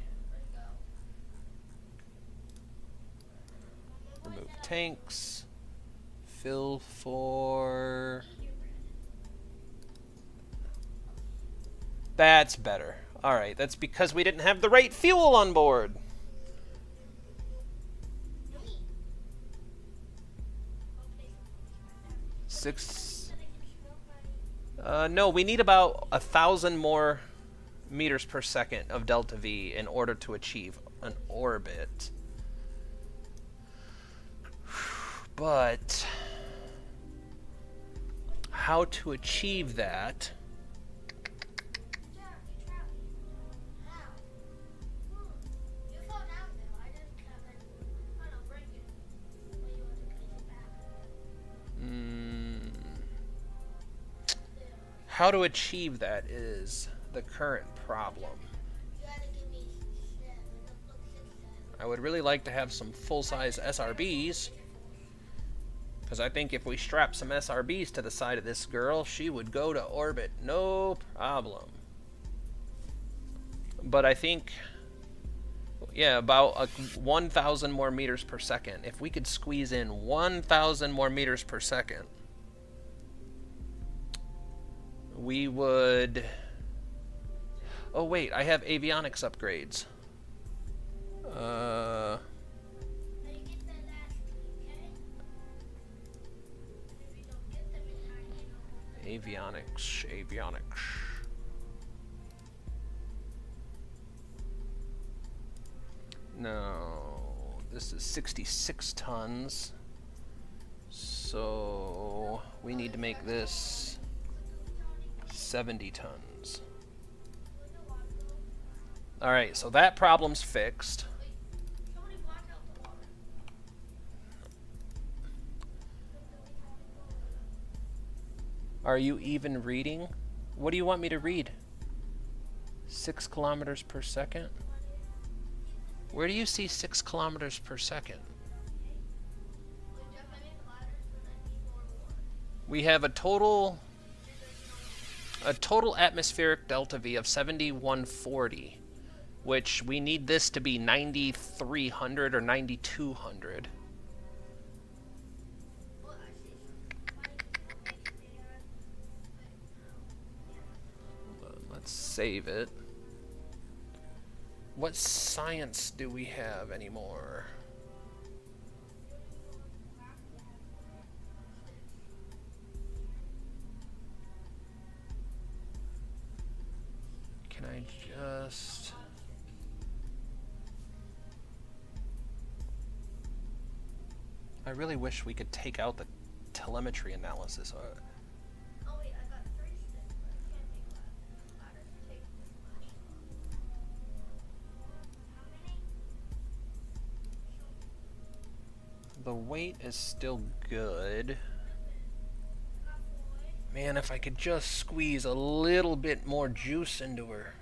A: tanks. Fill for... That's better. Alright, that's because we didn't have the right fuel on board. Six... no, we need about 1,000 more meters per second of delta V in order to achieve an orbit. But how to achieve that? How to achieve that is the current problem. I would really like to have some full-size SRBs, because I think if we strap some SRBs to the side of this girl, she would go to orbit, no problem. But I think, yeah, about 1,000 more meters per second. If we could squeeze in 1,000 more meters per second, we would... Oh wait, I have avionics upgrades. Avionics. No, this is 66 tons. So we need to make this 70 tons. Alright, so that problem's fixed. Are you even reading? What do you want me to read? 6 kilometers per second? Where do you see 6 kilometers per second? We have a total atmospheric delta V of 7140, which we need this to be 9,300 or 9,200. Let's save it. What science do we have anymore? Can I just... I really wish we could take out the telemetry analysis.
B: Oh wait, I got 3 sticks, but I can't take ladders to take this much. How many?
A: The weight is still good. Man, if I could just squeeze a little bit more juice into her.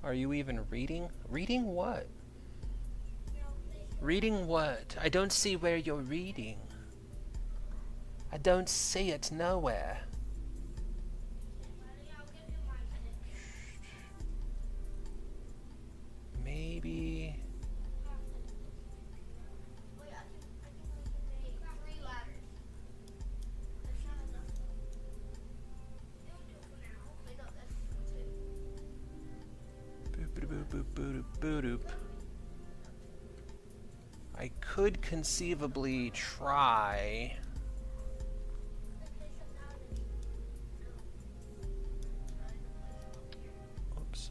A: Are you even reading? Reading what? Reading what? I don't see where you're reading. I don't see it nowhere. Maybe...
B: Wait, I think we can make 3 ladders. There's not enough. It'll do for now. Wait, no, that's 2.
A: Boop-a-doop-boop-boop-boop-boop. I could conceivably try... Oops.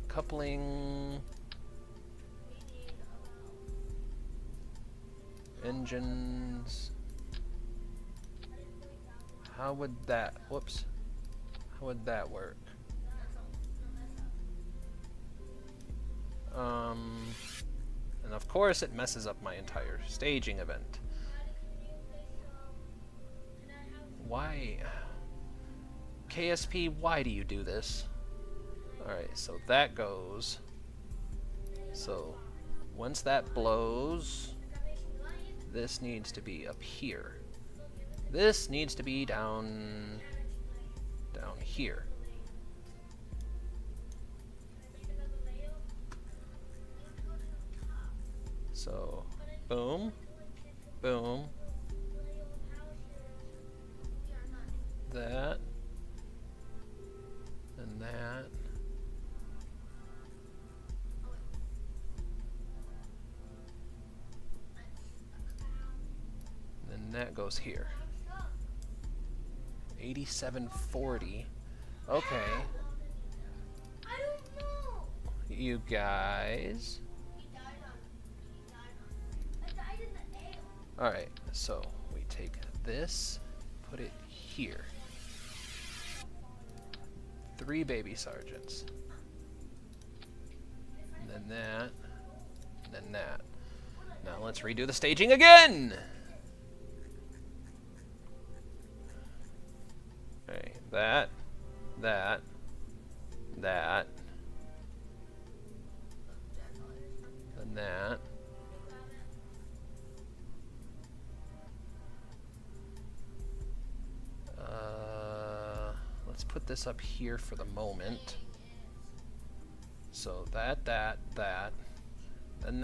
A: Coupling... Engines... How would that... Whoops. How would that work? And of course it messes up my entire staging event. Why? KSP, why do you do this? Alright, so that goes. So, once that blows, this needs to be up here. This needs to be down here. So, boom, boom, that, and that. And then that goes here. 8740. Okay.
B: I don't know.
A: You guys.
B: I died in the ale.
A: Alright, so we take this, put it here. 3 baby sergeants. And then that, and then that. Now let's redo the staging again! Okay, that, that, that, and that. Let's put this up here for the moment. So that, then that, then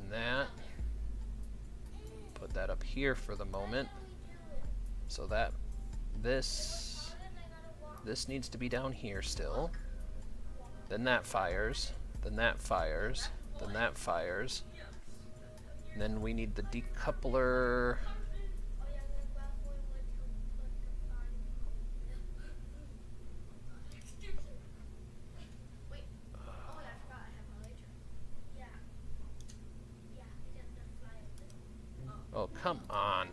A: that. Put that up here for the moment. So that, this needs to be down here still. Then that fires, then that fires, then that fires. And then we need the decoupler. Oh, come on.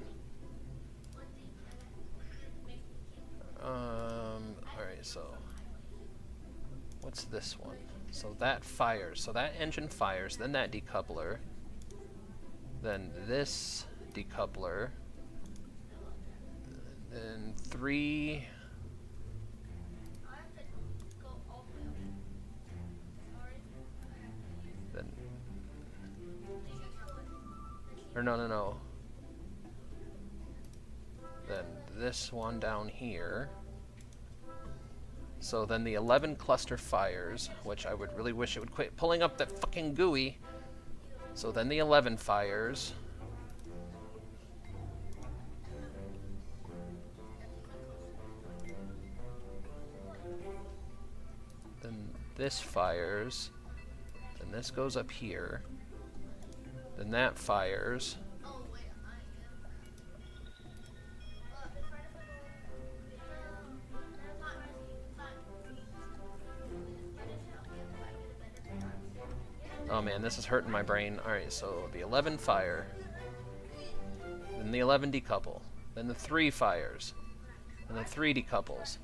A: Alright, so what's this one? So that fires. So that engine fires, then that decoupler. Then this decoupler. Then 3. Then. Or no. Then this one down here. So then the 11 cluster fires, which I would really wish it would quit pulling up that fucking GUI. So then the 11 fires. Then this fires. Then this goes up here. Then that fires. Oh man, this is hurting my brain. Alright, so the 11 fire. Then the 11 decouple. Then the 3 fires. And the 3 decouples.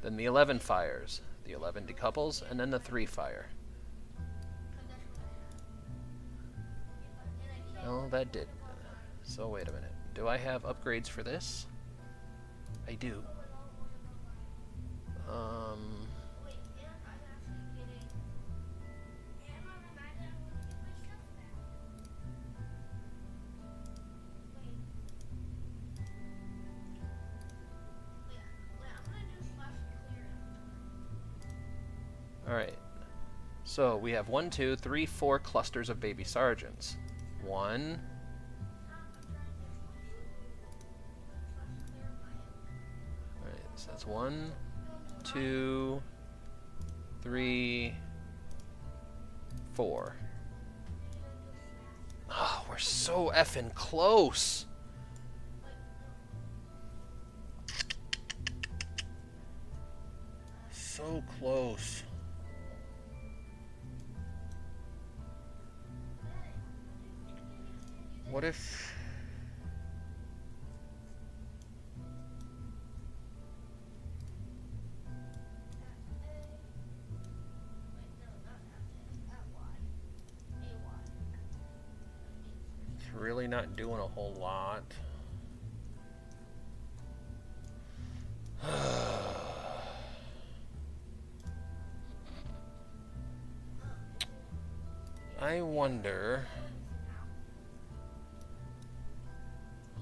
A: Then the 11 fires. The 11 decouples, and then the 3 fire. No, that did. So wait a minute. Do I have upgrades for this? I do. Alright. So we have 1, 2, 3, 4 clusters of baby sergeants. 1. Alright, so that's 1, 2, 3, 4. Oh, we're so effing close. So close. What if... It's really not doing a whole lot. I wonder...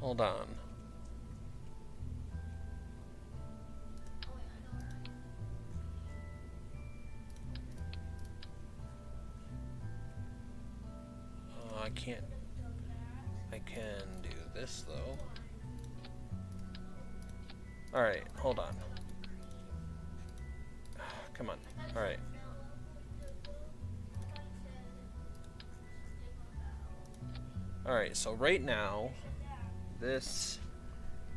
A: Hold on. I can't. I can do this though. Alright, hold on. Come on. Alright. Alright, so right now, this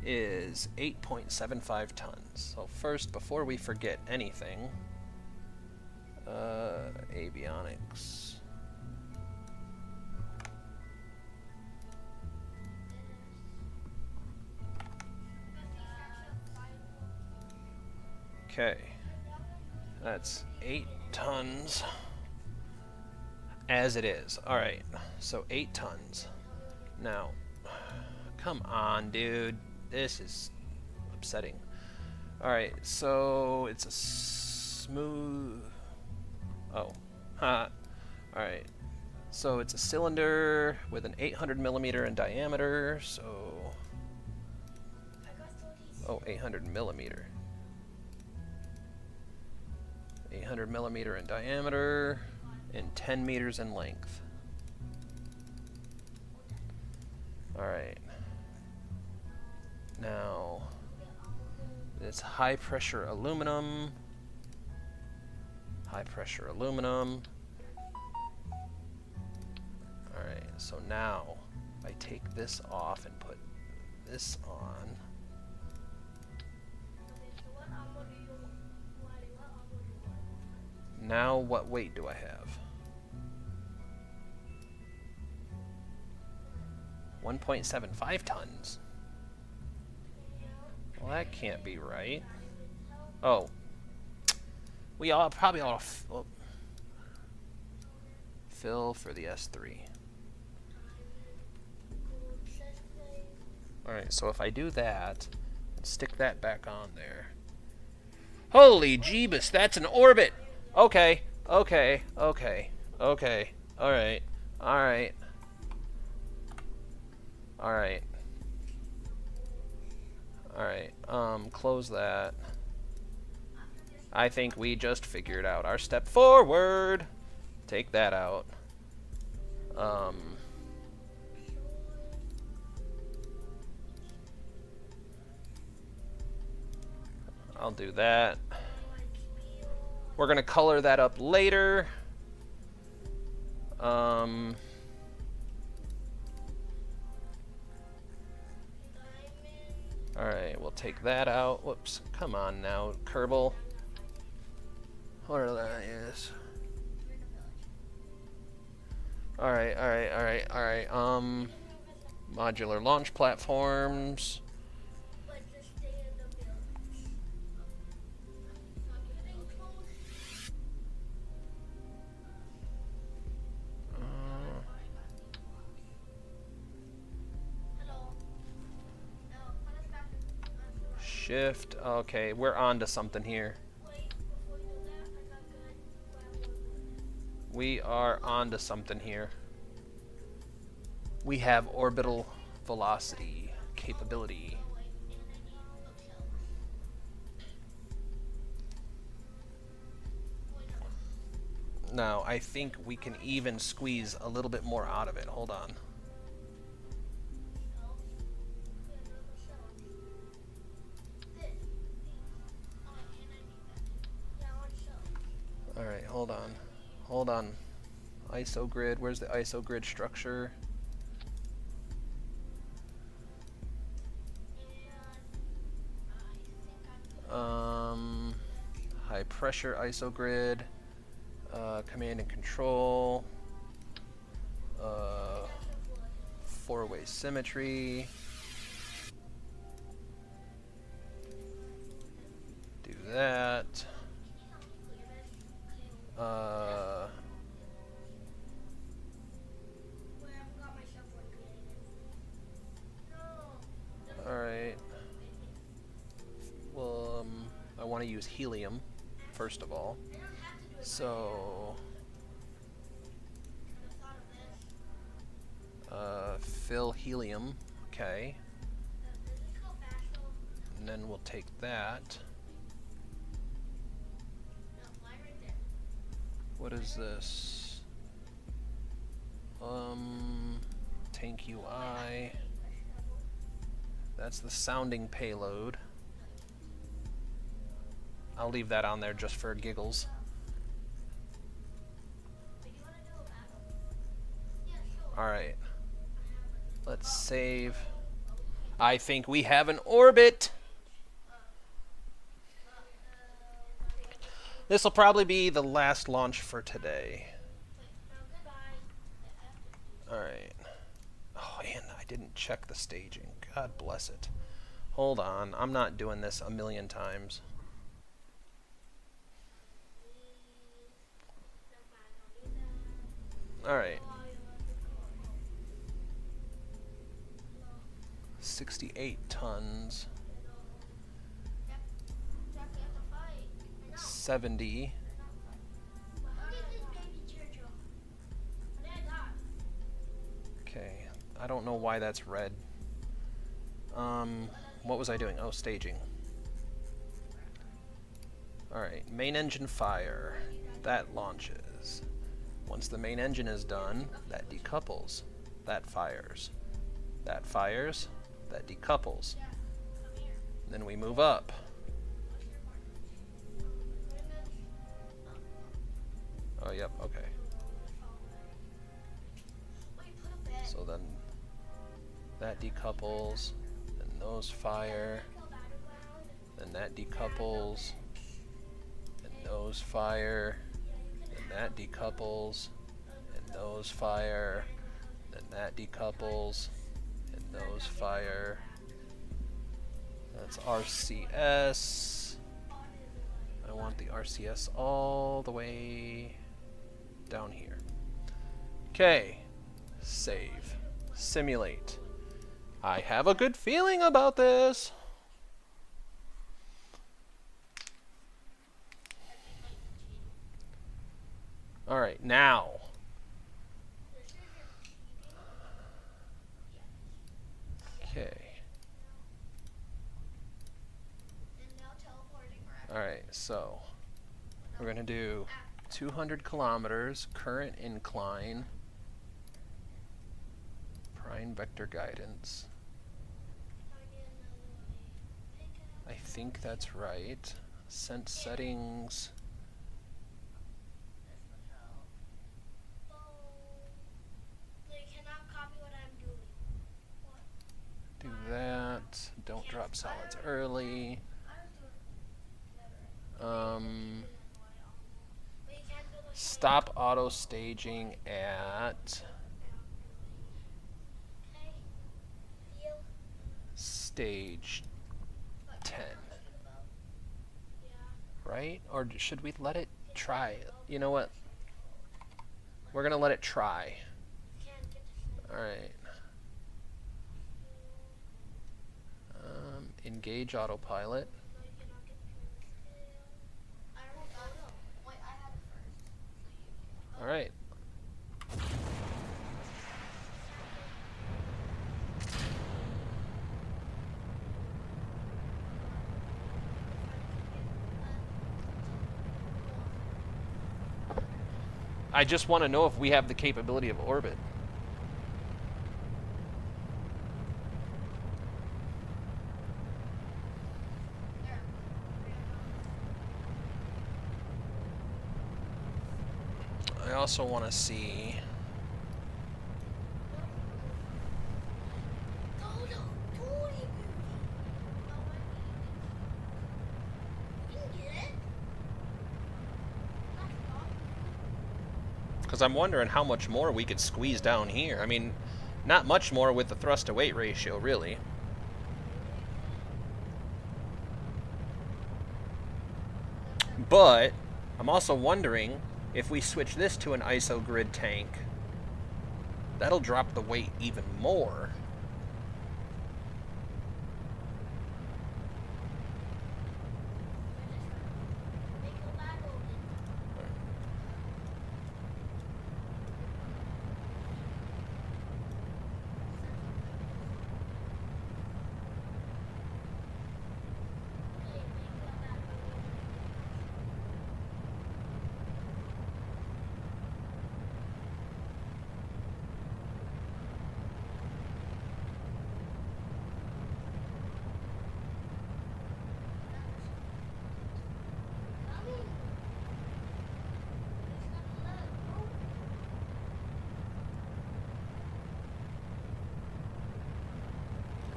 A: is 8.75 tons. So first, before we forget anything, avionics. Okay, that's 8 tons as it is. Alright, so 8 tons. Now, come on, dude. This is upsetting. Alright, so it's a smooth... Oh. Ha. Alright. So it's a cylinder with an 800 millimeter in diameter, so... Oh, 800 millimeter. 800 millimeter in diameter and 10 meters in length. Alright. Now, it's high pressure aluminum. High pressure aluminum. Alright, so now I take this off and put this on. Now what weight do I have? 1.75 tons. Well, that can't be right. Oh. We all probably ought to fill for the S3. Alright, so if I do that, and stick that back on there. Holy Jeebus, that's an orbit! Okay, okay, okay, okay, alright, alright, alright, alright, close that. I think we just figured out our step forward. Take that out. I'll do that. We're gonna color that up later. Alright, we'll take that out. Whoops, come on now, Kerbal. Whatever that is. Alright, alright, alright, alright. Modular launch platforms. Shift. Okay, we're on to something here. We are on to something here. We have orbital velocity capability. Now, I think we can even squeeze a little bit more out of it. Hold on. Alright, hold on. Hold on. ISO grid. Where's the ISO grid structure? High pressure ISO grid. Command and control. Four-way symmetry. Do that. Alright. Well, I want to use helium, first of all. So, fill helium. Okay. And then we'll take that.
B: No, mine right there.
A: What is this? Tank UI. That's the sounding payload. I'll leave that on there just for giggles.
B: Wait, you want to do a battle? Yeah, sure.
A: Alright. Let's save. I think we have an orbit! This will probably be the last launch for today.
B: Now, goodbye.
A: Alright. Oh, and I didn't check the staging. God bless it. Hold on. I'm not doing this a million times. Alright. 68 tons. 70. Okay. I don't know why that's red. What was I doing? Oh, staging. Alright, main engine fire. That launches. Once the main engine is done, that decouples. That fires. That fires. That decouples. Then we move up. Oh, yep, okay. So then that decouples, and those fire, then that decouples, and those fire, and that decouples, and those fire, then that decouples, and those fire. That's RCS. I want the RCS all the way down here. Okay. Save. Simulate. I have a good feeling about this. Alright, now. Okay. Alright, so we're going to do 200 kilometers, current incline, prime vector guidance. I think that's right. Sent settings. Do that. Don't drop solids early. Stop auto staging at stage 10. Right? Or should we let it try? You know what? We're going to let it try. Alright. Engage autopilot. Alright. I just want to know if we have the capability of orbit. I also want to see. Because I'm wondering how much more we could squeeze down here. I mean, not much more with the thrust to weight ratio, really. But I'm also wondering if we switch this to an ISO grid tank, that'll drop the weight even more.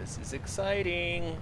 A: This is exciting.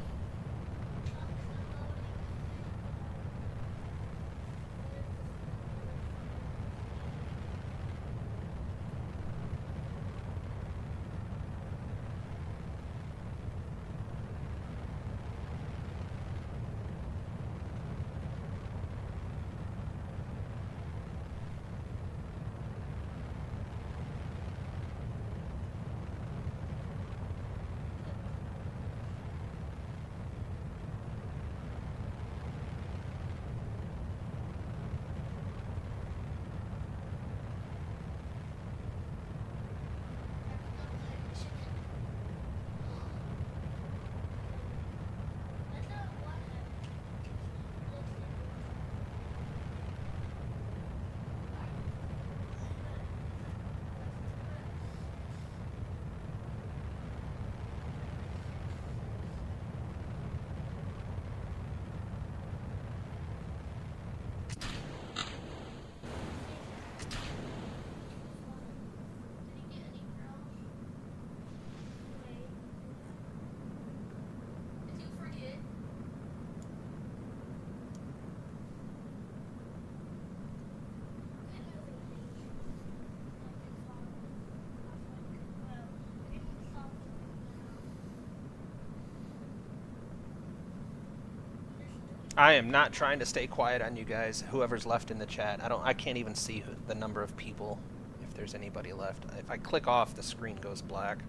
A: I am not trying to stay quiet on you guys. Whoever's left in the chat, I can't even see the number of people, if there's anybody left. If I click off, the screen goes black.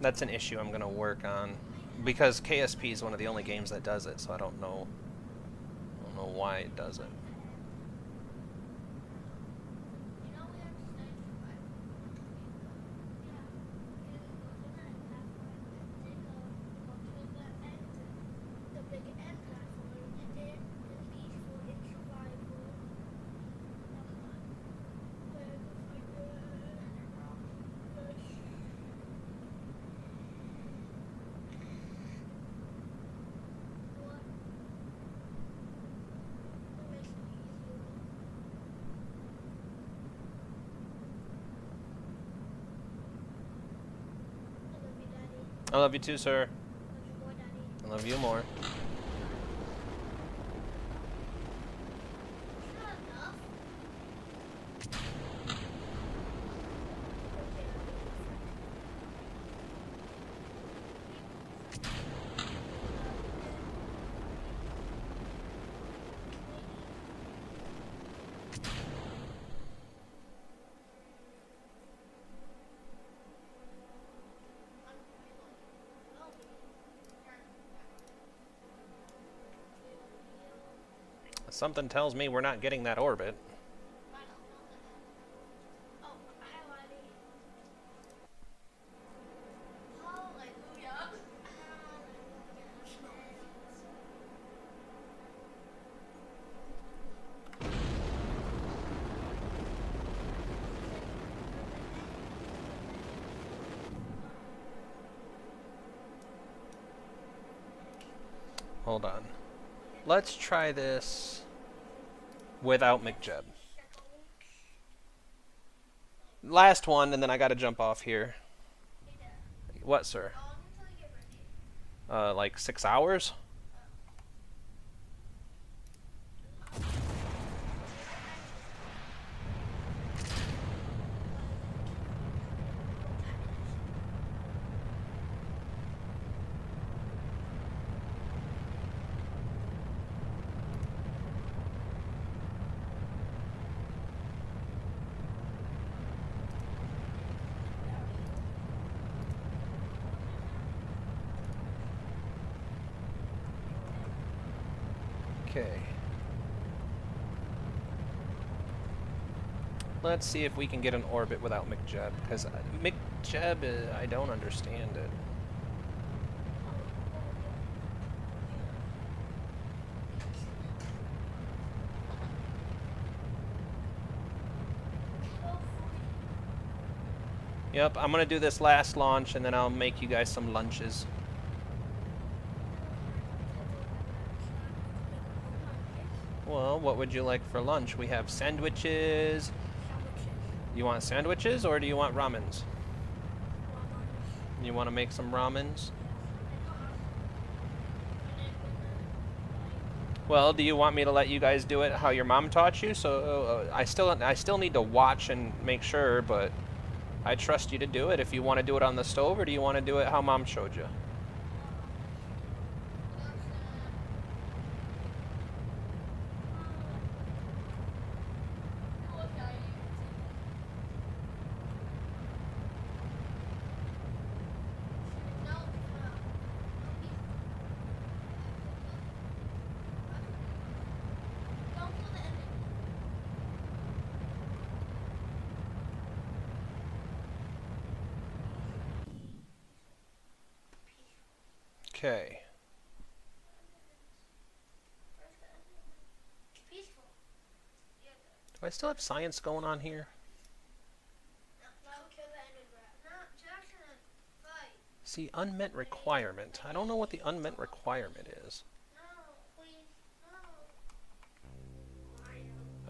A: That's an issue I'm gonna work on, because KSP is one of the only games that does it, so I don't know why it does it. I love you too, sir. I love you more. Something tells me we're not getting that orbit. Hold on. Let's try this without McJeb. Last one, and then I gotta jump off here. What, sir? Like 6 hours? Okay. Let's see if we can get an orbit without McJeb, because McJeb, I don't understand it. Yep, I'm gonna do this last launch, and then I'll make you guys some lunches. Well, what would you like for lunch? We have sandwiches. You want sandwiches, or do you want ramens? You want to make some ramens? Well, do you want me to let you guys do it how your mom taught you? So I still need to watch and make sure, but I trust you to do it. If you want to do it on the stove, or do you want to do it how mom showed you? Okay. Do I still have science going on here? See, unmet requirement. I don't know what the unmet requirement is.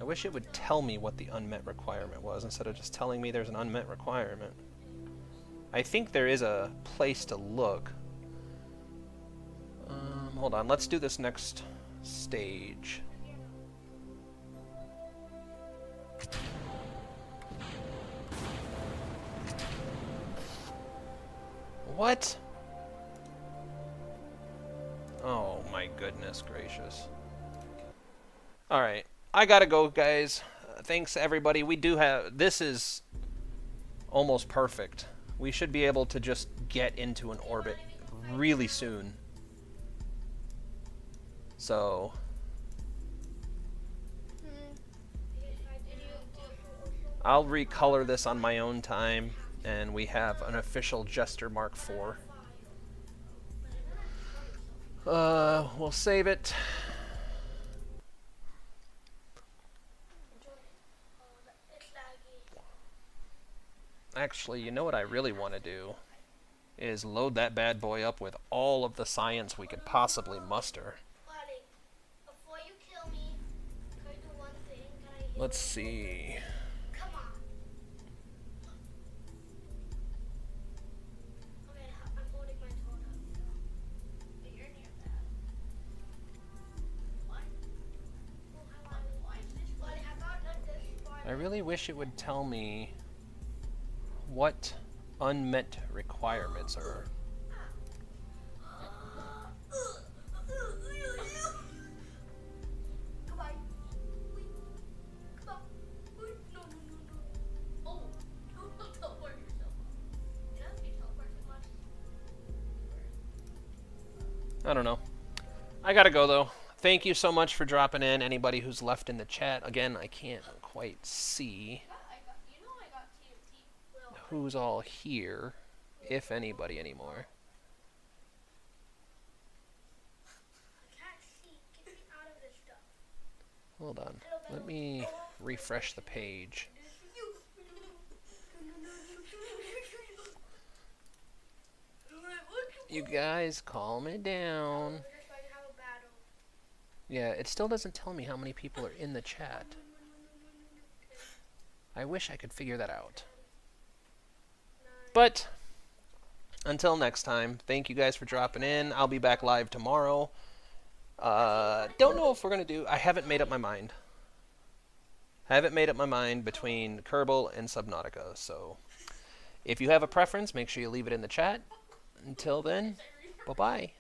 A: I wish it would tell me what the unmet requirement was instead of just telling me there's an unmet requirement. I think there is a place to look. Hold on, let's do this next stage. What? Oh my goodness gracious. Alright, I gotta go, guys. Thanks everybody. We do have... This is almost perfect. We should be able to just get into an orbit really soon. So... I'll recolor this on my own time, and we have an official Jester Mark IV. We'll save it. Actually, you know what I really want to do? Is load that bad boy up with all of the science we could possibly muster. Let's see. I really wish it would tell me what unmet requirements are. I don't know. I gotta go though. Thank you so much for dropping in. Anybody who's left in the chat. Again, I can't quite see who's all here, if anybody anymore. Hold on. Let me refresh the page. You guys, calm it down. Yeah, it still doesn't tell me how many people are in the chat. I wish I could figure that out. But, until next time, thank you guys for dropping in. I'll be back live tomorrow. Don't know if we're going to do... I haven't made up my mind. I haven't made up my mind between Kerbal and Subnautica, so... If you have a preference, make sure you leave it in the chat. Until then, bye-bye.